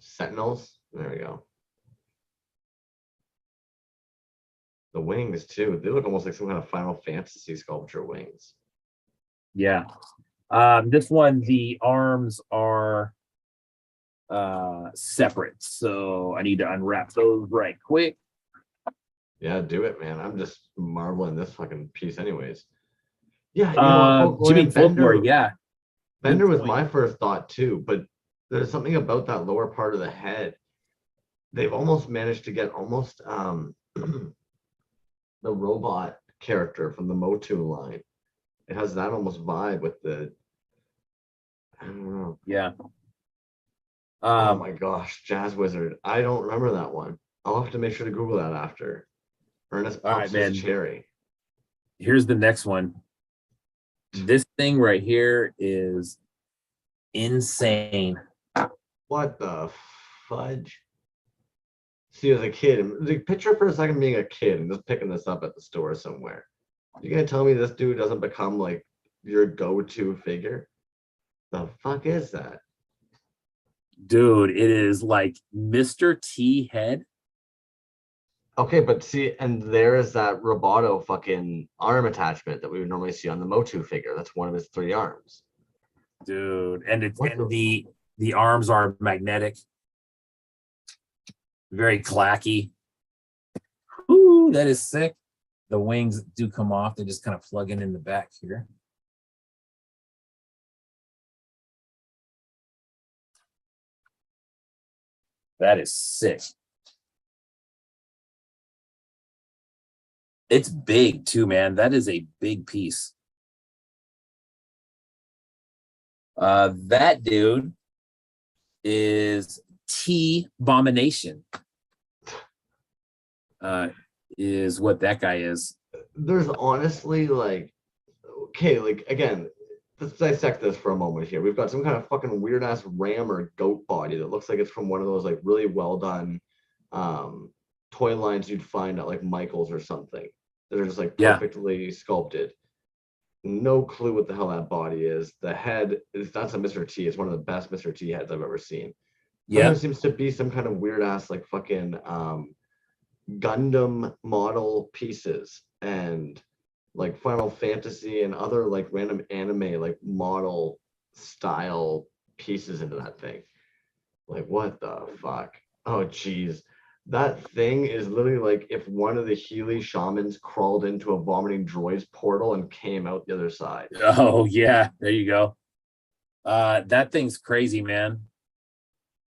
Sentinels. There we go. The wings too. They look almost like some kind of Final Fantasy sculpture wings. Yeah. This one, the arms are separate, so I need to unwrap those right quick. Yeah, do it, man. I'm just marveling this fucking piece anyways. Yeah, you know what, Jimmy Folklore, yeah. Bender was my first thought too, but there's something about that lower part of the head. They've almost managed to get almost the robot character from the Motu line. It has that almost vibe with the, I don't know. Yeah. Oh my gosh, Jazz Wizard. I don't remember that one. I'll have to make sure to Google that after. Ernest pops his cherry. Here's the next one. This thing right here is insane. What the fudge? See, as a kid, like, picture for a second being a kid and just picking this up at the store somewhere. You gonna tell me this dude doesn't become like your go-to figure? The fuck is that? Dude, it is like Mr. T head. Okay, but see, and there is that Roboto fucking arm attachment that we would normally see on the Motu figure. That's one of his 3 arms. Dude, and it's the arms are magnetic. Very clacky. Ooh, that is sick. The wings do come off. They just kind of plug in the back here. That is sick. It's big too, man. That is a big piece. That dude is T-Bomination. Is what that guy is. There's honestly like, okay, like again, let's dissect this for a moment here. We've got some kind of fucking weird ass ram or goat body that looks like it's from one of those like really well done toy lines you'd find at like Michael's or something that are just like perfectly sculpted. No clue what the hell that body is. The head is, that's a Mr. T. It's one of the best Mr. T heads I've ever seen. Yeah, there seems to be some kind of weird ass like fucking Gundam model pieces and like Final Fantasy and other like random anime like model style pieces into that thing. Like what the fuck? Oh geez. That thing is literally like if one of the Healy shamans crawled into a vomiting droid's portal and came out the other side. Oh yeah, there you go. That thing's crazy, man.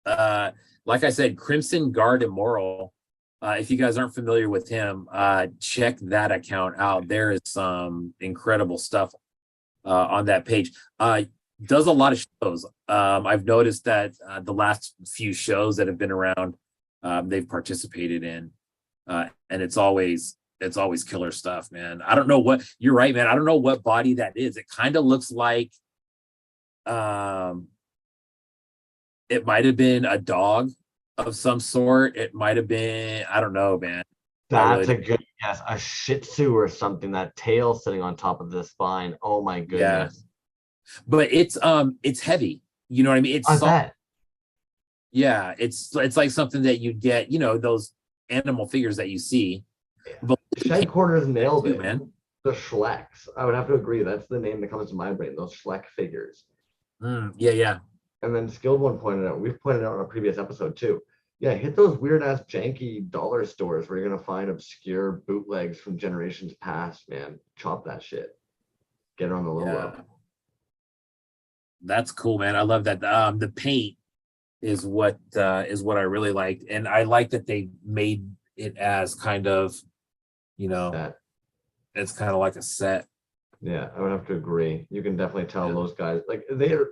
Like I said, Crimson Guard Immoral. If you guys aren't familiar with him, check that account out. There is some incredible stuff on that page. Does a lot of shows. I've noticed that the last few shows that have been around, they've participated in, and it's always killer stuff, man. I don't know what, you're right, man. I don't know what body that is. It kind of looks like it might have been a dog of some sort. It might have been, I don't know, man. That's a good guess. A Shih Tzu or something. That tail sitting on top of the spine. Oh my goodness. Yeah. But it's heavy. You know what I mean? It's soft. Yeah, it's like something that you get, you know, those animal figures that you see. Yeah. But Shed Quarters nailed it, man. The Schlecks. I would have to agree. That's the name that comes to my brain. Those Schleck figures. Yeah. And then Skilled One pointed out, we've pointed out on a previous episode too. Yeah, hit those weird ass janky dollar stores where you're gonna find obscure bootlegs from generations past, man. Chop that shit. Get it on the low low. That's cool, man. I love that. The paint is what I really liked. And I like that they made it as kind of, you know, it's kind of like a set. Yeah, I would have to agree. You can definitely tell those guys, like they've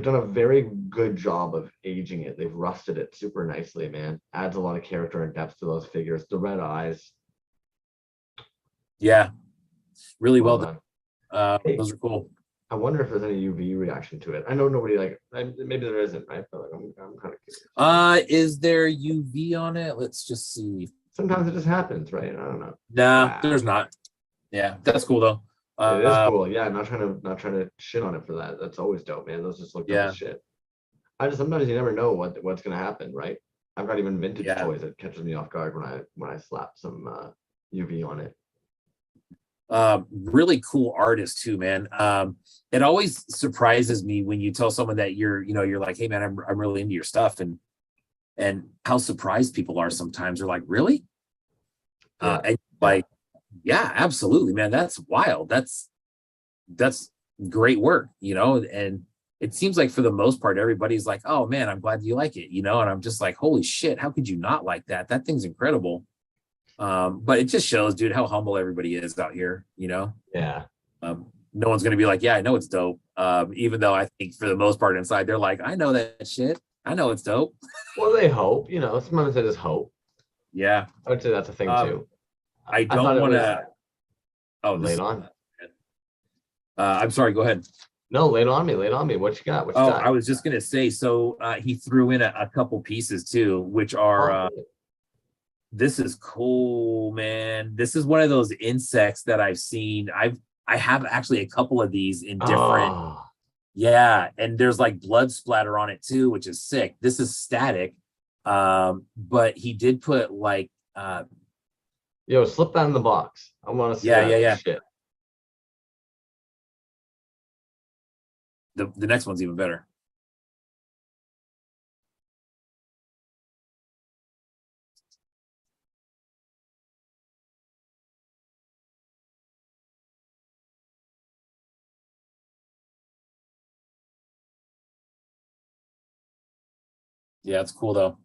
done a very good job of aging it. They've rusted it super nicely, man. Adds a lot of character and depth to those figures. The red eyes. Yeah, really well done. done. Hey, Those are cool. I wonder if there's any UV reaction to it. I know nobody maybe there isn't, right? But like, I'm kind of curious. Is there UV on it? Let's just see. Sometimes it just happens, right? I don't know. No, Wow. there's not. Yeah, that's cool though. It is cool. Yeah, I'm not trying to shit on it for that. That's always dope, man. Those just look dope as shit. Sometimes you never know what's gonna happen, right? I've got even vintage toys that catches me off guard when I slap some UV on it. Really cool artist too, man. It always surprises me when you tell someone that you're like, hey man, I'm really into your stuff, and how surprised people are sometimes. They're like, really? And like, yeah, absolutely, man. That's wild. That's great work, and it seems like for the most part, everybody's like, oh man, I'm glad you like it, and I'm just like, holy shit, how could you not like that? That thing's incredible. But it just shows, dude, how humble everybody is out here, Yeah. No one's gonna be like, yeah, I know it's dope. Even though I think for the most part inside, they're like, I know that shit. I know it's dope. Well, they hope, sometimes they just hope. Yeah. I would say that's a thing too. I don't want to. Oh, lay it on. I'm sorry. Go ahead. No, lay it on me. Lay it on me. What you got? What you got? I was just gonna say. So he threw in a couple pieces too, which are. This is cool, man. This is one of those insects that I've seen. I have actually a couple of these in different. Yeah, and there's like blood splatter on it too, which is sick. This is static, but he did put like. Yo, slip that in the box. I want to see. Yeah. Shit. The next one's even better. Yeah, it's cool though.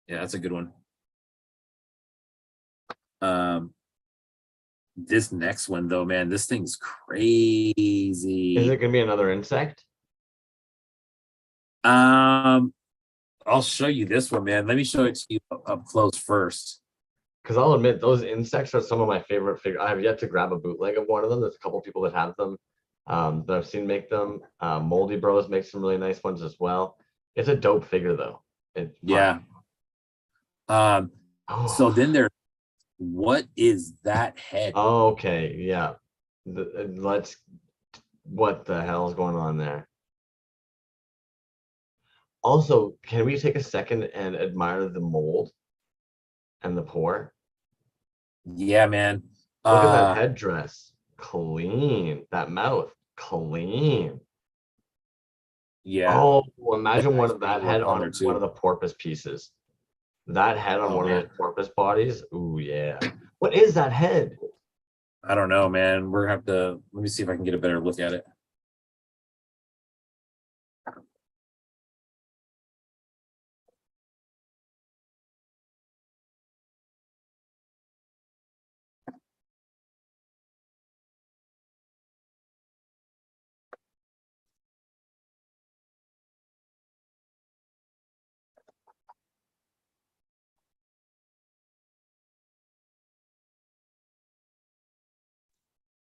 Yeah, that's a good one. This next one though, man, this thing's crazy. Is it gonna be another insect? I'll show you this one, man. Let me show it to you up close first. Because I'll admit, those insects are some of my favorite figures. I have yet to grab a bootleg of one of them. There's a couple people that have them that I've seen make them. Moldy Bros makes some really nice ones as well. It's a dope figure though. Yeah. So then there's, what is that head? Oh, okay, yeah. What the hell is going on there? Also, can we take a second and admire the mold and the pore? Yeah, man. Look at that headdress. Clean. That mouth. Clean. Yeah. Oh, imagine one of that head on one of the porpoise pieces. That head on one of those porpoise bodies. Ooh, yeah. What is that head? I don't know, man. We're gonna have to, let me see if I can get a better look at it.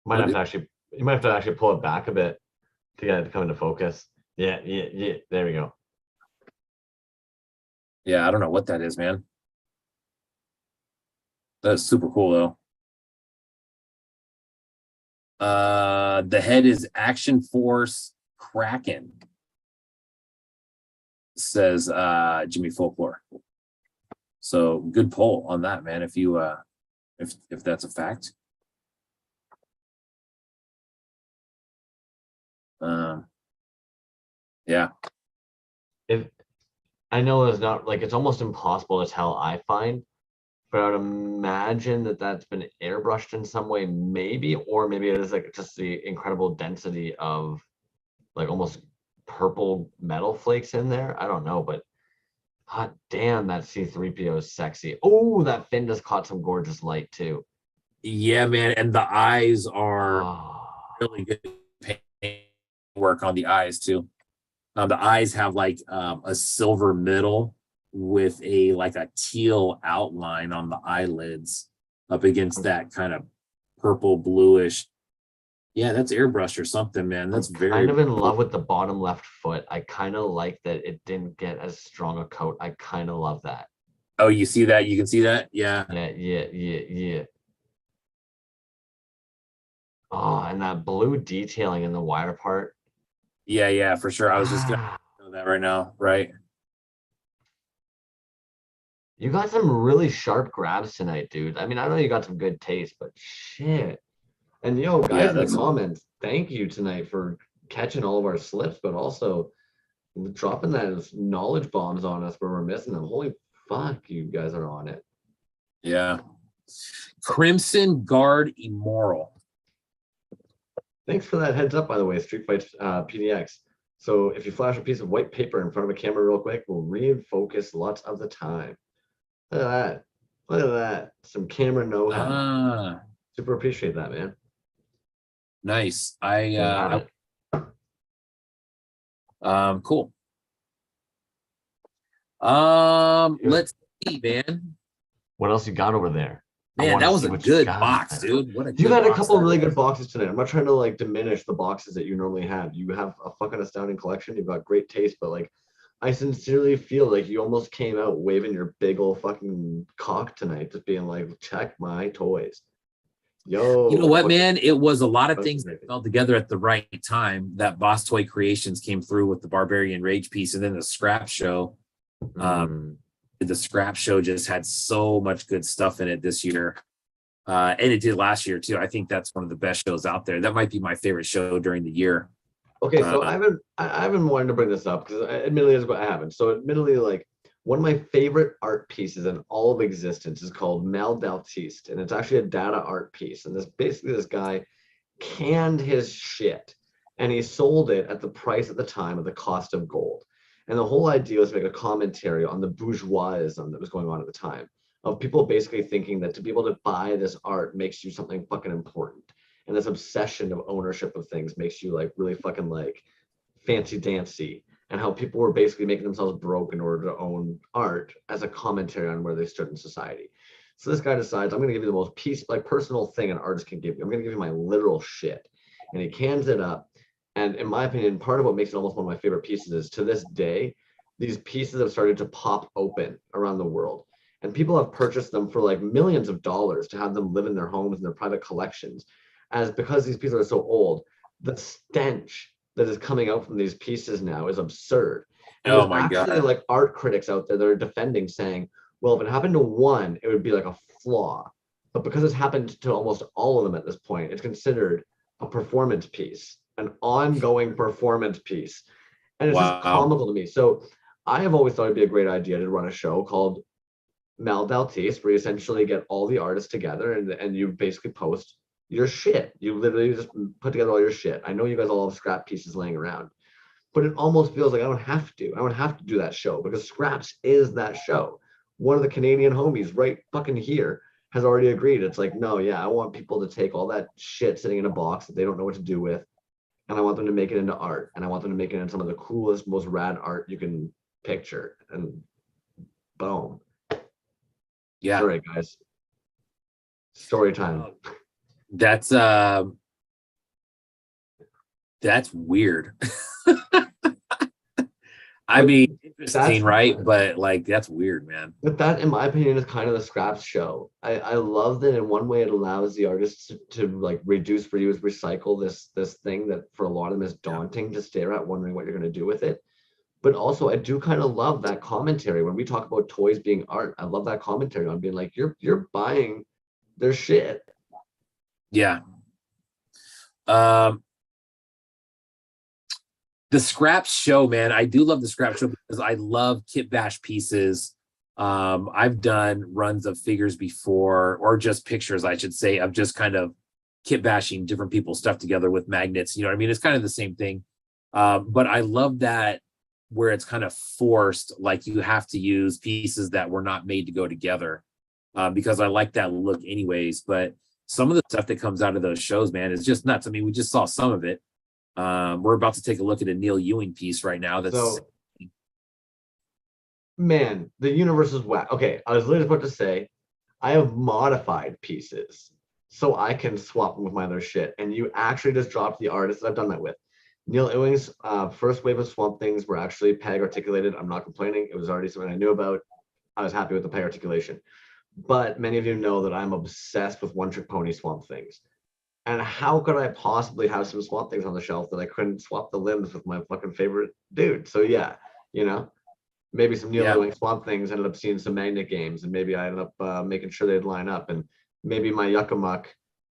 You might have to actually pull it back a bit to get it to come into focus. Yeah. There we go. Yeah, I don't know what that is, man. That is super cool though. The head is Action Force Kraken, says Jimmy Folklore. So good poll on that, man. If you if that's a fact. Yeah. If I know it's not like, it's almost impossible to tell, I find, but I would imagine that that's been airbrushed in some way, maybe, or maybe it is like just the incredible density of like almost purple metal flakes in there. I don't know, but hot damn, that C3PO is sexy. Oh, that fin just caught some gorgeous light too. Yeah, man, and the eyes are Oh. really good paint work on the eyes too. The eyes have like a silver middle with a like a teal outline on the eyelids up against that kind of purple bluish. Yeah, that's airbrushed or something, man. That's I'm very kind of in love with the bottom left foot. I kind of like that it didn't get as strong a coat. I kind of love that. Oh, you see that? You can see that? Yeah. Yeah. Oh, and that blue detailing in the wire part. Yeah, for sure. I was just gonna know that right now, right? You got some really sharp grabs tonight, dude. I mean, I know you got some good taste, but shit. And yo, guys in the comments, thank you tonight for catching all of our slips, but also dropping those knowledge bombs on us where we're missing them. Holy fuck, you guys are on it. Yeah. Crimson Guard Immoral. Thanks for that heads up, by the way, Street Fight PDX. So if you flash a piece of white paper in front of a camera real quick, we'll re-focus lots of the time. Look at that. Look at that. Some camera know-how. Super appreciate that, man. Nice. Cool. Let's see, man. What else you got over there? Man, that was a good box, dude. What a you had a couple of really good boxes tonight. I'm not trying to like diminish the boxes that you normally have. You have a fucking astounding collection. You've got great taste, but like I sincerely feel like you almost came out waving your big old fucking cock tonight, just being like, check my toys. Yo, you know what, man? It was a lot of things that fell together at the right time. That Boss Toy Creations came through with the Barbarian Rage piece, and then the scrap show. The scrap show just had so much good stuff in it this year. And it did last year too. I think that's one of the best shows out there. That might be my favorite show during the year. Okay, so I haven't wanted to bring this up because admittedly I haven't. So admittedly, like one of my favorite art pieces in all of existence is called yeahhh, and it's actually a data art piece. And this guy canned his shit and he sold it at the price at the time of the cost of gold. And the whole idea was to make a commentary on the bourgeoisism that was going on at the time, of people basically thinking that to be able to buy this art makes you something fucking important. And this obsession of ownership of things makes you like really fucking like fancy dancy, and how people were basically making themselves broke in order to own art as a commentary on where they stood in society. So this guy decides, I'm going to give you the most personal thing an artist can give you. I'm going to give you my literal shit. And he cans it up. And in my opinion, part of what makes it almost one of my favorite pieces is to this day, these pieces have started to pop open around the world. And people have purchased them for like millions of dollars to have them live in their homes and their private collections. As because these pieces are so old, the stench that is coming out from these pieces now is absurd. And oh my God. Like art critics out there that are defending, saying, well, if it happened to one, it would be like a flaw. But because it's happened to almost all of them at this point, it's considered a performance piece, an ongoing performance piece. And it's just comical to me. So I have always thought it'd be a great idea to run a show called yeahhh, where you essentially get all the artists together and you basically post your shit. You literally just put together all your shit. I know you guys all have scrap pieces laying around, but it almost feels like I don't have to do that show, because scraps is that show. One of the Canadian homies right fucking here has already agreed. It's like, no, yeah, I want people to take all that shit sitting in a box that they don't know what to do with, and I want them to make it into art, and I want them to make it into some of the coolest, most rad art you can picture, and boom. Yeah. All right, guys. Story time. That's weird. I mean, interesting, right? But like, that's weird, man. But that, in my opinion, is kind of the scraps show. I love that in one way it allows the artists to like reduce, reuse, recycle this thing that for a lot of them is daunting to stare at, wondering what you're going to do with it. But also, I do kind of love that commentary when we talk about toys being art. I love that commentary on being like, you're buying their shit. Yeah. The scraps show, man, I do love the scrap show because I love kit bash pieces. I've done runs of figures before, or just pictures, I should say, of just kind of kit bashing different people's stuff together with magnets. You know what I mean? It's kind of the same thing. But I love that where it's kind of forced, like you have to use pieces that were not made to go together, because I like that look anyways. But some of the stuff that comes out of those shows, man, is just nuts. I mean, we just saw some of it. We're about to take a look at a Neil Ewing piece right now. That's So, man, the universe is whack. Okay, I was literally about to say, I have modified pieces so I can swap them with my other shit. And you actually just dropped the artist that I've done that with. Neil Ewing's first wave of Swamp Things were actually peg articulated. I'm not complaining. It was already something I knew about. I was happy with the peg articulation. But many of you know that I'm obsessed with one trick pony Swamp Things. And how could I possibly have some Swamp Things on the shelf that I couldn't swap the limbs with my fucking favorite dude? So yeah, you know, maybe some Neil Ewing Swamp Things ended up seeing some Magnet games, and maybe I ended up making sure they'd line up, and maybe my Yuckamuck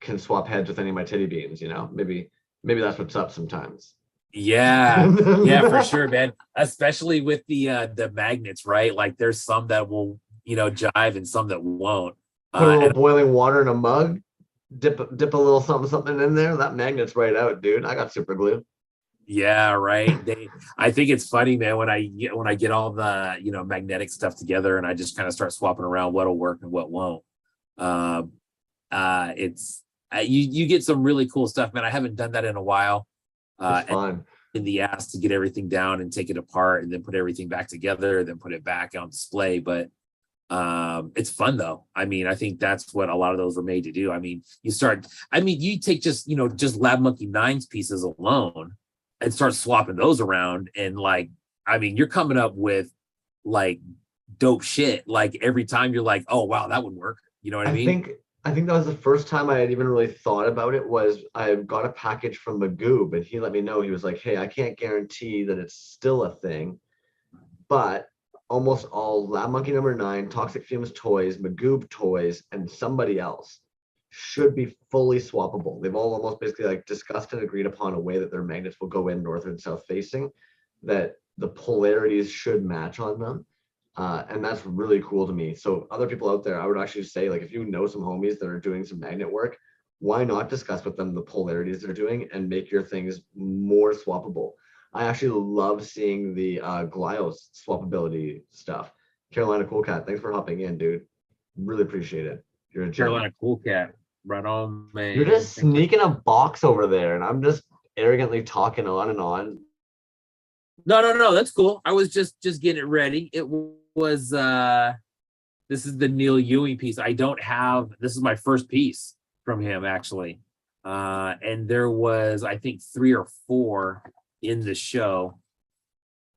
can swap heads with any of my titty beans, you know? Maybe that's what's up sometimes. Yeah, yeah, for sure, man. Especially with the magnets, right? Like there's some that will, jive and some that won't. Put a little boiling water in a mug, dip a little something in there. That magnet's right out, dude. I got super glue. Yeah, right. I think it's funny, man, when I get all the magnetic stuff together and I just kind of start swapping around what'll work and what won't. It's you get some really cool stuff, man. I haven't done that in a while. It's fun. In the ass to get everything down and take it apart and then put everything back together, then put it back on display. But it's fun though. I mean, I think that's what a lot of those were made to do. I mean, you take just Lab Monkey 9's pieces alone and start swapping those around, and you're coming up with like dope shit. Like every time you're like, oh wow, that would work. You know what I mean? I think that was the first time I had even really thought about it. Was I got a package from Magoob, and he let me know. He was like, hey, I can't guarantee that it's still a thing, but almost all Lab Monkey number 9, Toxic Fumes toys, Magoob toys, and somebody else should be fully swappable. They've all almost basically discussed and agreed upon a way that their magnets will go in north and south facing, that the polarities should match on them. And that's really cool to me. So other people out there, I would actually say, if you know some homies that are doing some magnet work, why not discuss with them the polarities they're doing and make your things more swappable? I actually love seeing the Glios swappability stuff. Carolina Cool Cat, thanks for hopping in, dude. Really appreciate it. You're a Carolina Cool Cat. Right on, man. You're just sneaking a box over there, and I'm just arrogantly talking on and on. No, that's cool. I was just getting it ready. It was this is the Neil Ewing piece. This is my first piece from him actually. And there was, I think, 3 or 4 in the show.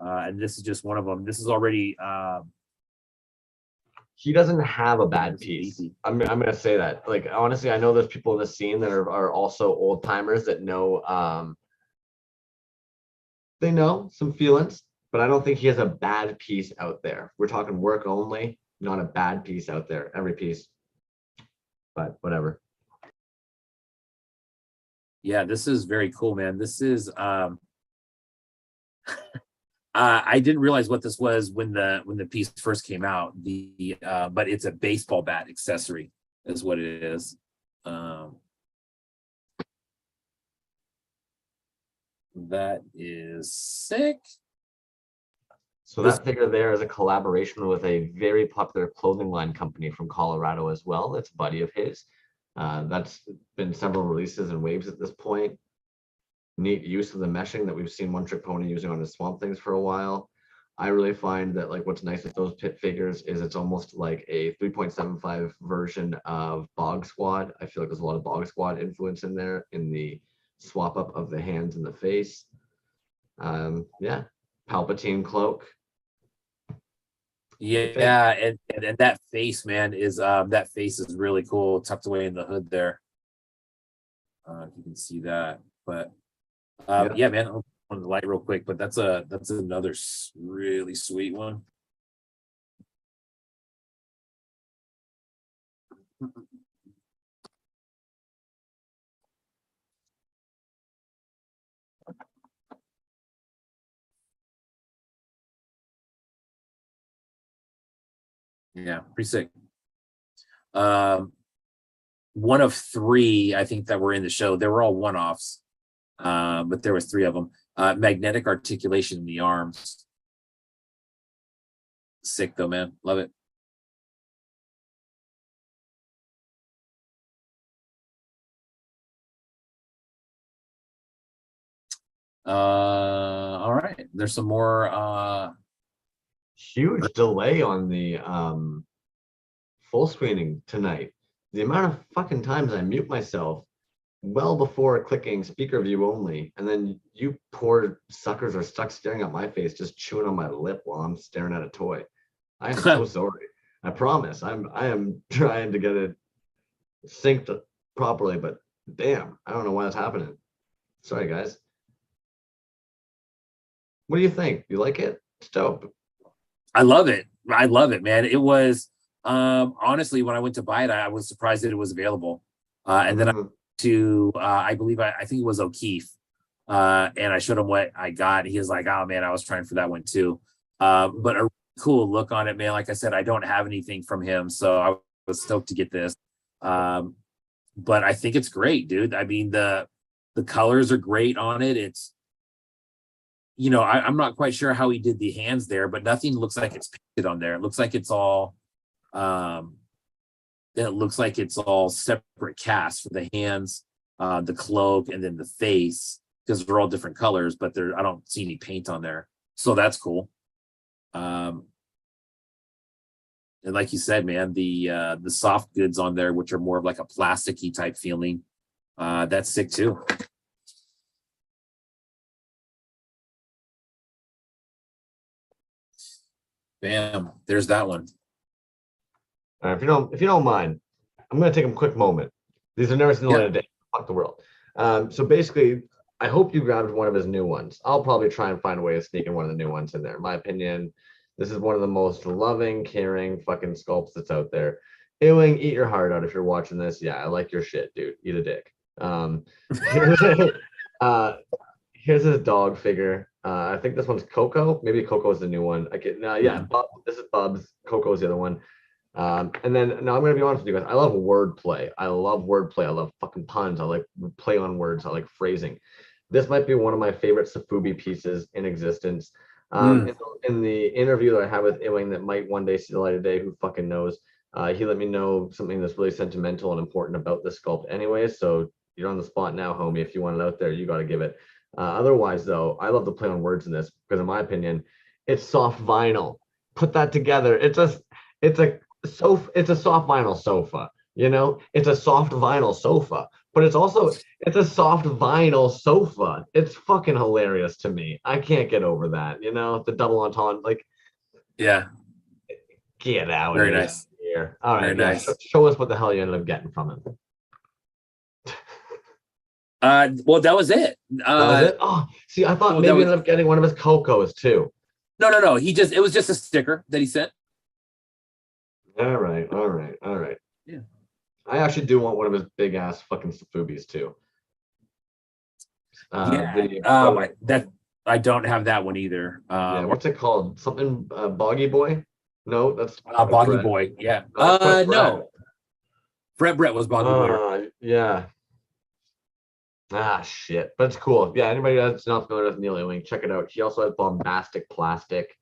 And this is just one of them. This is already he doesn't have a bad piece. I'm gonna say that. Honestly, I know there's people in the scene that are also old timers that know they know some feelings, but I don't think he has a bad piece out there. We're talking work only, not a bad piece out there. Every piece, but whatever. Yeah, this is very cool, man. This is I didn't realize what this was when the piece first came out. But it's a baseball bat accessory, is what it is. That is sick. So that figure there is a collaboration with a very popular clothing line company from Colorado as well. It's a buddy of his. That's been several releases and waves at this point. Neat use of the meshing that we've seen One Trick Pony using on his Swamp Things for a while. I really find that what's nice with those pit figures is it's almost like a 3.75 version of Bog Squad. I feel like there's a lot of Bog Squad influence in there in the swap up of the hands and the face. Yeah, Palpatine cloak. Yeah, and that face, man, is that face is really cool, tucked away in the hood there. You can see that, but yeah, man, I'll on the light real quick, but that's another really sweet one. Yeah, pretty sick. One of 3, I think, that were in the show. They were all one-offs, but there was 3 of them. Magnetic articulation in the arms. Sick though, man. Love it. All right. There's some more huge delay on the full screening tonight. The amount of fucking times I mute myself well before clicking speaker view only, and then you poor suckers are stuck staring at my face, just chewing on my lip while I'm staring at a toy. I am so sorry. I promise. I am trying to get it synced properly, but damn, I don't know why that's happening. Sorry, guys. What do you think? You like it? It's dope. I love it. I love it, man. It was honestly, when I went to buy it, I was surprised that it was available. And then I I think it was O'Keefe. And I showed him what I got. He was like, oh man, I was trying for that one too. But a cool look on it, man. Like I said, I don't have anything from him, so I was stoked to get this. But I think it's great, dude. I mean, the colors are great on it. It's, you know, I'm not quite sure how he did the hands there, but nothing looks like it's painted on there. It looks like it's all separate casts for the hands, the cloak, and then the face, because they're all different colors, but I don't see any paint on there. So that's cool. And like you said, man, the soft goods on there, which are more of like a plasticky type feeling, that's sick too. Bam, there's that one. All right, if you don't mind, I'm gonna take a quick moment. These are never seen the light of day. Fuck the world. So basically, I hope you grabbed one of his new ones. I'll probably try and find a way of sneaking one of the new ones in there. In my opinion, this is one of the most loving, caring fucking sculpts that's out there. Ewing, eat your heart out if you're watching this. Yeah, I like your shit, dude. Eat a dick. Here's his dog figure. I think this one's Coco. Maybe Coco is the new one. This is Bubs. Coco's the other one. And then now I'm gonna be honest with you guys. I love wordplay. I love fucking puns. I like play on words. I like phrasing. This might be one of my favorite Safubi pieces in existence. In the interview that I had with Ewing that might one day see the light of day, who fucking knows? He let me know something that's really sentimental and important about this sculpt anyway. So you're on the spot now, homie. If you want it out there, you got to give it. Otherwise, though, I love the play on words in this because, in my opinion, it's soft vinyl. Put that together. It's a soft vinyl sofa. You know, it's a soft vinyl sofa, but it's a soft vinyl sofa. It's fucking hilarious to me. I can't get over that. You know, the double entendre, like, yeah, get out. Very nice. Here. All right, very nice. Show us what the hell you ended up getting from him. Well, that was it. That was it? Oh, see, I thought maybe you ended up getting one of his Cocos too. No. It was just a sticker that he sent. All right. Yeah. I actually do want one of his big ass fucking Safubis too. That I don't have that one either. What's it called? Something Boggy Boy? No, that's Boggy Boy. Yeah. No. Brett was Boggy Boy. Yeah. Ah, shit. But it's cool. Yeah, anybody that's not familiar with Neil Ewing, check it out. He also has bombastic plastic.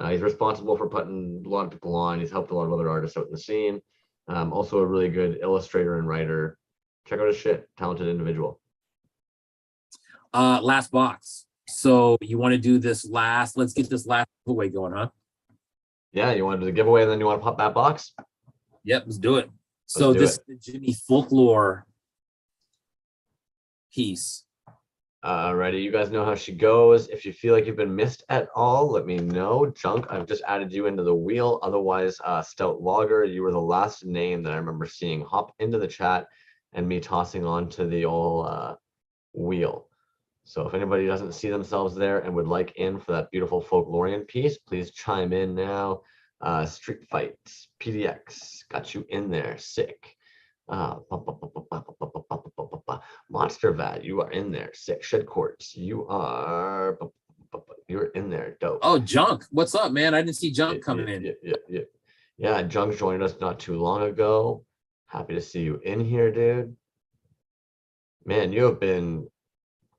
He's responsible for putting a lot of people on. He's helped a lot of other artists out in the scene. Also a really good illustrator and writer. Check out his shit. Talented individual. Last box. So you want to do this last? Let's get this last giveaway going, huh? Yeah, you want to do the giveaway and then you want to pop that box? Yep, let's do it. This is the Jimmy Folklore piece. Alrighty, you guys know how she goes. If you feel like you've been missed at all, let me know. Junk, I've just added you into the wheel. Otherwise, Stout Logger, you were the last name that I remember seeing hop into the chat and me tossing onto the old wheel. So if anybody doesn't see themselves there and would like in for that beautiful folklorian piece, please chime in now. Street Fights, PDX, got you in there, sick. Monster Vat, you are in there, sick. Shed Courts, you're in there, dope. Oh, Junk, what's up, man? I didn't see Junk coming in. Yeah, Junk joined us not too long ago. Happy to see you in here, dude. Man, you have been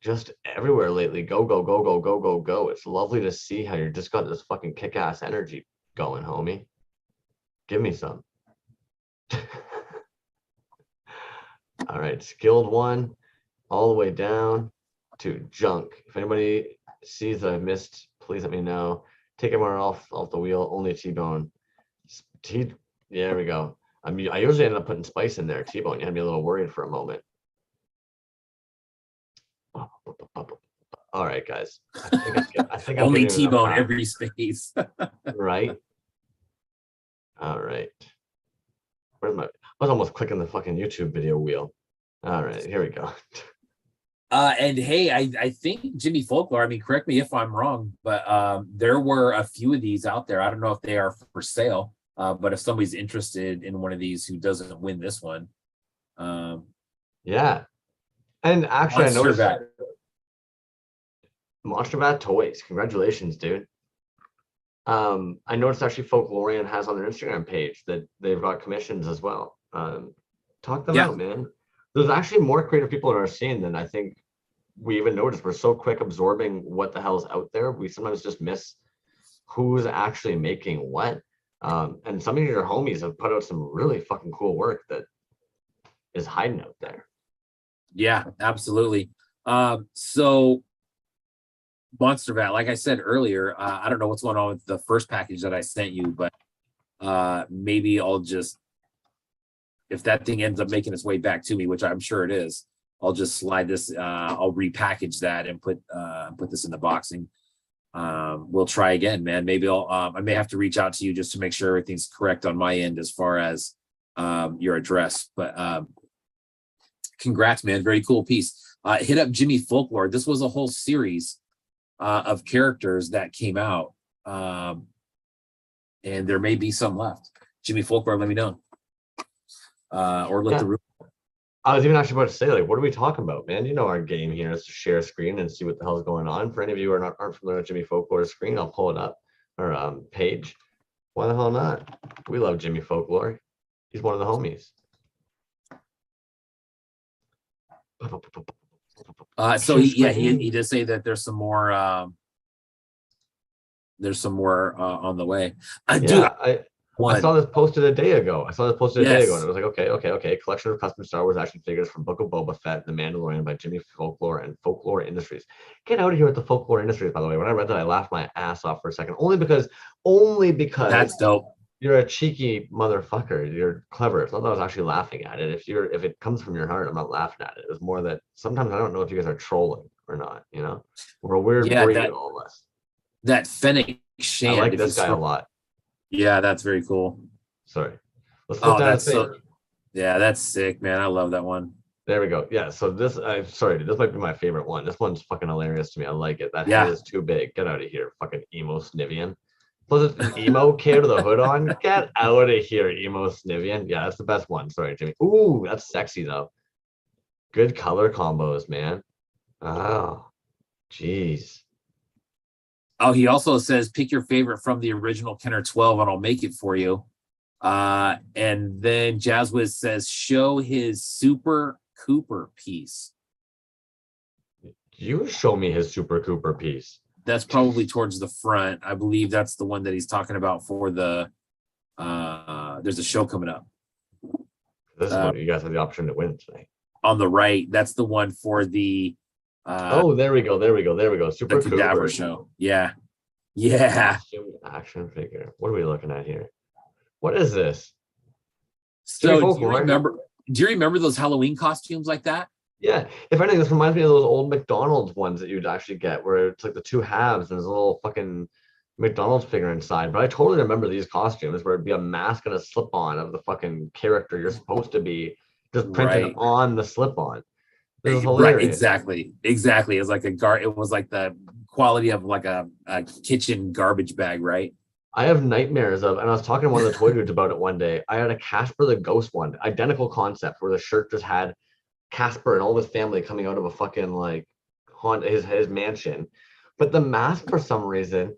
just everywhere lately. Go, go, go, go, go, go, go. It's lovely to see how you just got this fucking kick-ass energy going, homie. Give me some. All right, skilled one, all the way down to junk. If anybody sees that I missed, please let me know. Take everyone off the wheel, only T-bone. Yeah, there we go. I mean, I usually end up putting spice in there, T-bone. You had me a little worried for a moment. All right, guys. I think I'm only getting enough T-bone time. every space. Right. All right. Where's my? I was almost clicking the fucking YouTube video wheel. All right, here we go. And hey, I think Jimmy Folklore, I mean, correct me if I'm wrong, but there were a few of these out there. I don't know if they are for sale, but if somebody's interested in one of these who doesn't win this one. Yeah. And actually, I noticed Monster Monster Vat Toys. Congratulations, dude. I noticed actually Folklorian has on their Instagram page that they've got commissions as well. Talk them out, man. There's actually more creative people in our scene than I think we even noticed. We're so quick absorbing what the hell's out there. We sometimes just miss who's actually making what. And some of your homies have put out some really fucking cool work that is hiding out there. Yeah, absolutely. So Monster Vat, like I said earlier, I don't know what's going on with the first package that I sent you, but maybe I'll just, if that thing ends up making its way back to me, which I'm sure it is, I'll just slide this, I'll repackage that and put this in the boxing. We'll try again, man. Maybe I may have to reach out to you just to make sure everything's correct on my end as far as your address, but congrats, man. Very cool piece. Hit up Jimmy Folklore. This was a whole series of characters that came out, and there may be some left. Jimmy Folklore, let me know, or let the room. I was even actually about to say, like, what are we talking about, man? You know, our game here is to share a screen and see what the hell's going on. For any of you who aren't familiar with Jimmy Folklore's screen, I'll pull it up, or page. Why the hell not? We love Jimmy Folklore. He's one of the homies. So he did say that there's some more on the way. I saw this posted a day ago. And it was like, okay. Collection of custom Star Wars action figures from Book of Boba Fett, The Mandalorian by Jimmy Folklore and Folklore Industries. Get out of here with the Folklore Industries, by the way. When I read that, I laughed my ass off for a second. Only because that's dope. You're a cheeky motherfucker. You're clever. It's not that I was actually laughing at it. If it comes from your heart, I'm not laughing at it. It was more that sometimes I don't know if you guys are trolling or not, you know? We're a weird breed, all of us. That Fennec Shand. I like this guy a lot. Yeah, that's very cool. Sorry. Let's flip down that's yeah, that's sick, man. I love that one. There we go. Yeah, so this, I'm sorry, this might be my favorite one. This one's fucking hilarious to me. I like it. That head is too big. Get out of here, fucking emo Snivian. Plus it's an emo kid with a hood on. Get out of here, emo Snivian. Yeah, that's the best one. Sorry, Jimmy. Ooh, that's sexy though. Good color combos, man. Oh, jeez. Oh, he also says, pick your favorite from the original Kenner 12 and I'll make it for you. And then Jazzwiz says, show his Super Cooper piece. You show me his Super Cooper piece. That's probably towards the front. I believe that's the one that he's talking about for the, there's a show coming up. This is what you guys have the option to win tonight. On the right, that's the one for the, oh, there we go. Super Cooper show. Yeah. Action figure. What are we looking at here? What is this? So do you remember those Halloween costumes like that? Yeah. If anything, this reminds me of those old McDonald's ones that you'd actually get where it's like the two halves and there's a little fucking McDonald's figure inside. But I totally remember these costumes where it'd be a mask and a slip-on of the fucking character you're supposed to be just printed on the slip-on. This is hilarious. Right, exactly. It was like it was like the quality of like a kitchen garbage bag, right? I have nightmares of, and I was talking to one of the toy dudes about it one day. I had a Casper the Ghost one, identical concept, where the shirt just had Casper and all his family coming out of a fucking like his mansion. But the mask, for some reason,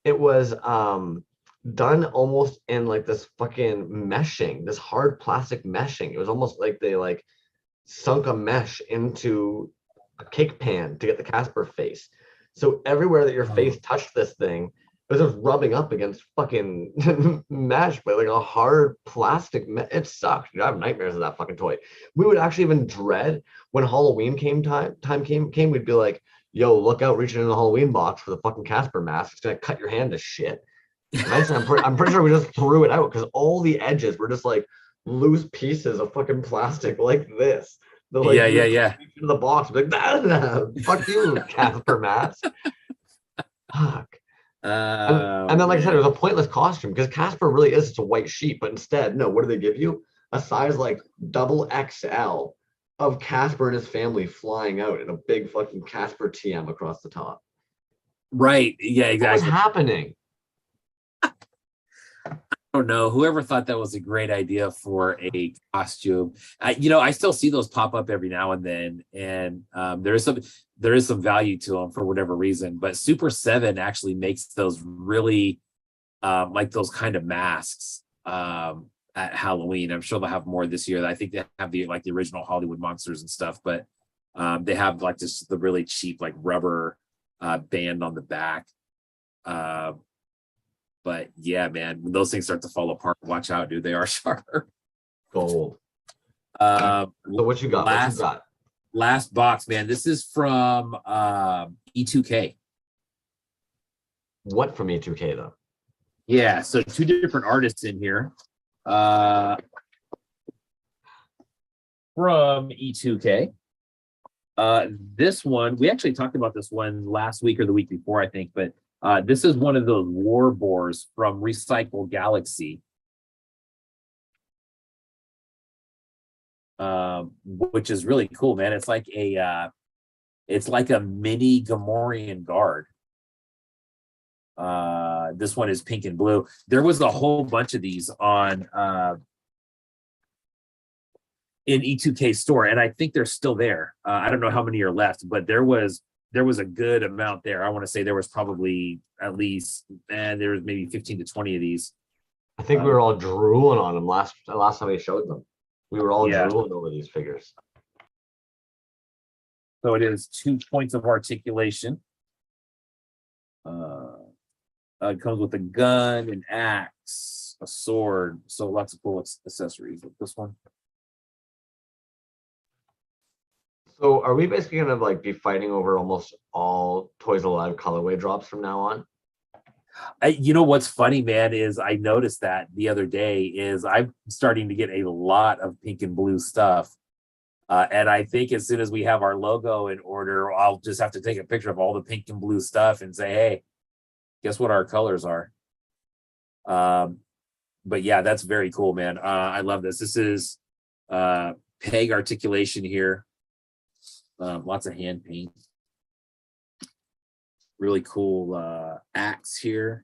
it was done almost in like this fucking meshing, this hard plastic meshing. It was almost like they like sunk a mesh into a cake pan to get the Casper face. So everywhere that your face touched this thing, it was just rubbing up against fucking mesh, but like a hard plastic. It sucked. Dude, I have nightmares of that fucking toy. We would actually even dread when Halloween came. We'd be like, "Yo, look out! Reaching in the Halloween box for the fucking Casper mask. It's gonna cut your hand to shit." Eventually, I'm pretty sure we just threw it out because all the edges were just like loose pieces of fucking plastic like this. Like, yeah. To the box, like, nah, fuck you, Casper mask. Fuck. And then, like I said, it was a pointless costume because Casper really is just a white sheep. But instead, no, what do they give you? A size like double XL of Casper and his family flying out in a big fucking Casper TM across the top. Right. Yeah, exactly. What's happening? I don't know. Whoever thought that was a great idea for a costume. I still see those pop up every now and then, and there is some value to them for whatever reason. But Super 7 actually makes those really like those kind of masks at Halloween. I'm sure they'll have more this year. I think they have the original Hollywood monsters and stuff, but they have like just the really cheap like rubber band on the back. But yeah, man, when those things start to fall apart, watch out, dude. They are sharp. Gold. So what you got? Last box, man. This is from E2K. What from E2K though? Yeah, so two different artists in here. From E2K. This one, we actually talked about this one last week or the week before, I think, but this is one of those war boars from Recycle Galaxy, which is really cool, man. It's like a mini Gamorrean guard. This one is pink and blue. There was a whole bunch of these on in E2K store, and I think they're still there. I don't know how many are left, but there was a good amount there. I want to say there was probably at least, there was maybe 15 to 20 of these. I think we were all drooling on them last time we showed them. We were all drooling over these figures. So it is 2 points of articulation. It comes with a gun, an axe, a sword. So lots of cool accessories with this one. So are we basically gonna like be fighting over almost all Toys Alive colorway drops from now on? You know what's funny, man, is I noticed that the other day is I'm starting to get a lot of pink and blue stuff. And I think as soon as we have our logo in order, I'll just have to take a picture of all the pink and blue stuff and say, hey, guess what our colors are. But yeah, that's very cool, man. I love this. This is peg articulation here. Lots of hand paint. Really cool axe here.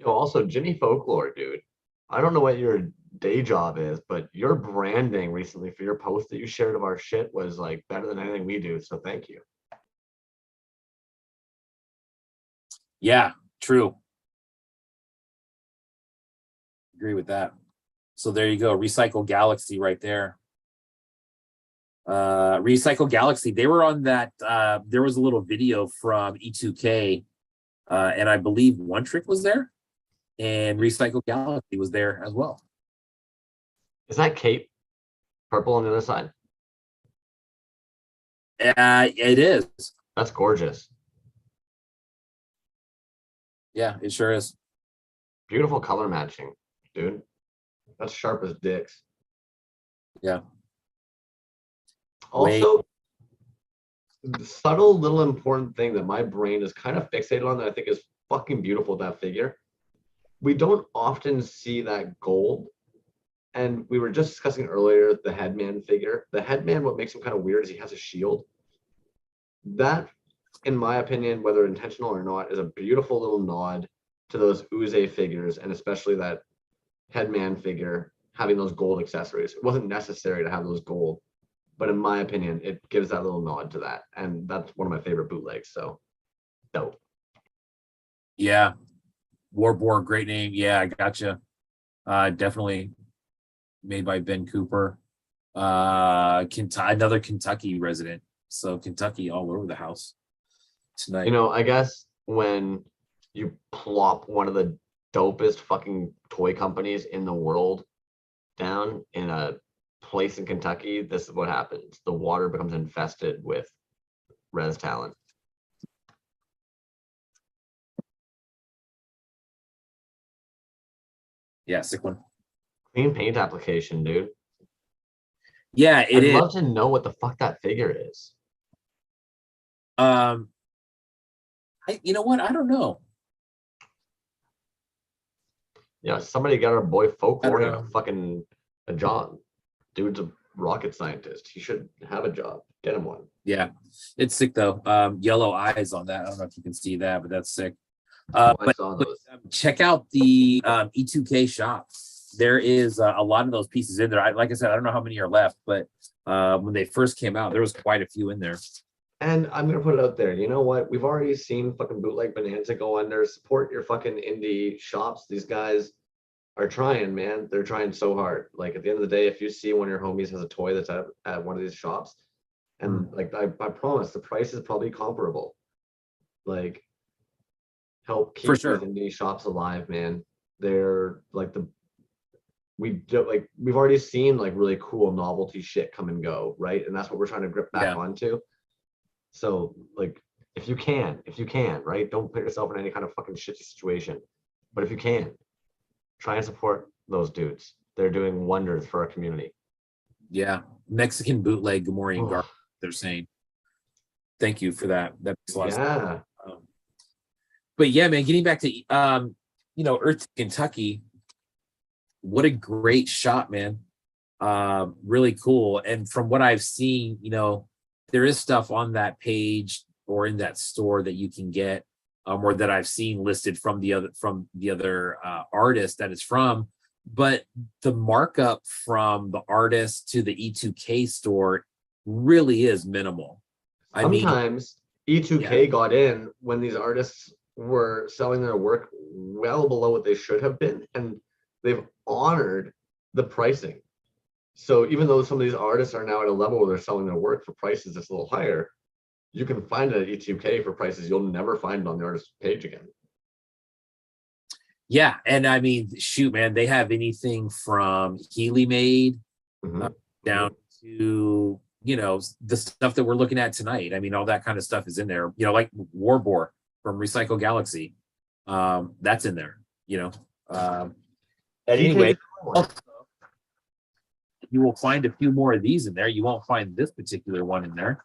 Also, Jimmy Folklore, dude. I don't know what your day job is, but your branding recently for your post that you shared of our shit was like better than anything we do. So thank you. Yeah, true. Agree with that. So there you go, Recycle Galaxy right there. Recycle Galaxy, they were on that, there was a little video from E2K, and I believe One Trick was there, and Recycle Galaxy was there as well. Is that Kate? Purple on the other side? It is. That's gorgeous. Yeah, it sure is. Beautiful color matching, dude. That's sharp as dicks. Yeah. Also, the subtle little important thing that my brain is kind of fixated on that I think is fucking beautiful, that figure. We don't often see that gold. And we were just discussing earlier the headman figure. The headman, what makes him kind of weird is he has a shield. That, in my opinion, whether intentional or not, is a beautiful little nod to those Awww figures, and especially that headman figure having those gold accessories. It wasn't necessary to have those gold, but in my opinion, it gives that little nod to that. And that's one of my favorite bootlegs. So dope. Yeah. Warboard, great name. Yeah, I gotcha. Definitely made by Ben Cooper. Another Kentucky resident. So Kentucky all over the house tonight. You know, I guess when you plop one of the dopest fucking toy companies in the world down in a place in Kentucky, this is what happens. The water becomes infested with res talent. Yeah, sick one. Clean paint application, dude. Yeah, I'd love to know what the fuck that figure is. You know what? I don't know. Yeah, somebody got our boy Folklore a job. Dude's a rocket scientist. He should have a job. Get him one. Yeah, it's sick though. Yellow eyes on that. I don't know if you can see that, but that's sick. I saw those. Check out the E2K shop. There is a lot of those pieces in there. Like I said, I don't know how many are left, but when they first came out, there was quite a few in there. And I'm gonna put it out there. You know what? We've already seen fucking Bootleg Bonanza go under. Support your fucking indie shops. These guys are trying, man. They're trying so hard. Like at the end of the day, if you see one of your homies has a toy that's at one of these shops, and like I promise the price is probably comparable. Like help keep these indie shops alive, man. They're like we've already seen like really cool novelty shit come and go, right? And that's what we're trying to grip back onto. So like if you can, right? Don't put yourself in any kind of fucking shitty situation. But if you can, try and support those dudes. They're doing wonders for our community. Yeah. Mexican bootleg Gamorrean Gar, they're saying. Thank you for that. That makes a lot of sense. But yeah, man, getting back to Earth Kentucky, what a great shot, man. Really cool. And from what I've seen, there is stuff on that page or in that store that you can get, or that I've seen listed from the other artist that it's from. But the markup from the artist to the E2K store really is minimal. Sometimes E2K got in when these artists were selling their work well below what they should have been, and they've honored the pricing. So even though some of these artists are now at a level where they're selling their work for prices that's a little higher, you can find it at E2K for prices you'll never find on the artist page again. Yeah, and I mean, shoot, man, they have anything from Healy made down to the stuff that we're looking at tonight. I mean, all that kind of stuff is in there. Like Warbore from Recycle Galaxy, that's in there. Anyway, you will find a few more of these in there. You won't find this particular one in there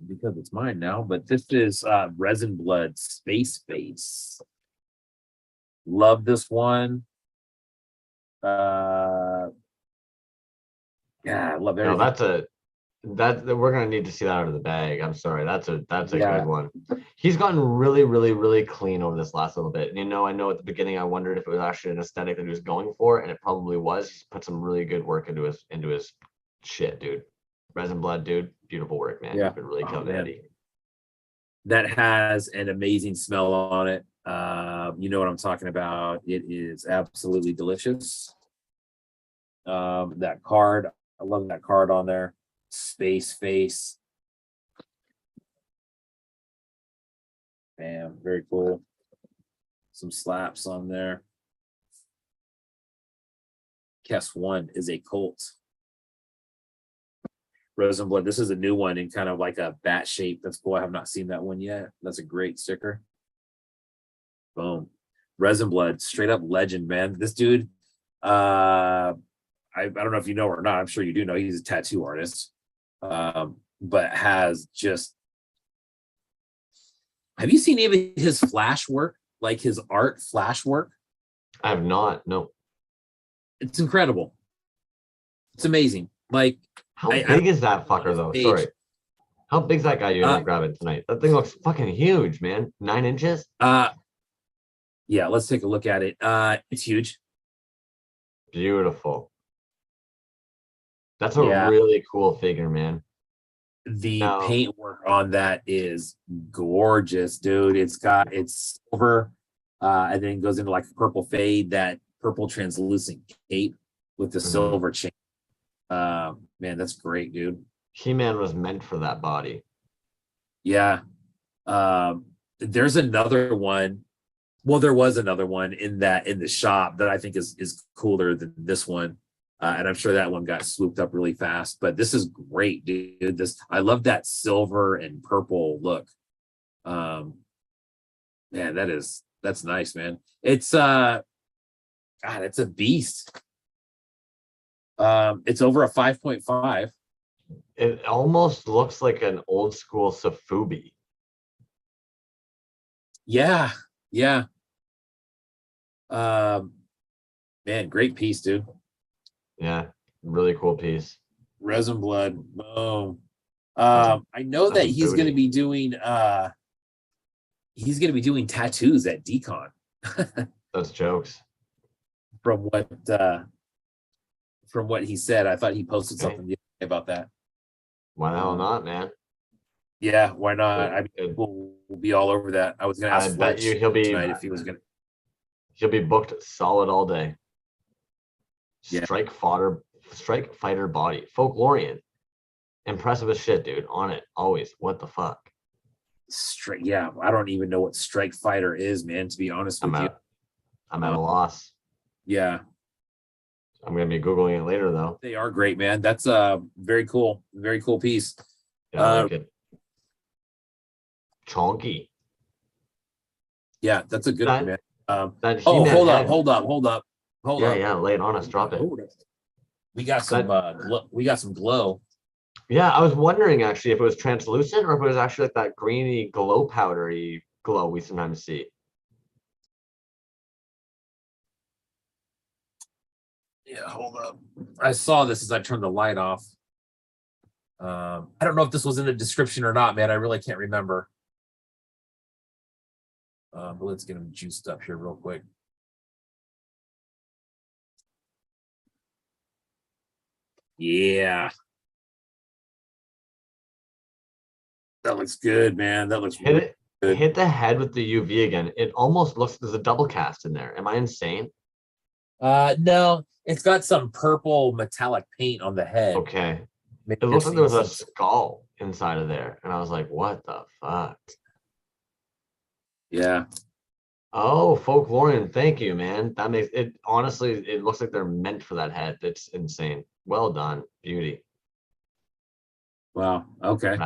because it's mine now. But this is Resin Blood Space Face. Love this one. Yeah, I love everything. No, we're gonna need to see that out of the bag. I'm sorry, that's a good one. He's gotten really, really, really clean over this last little bit. And I know at the beginning I wondered if it was actually an aesthetic that he was going for, and it probably was. He's put some really good work into his shit, dude. Resin Blood, dude, beautiful work, man. Yeah, you've been really killing it. That has an amazing smell on it. You know what I'm talking about. It is absolutely delicious. That card, I love that card on there. Space Face. Bam, very cool. Some slaps on there. Guess one is a Colt. Resin Blood. This is a new one in kind of like a bat shape. That's cool. I have not seen that one yet. That's a great sticker. Boom. Resin Blood, straight up legend, man. This dude, I don't know if you know or not. I'm sure you do know. He's a tattoo artist, but has just. Have you seen any of his flash work, like his art flash work? I have not. No. It's incredible. It's amazing. Like, how big is that fucker though? Sorry. How big's that guy you're gonna grab it tonight? That thing looks fucking huge, man. 9 inches? Yeah, let's take a look at it. It's huge. Beautiful. That's a really cool figure, man. The paint work on that is gorgeous, dude. It's silver, and then it goes into like a purple fade, that purple translucent cape with the silver chain. Man, that's great, dude. He-Man was meant for that body. Yeah. There's another one. Well, there was another one in the shop that I think is cooler than this one. And I'm sure that one got swooped up really fast, but this is great, dude. I love that silver and purple look. Man, that's nice, man. It's God, it's a beast. It's over a 5.5. It almost looks like an old school Safubi. Yeah, yeah. Man, great piece, dude. Yeah, really cool piece. Resin blood. Boom. I know that he's going to be doing tattoos at Decon. That's jokes. From what he said, I thought he posted something the other day about that. Why the hell not, man? Yeah, why not? I mean, we'll be all over that. I was going to ask Fletch tonight if he was going to. He'll be booked solid all day. Yeah. Strike fighter body. Folklorian. Impressive as shit, dude. On it. Always. What the fuck? Yeah, I don't even know what strike fighter is, man, to be honest with you. I'm at a loss. Yeah. I'm gonna be Googling it later though. They are great, man. That's very cool. Very cool piece. Yeah, I like it. Chonky. Yeah, that's a good one, man. Hold up. Yeah, lay it on us, drop it. We got some glow. Yeah, I was wondering actually if it was translucent or if it was actually like that greeny glow powdery glow we sometimes see. Yeah, hold up. I saw this as I turned the light off. I don't know if this was in the description or not, man. I really can't remember. But let's get him juiced up here real quick. Yeah. That looks good, man. That looks good. Hit the head with the UV again. It almost looks there's a double cast in there. Am I insane? No, it's got some purple metallic paint on the head. Okay. It looks like there was a skull inside of there. And I was like, what the fuck? Yeah. Oh, Folklorian, thank you, man. That makes it honestly, it looks like they're meant for that head. It's insane. Well done. Beauty. Wow. Okay.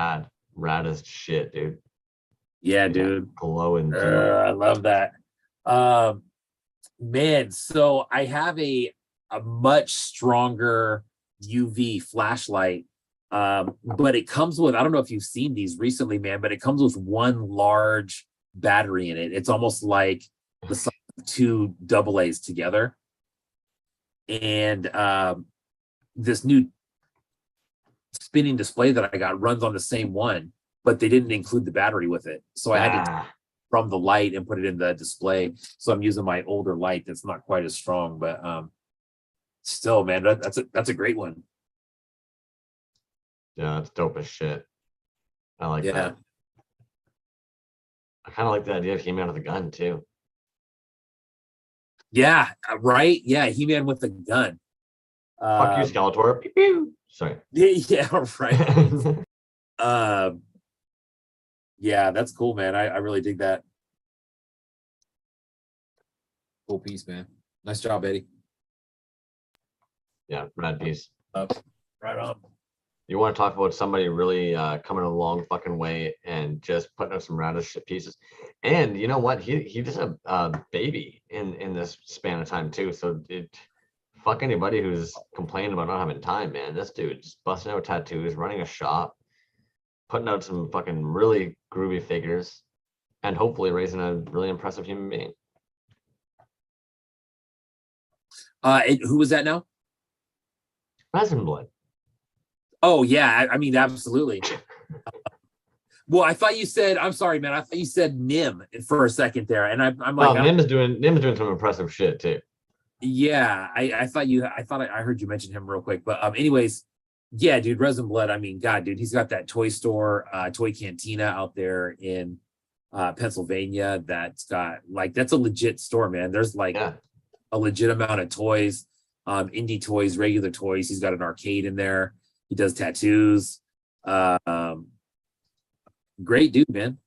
Rad as shit, dude. Yeah, dude. Glowing. I love that. Man, so I have a much stronger UV flashlight. But it comes with, I don't know if you've seen these recently, man, but it comes with one large battery in it. It's almost like the size of two AA's together. And this new spinning display that I got runs on the same one, but they didn't include the battery with it. So I had to from the light and put it in the display. So I'm using my older light that's not quite as strong, but still, man, that's a great one. Yeah, it's dope as shit. I like that. I kind of like the idea of He-Man with a gun too. Yeah, right. Yeah, He-Man with a gun. Fuck you, Skeletor. Pew, pew. Sorry. Yeah, right. Yeah, that's cool, man. I really dig that. Cool piece, man. Nice job, Eddie. Yeah, rad piece. Right on. You want to talk about somebody really coming a long fucking way and just putting out some radish shit pieces. And you know what? He just a baby in this span of time too. So fuck anybody who's complaining about not having time, man. This dude's busting out tattoos, running a shop, putting out some fucking really groovy figures, and hopefully raising a really impressive human being. Who was that now? Resin blood. Oh yeah, I mean absolutely. Well, I thought you said, I'm sorry, man. I thought you said Nim for a second there, and I'm like, Nim is doing some impressive shit too. Yeah, I thought I heard you mention him real quick, but anyways, yeah, dude, Resin Blood. I mean, God, dude, he's got that toy store, Toy Cantina out there in Pennsylvania. That's got that's a legit store, man. There's a legit amount of toys. indie toys, regular toys. He's got an arcade in there. He does tattoos. Great dude, man.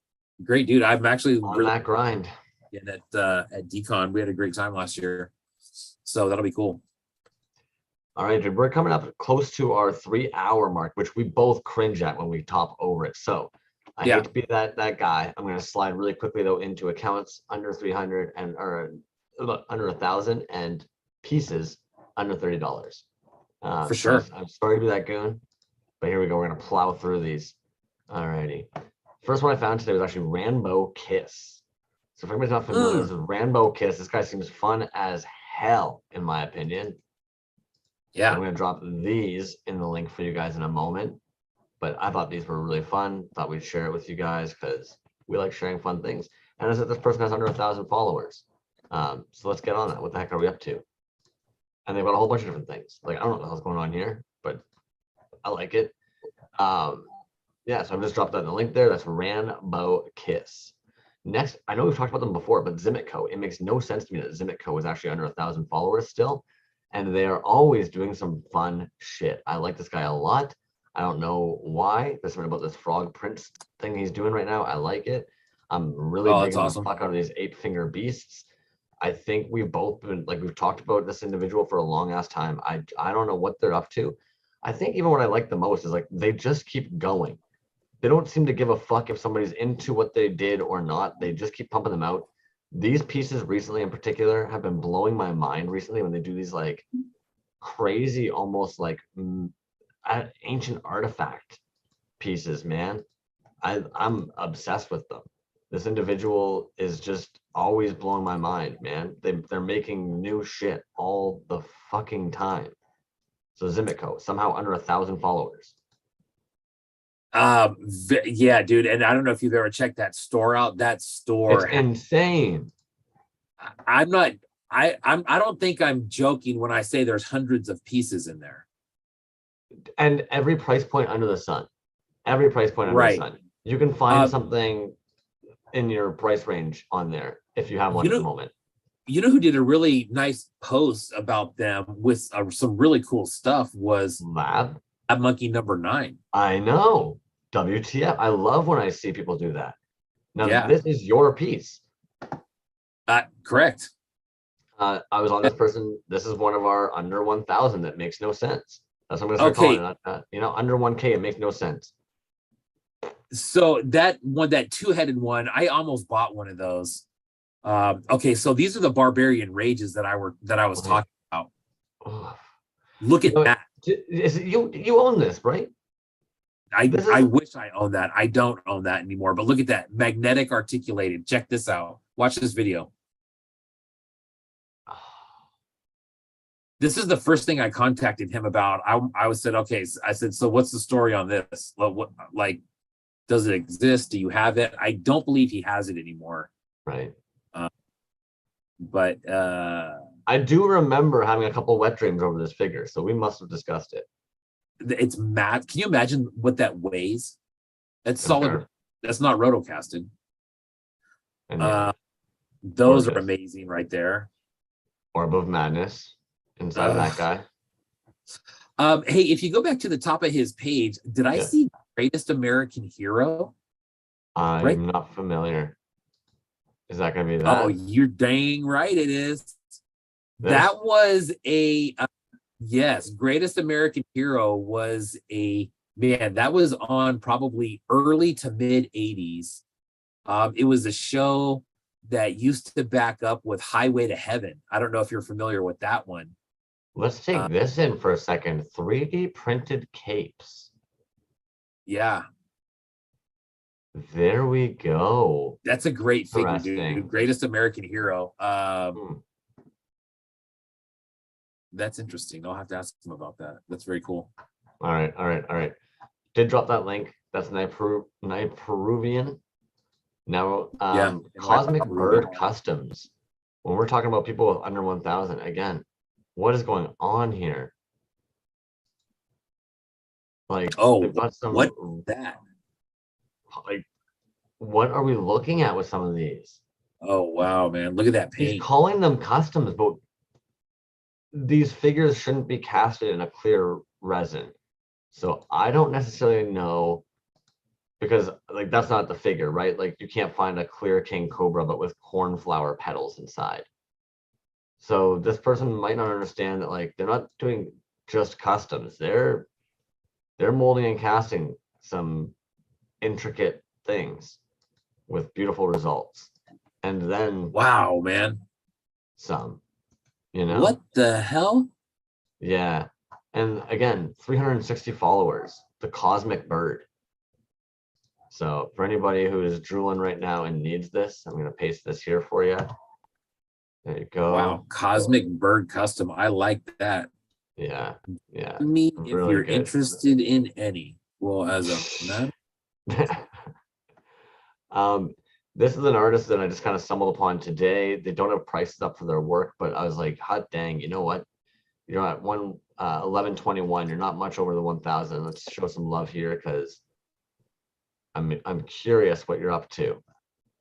Great dude. I'm actually on that grind. Yeah, at Decon, we had a great time last year. So that'll be cool. All right, dude, we're coming up close to our 3-hour mark, which we both cringe at when we top over it. So I hate to be that guy. I'm going to slide really quickly though into accounts under 300 and or under 1,000 and pieces under $30. For sure. I'm sorry to be that goon, but here we go. We're going to plow through these. All righty. First one I found today was actually Rainbow Kiss. So if anybody's not familiar, this is Rainbow Kiss. This guy seems fun as hell, in my opinion. Yeah. I'm going to drop these in the link for you guys in a moment. But I thought these were really fun. Thought we'd share it with you guys because we like sharing fun things. And as this person has under 1,000 followers. So let's get on that. What the heck are we up to? And they've got a whole bunch of different things. Like, I don't know what the hell's going on here, but I like it. Yeah, so I've just dropped that in the link there. That's Rainbow Kiss. Next, I know we've talked about them before, but Zimmitco. It makes no sense to me that Zimmitco is actually under 1,000 followers still. And they are always doing some fun shit. I like this guy a lot. I don't know why. There's something about this frog prince thing he's doing right now. I like it. I'm really digging the fuck out of these 8-finger beasts. I think we've both been, like, we've talked about this individual for a long ass time. I don't know what they're up to. I think even what I like the most is, like, they just keep going. They don't seem to give a fuck if somebody's into what they did or not. They just keep pumping them out. These pieces recently in particular have been blowing my mind recently when they do these like crazy, almost like ancient artifact pieces, man. I'm obsessed with them. This individual is just always blowing my mind, man. They're making new shit all the fucking time. So Zimmitco, somehow under 1,000 followers. Yeah, dude. And I don't know if you've ever checked that store out. That store, it's insane. I don't think I'm joking when I say there's hundreds of pieces in there. And every price point under the sun. Every price point under the sun. You can find something in your price range on there if you have one at the moment. You know who did a really nice post about them with some really cool stuff was Lab Monkey #9. I know. WTF. I love when I see people do that. Now, this is your piece. Correct. I was on this person. This is one of our under 1,000 that makes no sense. That's what I'm going to start calling it. You know, under 1K, it makes no sense. So that one, that 2-headed one, I almost bought one of those. Okay, so these are the Barbarian Rages that I was talking about. Look at that. Is it, you own this, right? I wish I owned that. I don't own that anymore. But look at that. Magnetic articulated. Check this out. Watch this video. This is the first thing I contacted him about. I said, okay. I said, so what's the story on this? What like, does it exist? Do you have it? I don't believe he has it anymore. Right. But I do remember having a couple wet dreams over this figure, so we must have discussed it. It's mad. Can you imagine what that weighs? That's solid. Sure. That's not rotocasted. Those are amazing right there. Orb of Madness inside that guy. Hey, if you go back to the top of his page, did I see Greatest American Hero? I'm not familiar. Is that going to be that? Oh, you're dang right it is. That was a yes, Greatest American Hero was that was on probably early to mid 80s. It was a show that used to back up with Highway to Heaven. I don't know if you're familiar with that one. Let's take this in for a second. 3D printed capes. Yeah. There we go. That's a great figure, dude. Greatest American Hero. That's interesting. I'll have to ask him about that. That's very cool. All right. Did drop that link. That's Peruvian. Now, Cosmic Bird Customs. When we're talking about people with under 1,000, again, what is going on here? Like, they've got some, what that? Like, what are we looking at with some of these? Oh wow, man! Look at that paint. He's calling them customs, but these figures shouldn't be casted in a clear resin. So I don't necessarily know, because like that's not the figure, right? Like you can't find a clear king cobra, but with cornflower petals inside. So this person might not understand that like they're not doing just customs. They're molding and casting some intricate things with beautiful results. And then Wow, man. some, you know? What the hell? Yeah. And again, 360 followers, the cosmic bird. So for anybody who is drooling right now and needs this, I'm going to paste this here for you. There you go. Wow, cosmic bird custom. I like that. Yeah. Yeah. Me, if Really you're good. interested in any. Well, as a man. This is an artist that I just kind of stumbled upon today. They don't have prices up for their work, but I was like, hot dang, you know what? You're at 1121. You're not much over the 1,000. Let's show some love here because I'm curious what you're up to.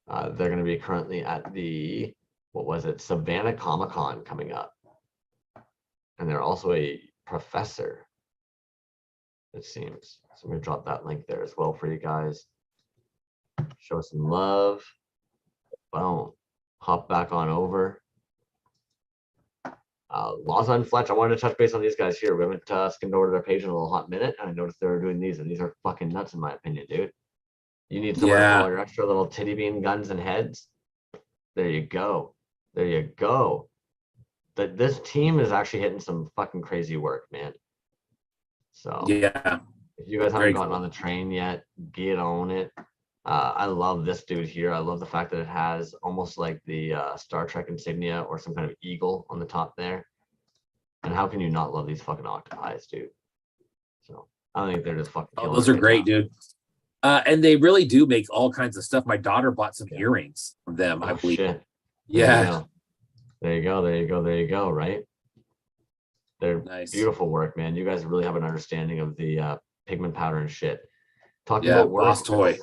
They're going to be currently at the, what was it, Savannah Comic-Con coming up, and they're also a professor, it seems. So I'm going to drop that link there as well for you guys. Show some love. Boom. Hop back on over. Lawson Fletch, I wanted to touch base on these guys here. We haven't skimmed over to their page in a little hot minute, and I noticed they were doing these, and these are fucking nuts in my opinion, dude. You need somewhere to put all your extra little titty bean guns and heads. There you go. There you go. This team is actually hitting some fucking crazy work, man. So yeah, if you guys haven't gotten on the train yet, get on it. I love this dude here. I love the fact that it has almost like the Star Trek insignia or some kind of eagle on the top there. And how can you not love these fucking octopi, dude? So I think they're just fucking killing. Those are great, dude. And they really do make all kinds of stuff. My daughter bought some earrings from them, I believe. Shit. Yeah. There you go. There you go. There you go. Right. They're beautiful work, man. You guys really have an understanding of the pigment powder and shit. Talking about work. Boss Toy.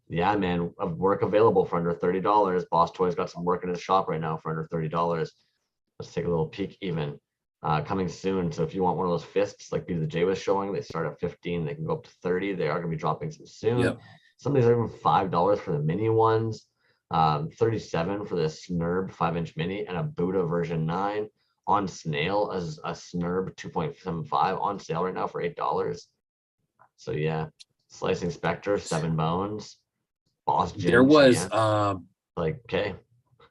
Yeah, man. Of work available for under $30. Boss Toy's got some work in his shop right now for under $30. Let's take a little peek even. Coming soon. So if you want one of those fists like BJ was showing, they start at 15. They can go up to 30. They are going to be dropping some soon. Yep. Some of these are even $5 for the mini ones. 37 for this Snurb 5-inch mini, and a Buddha version 9 on snail as a Snurb 2.75 on sale right now for $8. So yeah, Slicing Spectre 7 bones. Boss Jin There was like, okay,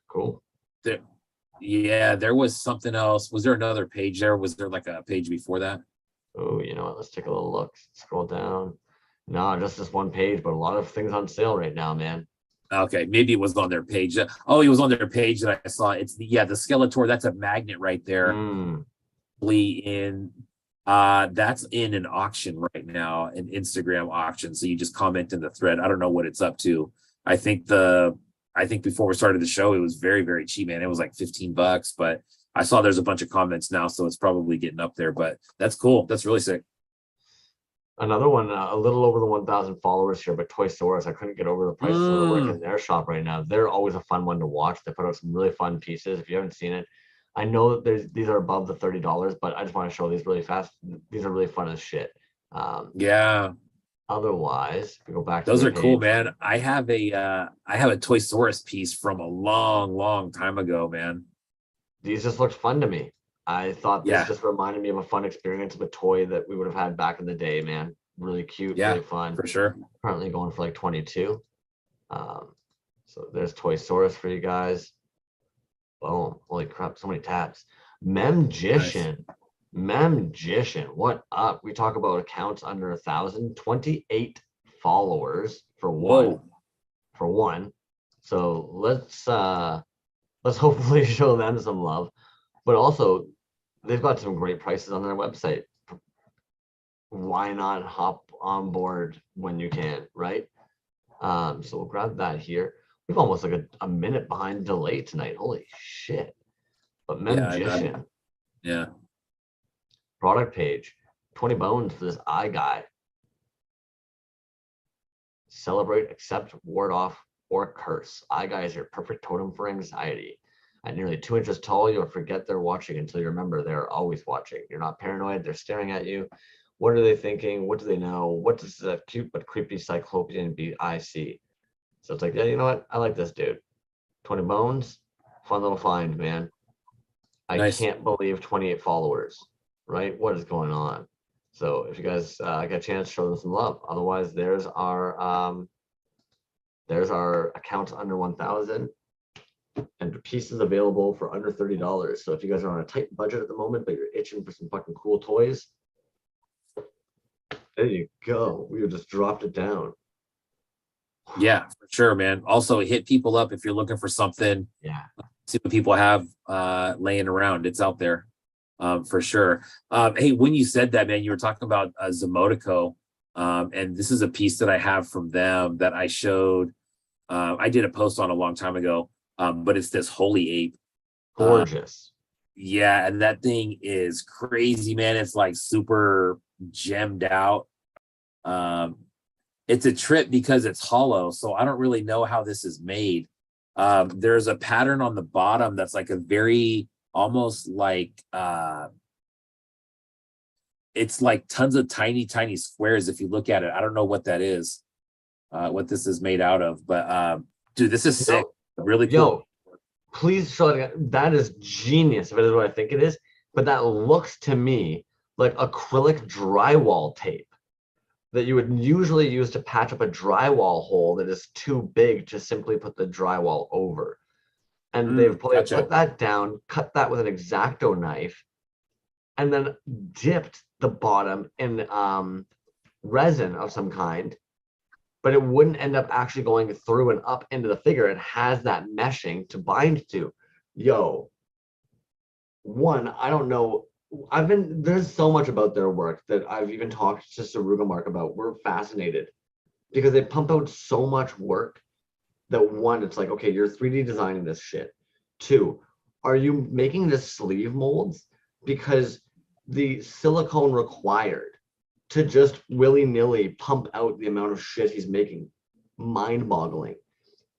cool. There was something else. Was there another page there? Was there like a page before that? Oh, you know what? Let's take a little look. Scroll down. No, just this one page, but a lot of things on sale right now, man. Okay, maybe it was on their page. Oh, it was on their page that I saw. It's the Skeletor. That's a magnet right there. That's in an auction right now, an Instagram auction. So you just comment in the thread. I don't know what it's up to. I think before we started the show, it was very, very cheap, man. It was like $15, but I saw there's a bunch of comments now, so it's probably getting up there. But that's cool. That's really sick. Another one, a little over the 1,000 followers here, but Toyzday. I couldn't get over the prices of the work in their shop right now. They're always a fun one to watch. They put out some really fun pieces. If you haven't seen it, I know that these are above the $30, but I just want to show these really fast. These are really fun as shit. Yeah. Otherwise, if we go back. Those are cool, man. I have a Toyzday piece from a long, long time ago, man. These just looked fun to me. I thought this just reminded me of a fun experience of a toy that we would have had back in the day, man. Really cute, really fun. For sure. Currently going for like 22. So there's Toyzday for you guys. Boom. Holy crap, so many tabs. Memgician. Memgician, what up? We talk about accounts under 1,000, 28 followers for one. For one. So let's hopefully show them some love. But also, they've got some great prices on their website. Why not hop on board when you can, right? So we'll grab that here. We've almost like a minute behind delay tonight. Holy shit. But Memgician. Yeah. Product page. 20 bones for this eye guy. Celebrate, accept, ward off, or curse. Eye guy is your perfect totem for anxiety. At nearly 2 inches tall, you'll forget they're watching until you remember they're always watching. You're not paranoid, they're staring at you. What are they thinking? What do they know? What does that cute but creepy cyclopean I see? So it's like, yeah, you know what? I like this dude. 20 bones, fun little find, man. I Nice. can't believe 28 followers, right? What is going on? So if you guys get a chance, show them some love. Otherwise, there's our accounts under 1,000 and pieces available for under $30. So if you guys are on a tight budget at the moment, but you're itching for some fucking cool toys, there you go. We just dropped it down. Yeah, for sure, man. Also, hit people up if you're looking for something. Yeah. See what people have laying around. It's out there, for sure. Hey, when you said that, man, you were talking about Zemotico, and this is a piece that I have from them that I showed. I did a post on a long time ago, but it's this holy ape. Gorgeous. Yeah, and that thing is crazy, man. It's like super gemmed out. It's a trip because it's hollow, so I don't really know how this is made. There's a pattern on the bottom that's like a very almost like it's like tons of tiny squares if you look at it. I don't know what that is, what this is made out of, but dude, this is sick. Really cool. Yo, please show it. That is genius if it is what I think it is, but that looks to me like acrylic drywall tape that you would usually use to patch up a drywall hole that is too big to simply put the drywall over. And they've probably put that down, cut that with an X-Acto knife, and then dipped the bottom in resin of some kind, but it wouldn't end up actually going through and up into the figure. It has that meshing to bind to. Yo, one, I don't know. There's so much about their work that I've even talked to Saruga Mark about. We're fascinated because they pump out so much work that one, it's like, okay, you're 3D designing this shit. Two, are you making the sleeve molds? Because the silicone required to just willy-nilly pump out the amount of shit he's making, mind-boggling.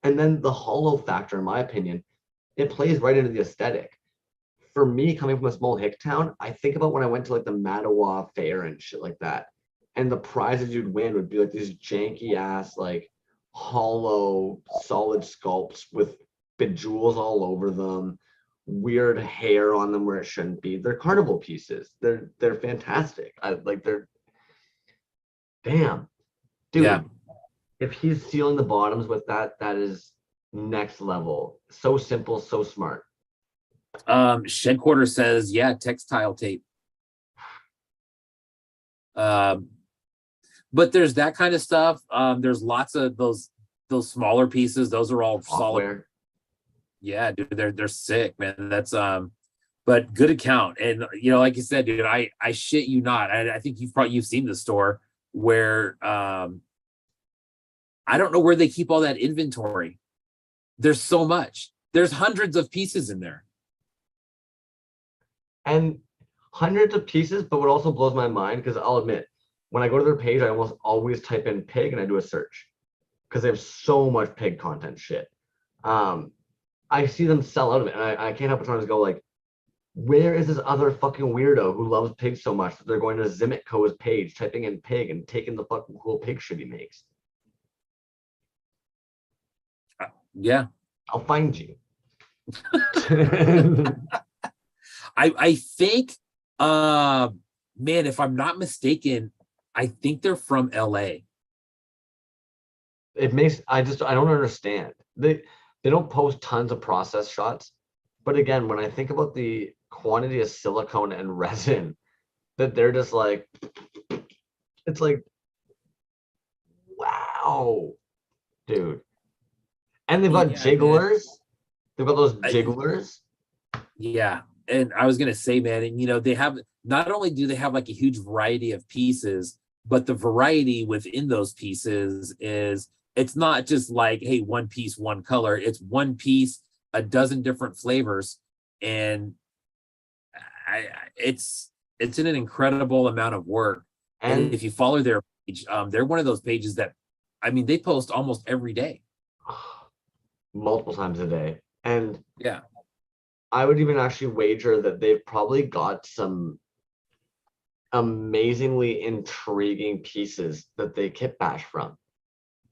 And then the hollow factor, in my opinion, it plays right into the aesthetic. For me, coming from a small hick town, I think about when I went to like the Mattawa Fair and shit like that. And the prizes you'd win would be like these janky ass, like hollow, solid sculpts with bejewels all over them, weird hair on them where it shouldn't be. They're carnival pieces. They're fantastic. They're damn. Dude, yeah. If he's sealing the bottoms with that, that is next level. So simple, so smart. Shed Quarter says, yeah, textile tape. But there's that kind of stuff. There's lots of those smaller pieces. Those are all solid. Yeah, dude, they're sick, man. That's but good account. And you know, like you said, dude, I shit you not. I think you've seen the store where I don't know where they keep all that inventory. There's so much. There's hundreds of pieces in there. And hundreds of pieces, but what also blows my mind, because I'll admit, when I go to their page, I almost always type in pig and I do a search because they have so much pig content shit. I see them sell out of it, and I can't help but trying to go like, where is this other fucking weirdo who loves pigs so much that they're going to Zimitco's page, typing in pig and taking the fucking cool pig shit he makes? Yeah. I'll find you. I think, man, if I'm not mistaken, I think they're from LA. It makes, I don't understand. They don't post tons of process shots, but again, when I think about the quantity of silicone and resin that they're just like, it's like, wow, dude. And they've got jigglers. They've got those jigglers. Yeah. And I was going to say, man, and you know, they have, not only do they have like a huge variety of pieces, but the variety within those pieces is, it's not just like, hey, one piece, one color. It's one piece, a dozen different flavors. And it's an incredible amount of work. And if you follow their page, they're one of those pages that, I mean, they post almost every day. Multiple times a day. And yeah, I would even actually wager that they've probably got some amazingly intriguing pieces that they kit bash from.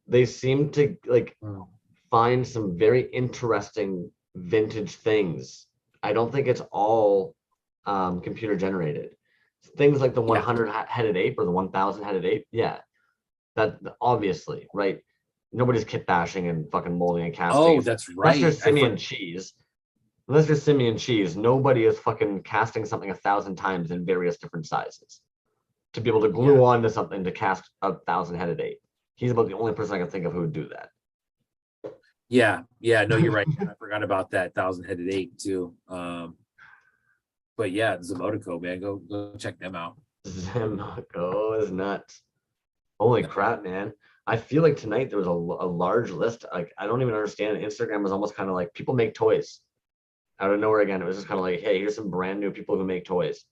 They seem to like find some very interesting vintage things. I don't think it's all computer generated. Things like the 100 headed ape or the 1000 headed ape. Yeah, that obviously, right? Nobody's kit bashing and fucking molding and casting. Oh, that's right. Unless you're Simeon Cheese. Unless you're Simeon Cheese, nobody is fucking casting something 1,000 times in various different sizes to be able to glue onto something to cast 1,000 headed ape. He's about the only person I can think of who would do that. Yeah, no, you're right. I forgot about that 1,000-headed ape too. But yeah, Zemotico, man, go check them out. Zemotico is nuts. Holy crap, man. I feel like tonight there was a large list. Like, I don't even understand. Instagram was almost kind of like people make toys out of nowhere again. It was just kind of like, hey, here's some brand new people who make toys.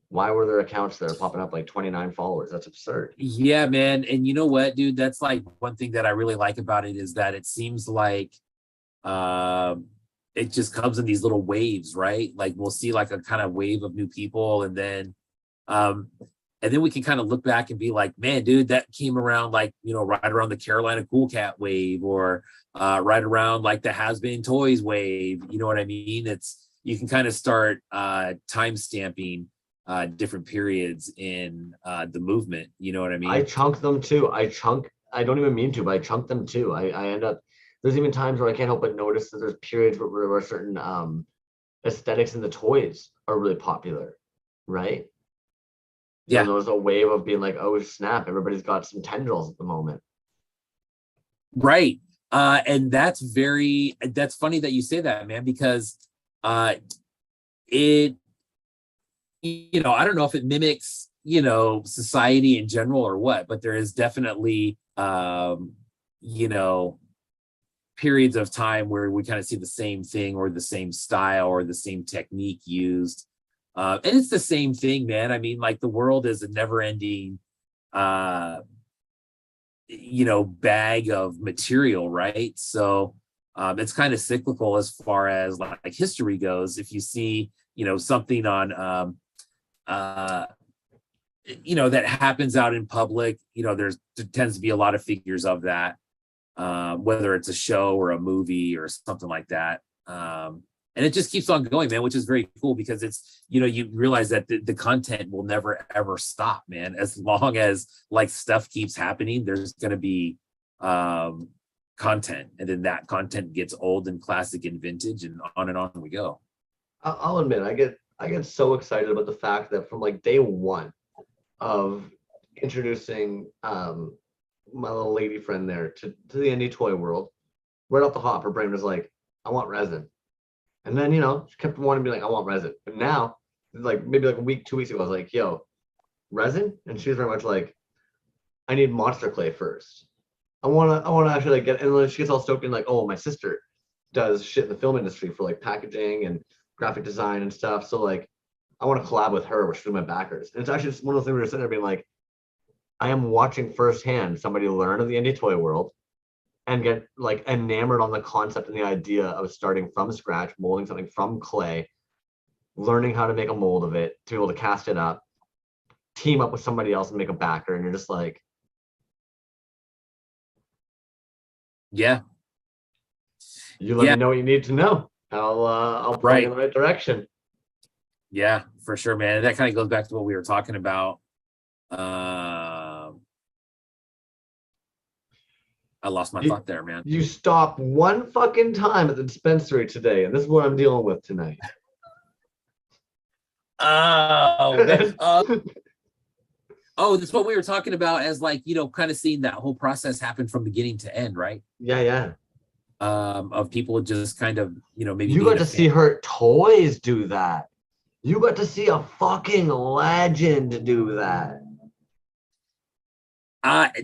Why were there accounts that are popping up like 29 followers? That's absurd. Yeah, man. And you know what, dude? That's like one thing that I really like about it is that it seems like it just comes in these little waves, right? Like we'll see like a kind of wave of new people, and then we can kind of look back and be like, man, dude, that came around like, you know, right around the Carolina Cool Cat wave, or right around like the Has Been Toys wave. You know what I mean? You can kind of start time stamping different periods in the movement. You know what I mean? I chunk them too. I don't even mean to, but I chunk them too. I end up, there's even times where I can't help but notice that there's periods where certain aesthetics in the toys are really popular, right? Yeah. So there's a wave of being like, oh snap, everybody's got some tendrils at the moment. Right. And that's funny that you say that, man, because it, you know, I don't know if it mimics, you know, society in general or what, but there is definitely, you know, periods of time where we kind of see the same thing or the same style or the same technique used. And it's the same thing, man. I mean, like the world is a never ending, you know, bag of material, right? So it's kind of cyclical as far as like history goes. If you see, you know, something on, you know, that happens out in public, you know, there tends to be a lot of figures of that, whether it's a show or a movie or something like that. And it just keeps on going, man, which is very cool because it's, you know, you realize that the content will never, ever stop, man. As long as like stuff keeps happening, there's going to be content. And then that content gets old and classic and vintage and on we go. I'll admit, I get so excited about the fact that from like day one of introducing my little lady friend there to the indie toy world, right off the hop, her brain was like, I want resin. And then, you know, she kept wanting to be like, I want resin. But now, like maybe like a week, 2 weeks ago, I was like, yo, resin? And she was very much like, I need monster clay first. I wanna actually like get, and then she gets all stoked and like, oh, my sister does shit in the film industry for like packaging and graphic design and stuff. So like, I want to collab with her, where she's my backers. And it's actually just one of those things where we're sitting there being like, I am watching firsthand somebody learn of the indie toy world and get like enamored on the concept and the idea of starting from scratch, molding something from clay, learning how to make a mold of it, to be able to cast it up, team up with somebody else and make a backer. And you're just like, yeah, you let me know what you need to know. I'll point you in the right direction. Yeah, for sure, man. And that kind of goes back to what we were talking about. I lost my thought there, man. You stopped one fucking time at the dispensary today, and this is what I'm dealing with tonight. Oh, oh, that's what we were talking about as like, you know, kind of seeing that whole process happen from beginning to end, right? Yeah. Of people just kind of, you know, maybe you got to see her Toyz do that. You got to see a fucking legend do that.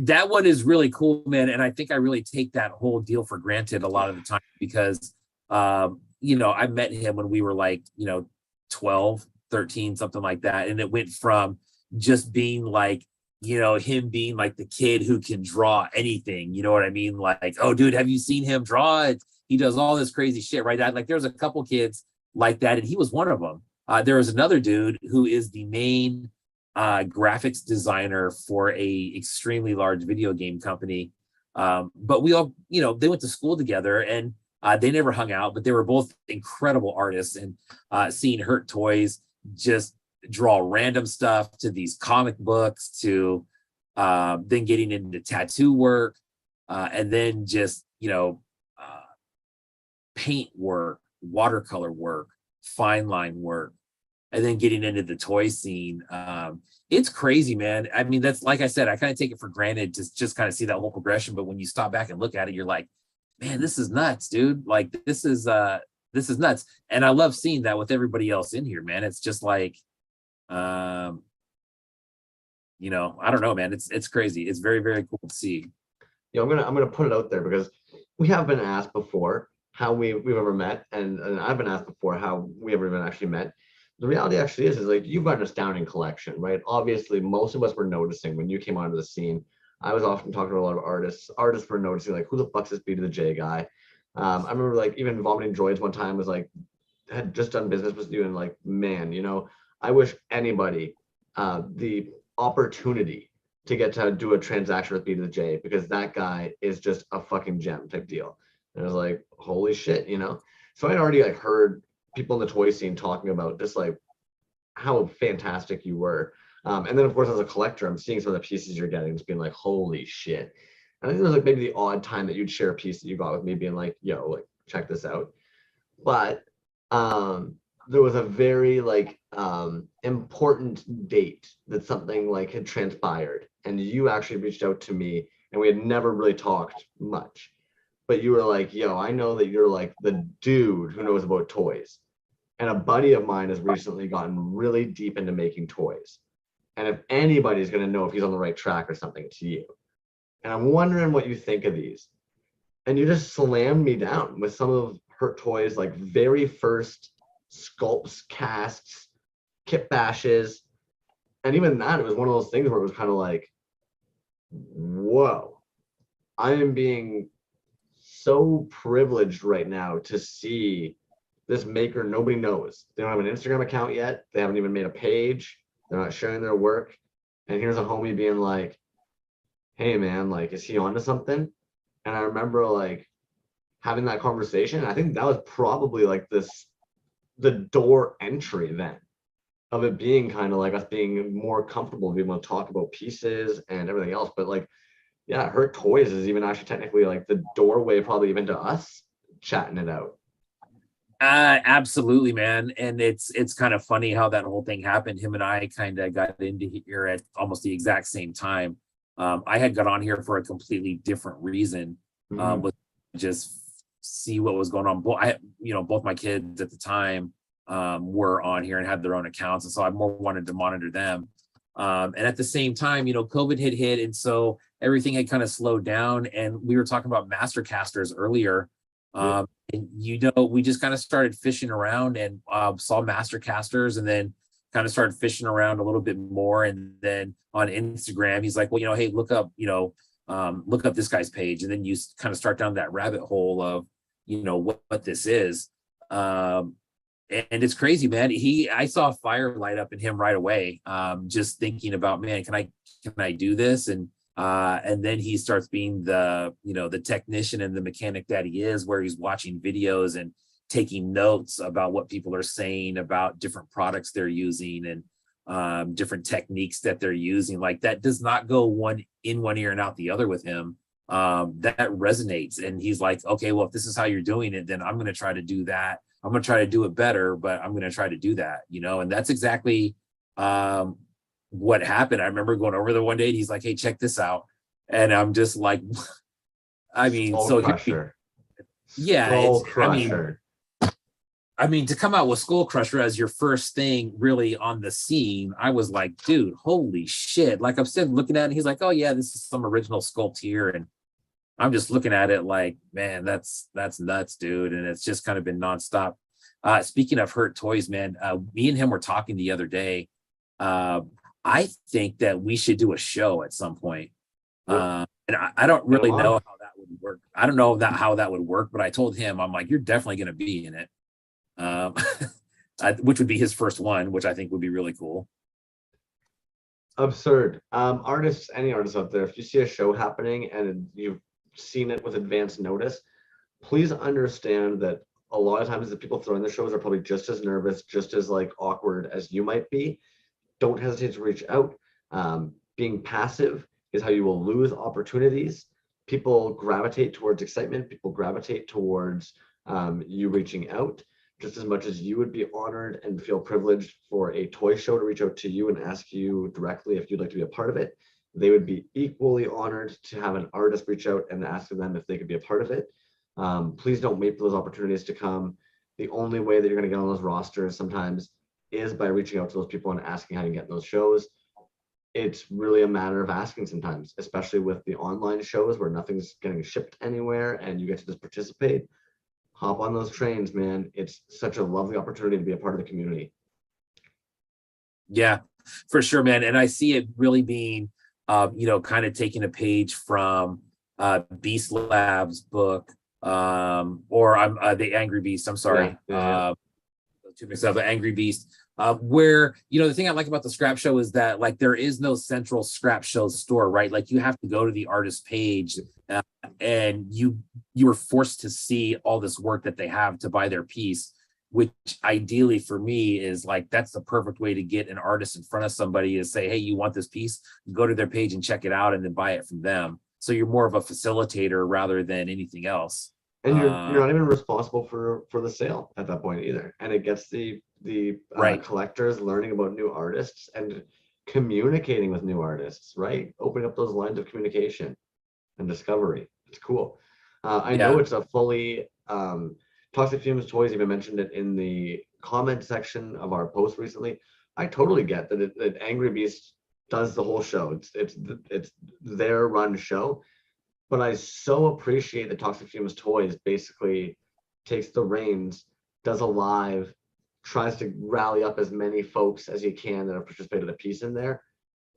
That one is really cool, man. And I think I really take that whole deal for granted a lot of the time because, you know, I met him when we were like, you know, 12, 13, something like that. And it went from just being like, you know, him being like the kid who can draw anything, you know what I mean? Like, oh, dude, have you seen him draw it? He does all this crazy shit, right? Like there's a couple kids like that, and he was one of them. There was another dude who is the main graphics designer for a extremely large video game company. But we all, they went to school together, and they never hung out, but they were both incredible artists. And seeing Hurt Toyz just draw random stuff to these comic books, to then getting into tattoo work, and then just, paint work, watercolor work, fine line work, and then getting into the toy scene. It's crazy, man. I mean, that's, like I said, I kind of take it for granted to just kind of see that whole progression. But when you stop back and look at it, you're like, man, this is nuts, dude. Like, this is nuts. And I love seeing that with everybody else in here, man. It's just like, I don't know, man. It's crazy. It's very, very cool to see. I'm gonna put it out there, because we have been asked before how we've ever met, and I've been asked before how we ever even actually met. The reality actually is like, you've got an astounding collection, right? Obviously, most of us were noticing when you came onto the scene. I was often talking to a lot of artists. Artists were noticing, like, who the fuck's this B to the J guy? I remember, like, even Vomiting Droids one time was like, had just done business with you, and like, man, I wish anybody the opportunity to get to do a transaction with B to the J, because that guy is just a fucking gem type deal. And I was like, holy shit, So I'd already like heard people in the toy scene talking about just like how fantastic you were. And then of course, as a collector, I'm seeing some of the pieces you're getting, just being like, holy shit. And I think there's like maybe the odd time that you'd share a piece that you got with me, being like, yo, like, check this out. But there was a very like important date that something like had transpired, and you actually reached out to me, and we had never really talked much. But you were like, yo, I know that you're like the dude who knows about toys. And a buddy of mine has recently gotten really deep into making toys. And if anybody's going to know if he's on the right track or something, it's you. And I'm wondering what you think of these. And you just slammed me down with some of Hurt Toyz, like very first sculpts, casts, kit bashes. And even that, it was one of those things where it was kind of like, whoa, I am being so privileged right now to see this maker nobody knows. They don't have an Instagram account yet. They haven't even made a page. They're not sharing their work. And here's a homie being like, hey man, like, is he onto something? And I remember like having that conversation. I think that was probably like the door entry then of it being kind of like us being more comfortable being able to talk about pieces and everything else. But like, yeah, Hurt Toyz is even actually technically like the doorway probably even to us chatting it out. Absolutely, man. And it's kind of funny how that whole thing happened. Him and I kind of got into here at almost the exact same time. I had got on here for a completely different reason, was just see what was going on. Both my kids at the time were on here and had their own accounts, and so I more wanted to monitor them. And at the same time, COVID had hit, and so everything had kind of slowed down. And we were talking about mastercasters earlier. And we just kind of started fishing around and saw mastercasters, and then kind of started fishing around a little bit more. And then on Instagram, he's like, well, hey, look up this guy's page. And then you kind of start down that rabbit hole of, what this is. And it's crazy, man. I saw a fire light up in him right away. Just thinking about, man, can I do this? And then he starts being the technician and the mechanic that he is, where he's watching videos and taking notes about what people are saying about different products they're using and different techniques that they're using. Like, that does not go one ear and out the other with him. That resonates. And he's like, okay, well, if this is how you're doing it, then I'm going to try to do that. I'm going to try to do it better, but I'm going to try to do that, and that's exactly what happened. I remember going over there one day and he's like, hey, check this out. And I'm just like, I mean, Skull so Crusher. I mean, to come out with Skull Crusher as your first thing really on the scene, I was like, dude, holy shit. Like, I'm still looking at it, and he's like, oh yeah, this is some original sculpt here. And I'm just looking at it like, man, that's nuts, dude. And it's just kind of been nonstop. Speaking of Hurt Toyz, man, me and him were talking the other day. I think that we should do a show at some point. And I don't really know how that would work. I don't know how that would work, but I told him, I'm like, you're definitely going to be in it. which would be his first one, which I think would be really cool. Absurd. Artists, any artists out there, if you see a show happening and you've seen it with advance notice, please understand that a lot of times the people throwing the shows are probably just as nervous, just as like awkward as you might be. Don't hesitate to reach out. Being passive is how you will lose opportunities. People gravitate towards excitement. People gravitate towards you reaching out. Just as much as you would be honored and feel privileged for a toy show to reach out to you and ask you directly if you'd like to be a part of it, they would be equally honored to have an artist reach out and ask them if they could be a part of it. Please don't wait for those opportunities to come. The only way that you're going to get on those rosters sometimes is by reaching out to those people and asking how you get in those shows. It's really a matter of asking sometimes, especially with the online shows where nothing's getting shipped anywhere and you get to just participate. Hop on those trains, man. It's such a lovely opportunity to be a part of the community. Yeah, for sure, man. And I see it really being, kind of taking a page from Beast Lab's book, or I'm the Angry Beast. I'm sorry, too mixed up. The Angry Beast, where the thing I like about the scrap show is that like there is no central scrap show store, right? Like you have to go to the artist page, and you are forced to see all this work that they have to buy their piece, which ideally for me is like that's the perfect way to get an artist in front of somebody is say, hey, you want this piece? Go to their page and check it out and then buy it from them. So you're more of a facilitator rather than anything else. And you're not even responsible for the sale at that point either. And it gets the collectors learning about new artists and communicating with new artists, right? Opening up those lines of communication and discovery. It's cool. I know it's a fully Toxic Fumes Toys even mentioned it in the comment section of our post recently. I totally get that Angry Beast does the whole show. It's their run show. But I so appreciate that Toxic Fumes Toys basically takes the reins, does a live, tries to rally up as many folks as he can that have participated a piece in there.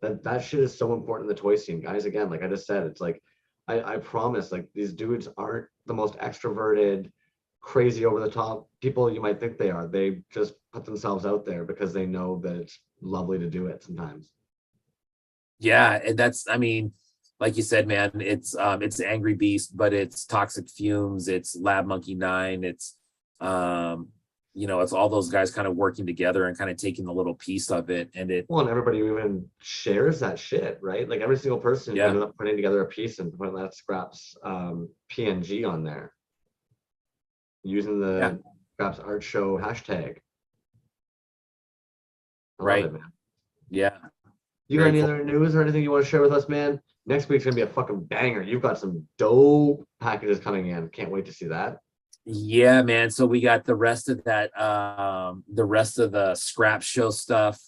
That shit is so important in the toy scene, guys. Again, like I just said, it's like I promise, like these dudes aren't the most extroverted, crazy over the top people you might think they are. They just put themselves out there because they know that it's lovely to do it sometimes. Yeah, and that's, I mean, like you said, man, it's Angry Beast, but it's Toxic Fumes, it's Lab Monkey 9, it's it's all those guys kind of working together and kind of taking a little piece of it. And everybody even shares that shit, right? Like every single person ended up putting together a piece and putting that Scraps PNG on there using the Scraps Art Show hashtag. I love it, man. Yeah. You got any other news or anything you want to share with us, man? Next week's gonna be a fucking banger. You've got some dope packages coming in. Can't wait to see that. Yeah, man. So we got the rest of that, the rest of the scrap show stuff,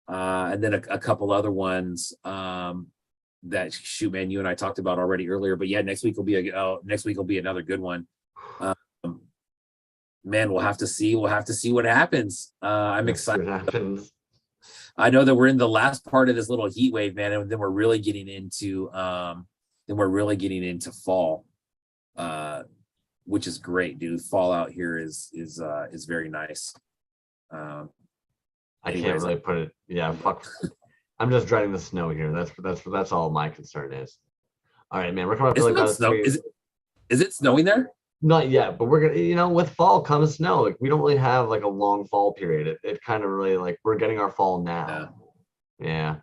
and then a couple other ones that shoot, man, you and I talked about already earlier. But yeah, next week will be another good one. Man, we'll have to see. We'll have to see what happens. I'm excited. What happens. I know that we're in the last part of this little heat wave, man, and then we're really getting into fall, which is great, dude. Fall out here is very nice. I can't really put it. Yeah, fuck. I'm just dreading the snow here. That's all my concern is. All right, man. We're coming up to like snow. Is it snowing there? Not yet, but we're gonna, with fall comes snow. Like we don't really have like a long fall period. It kind of really like we're getting our fall now. Yeah.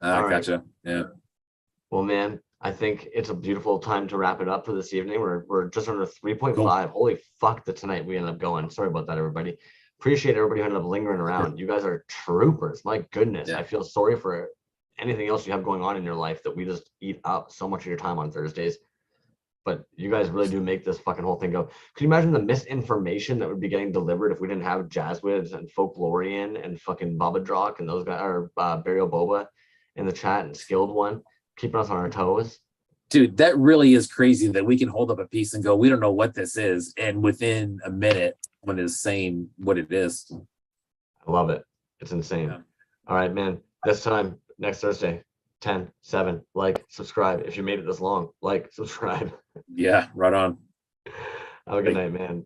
Gotcha. Yeah. Well, man, I think it's a beautiful time to wrap it up for this evening. We're just under 3.5. Cool. Holy fuck, that tonight we ended up going. Sorry about that, everybody. Appreciate everybody who ended up lingering around. You guys are troopers. My goodness. Yeah. I feel sorry for anything else you have going on in your life that we just eat up so much of your time on Thursdays. But you guys really do make this fucking whole thing go. Could you imagine the misinformation that would be getting delivered if we didn't have Jazzwiz and Folklorian and fucking Baba Drock and those guys, or Burial Boba in the chat and Skilled One, keeping us on our toes? Dude, that really is crazy that we can hold up a piece and go, we don't know what this is. And within a minute, someone is saying what it is. I love it. It's insane. Yeah. All right, man. This time, next Thursday. 10, 7, like, subscribe. If you made it this long, like, subscribe. Yeah, right on. Have a good night, man.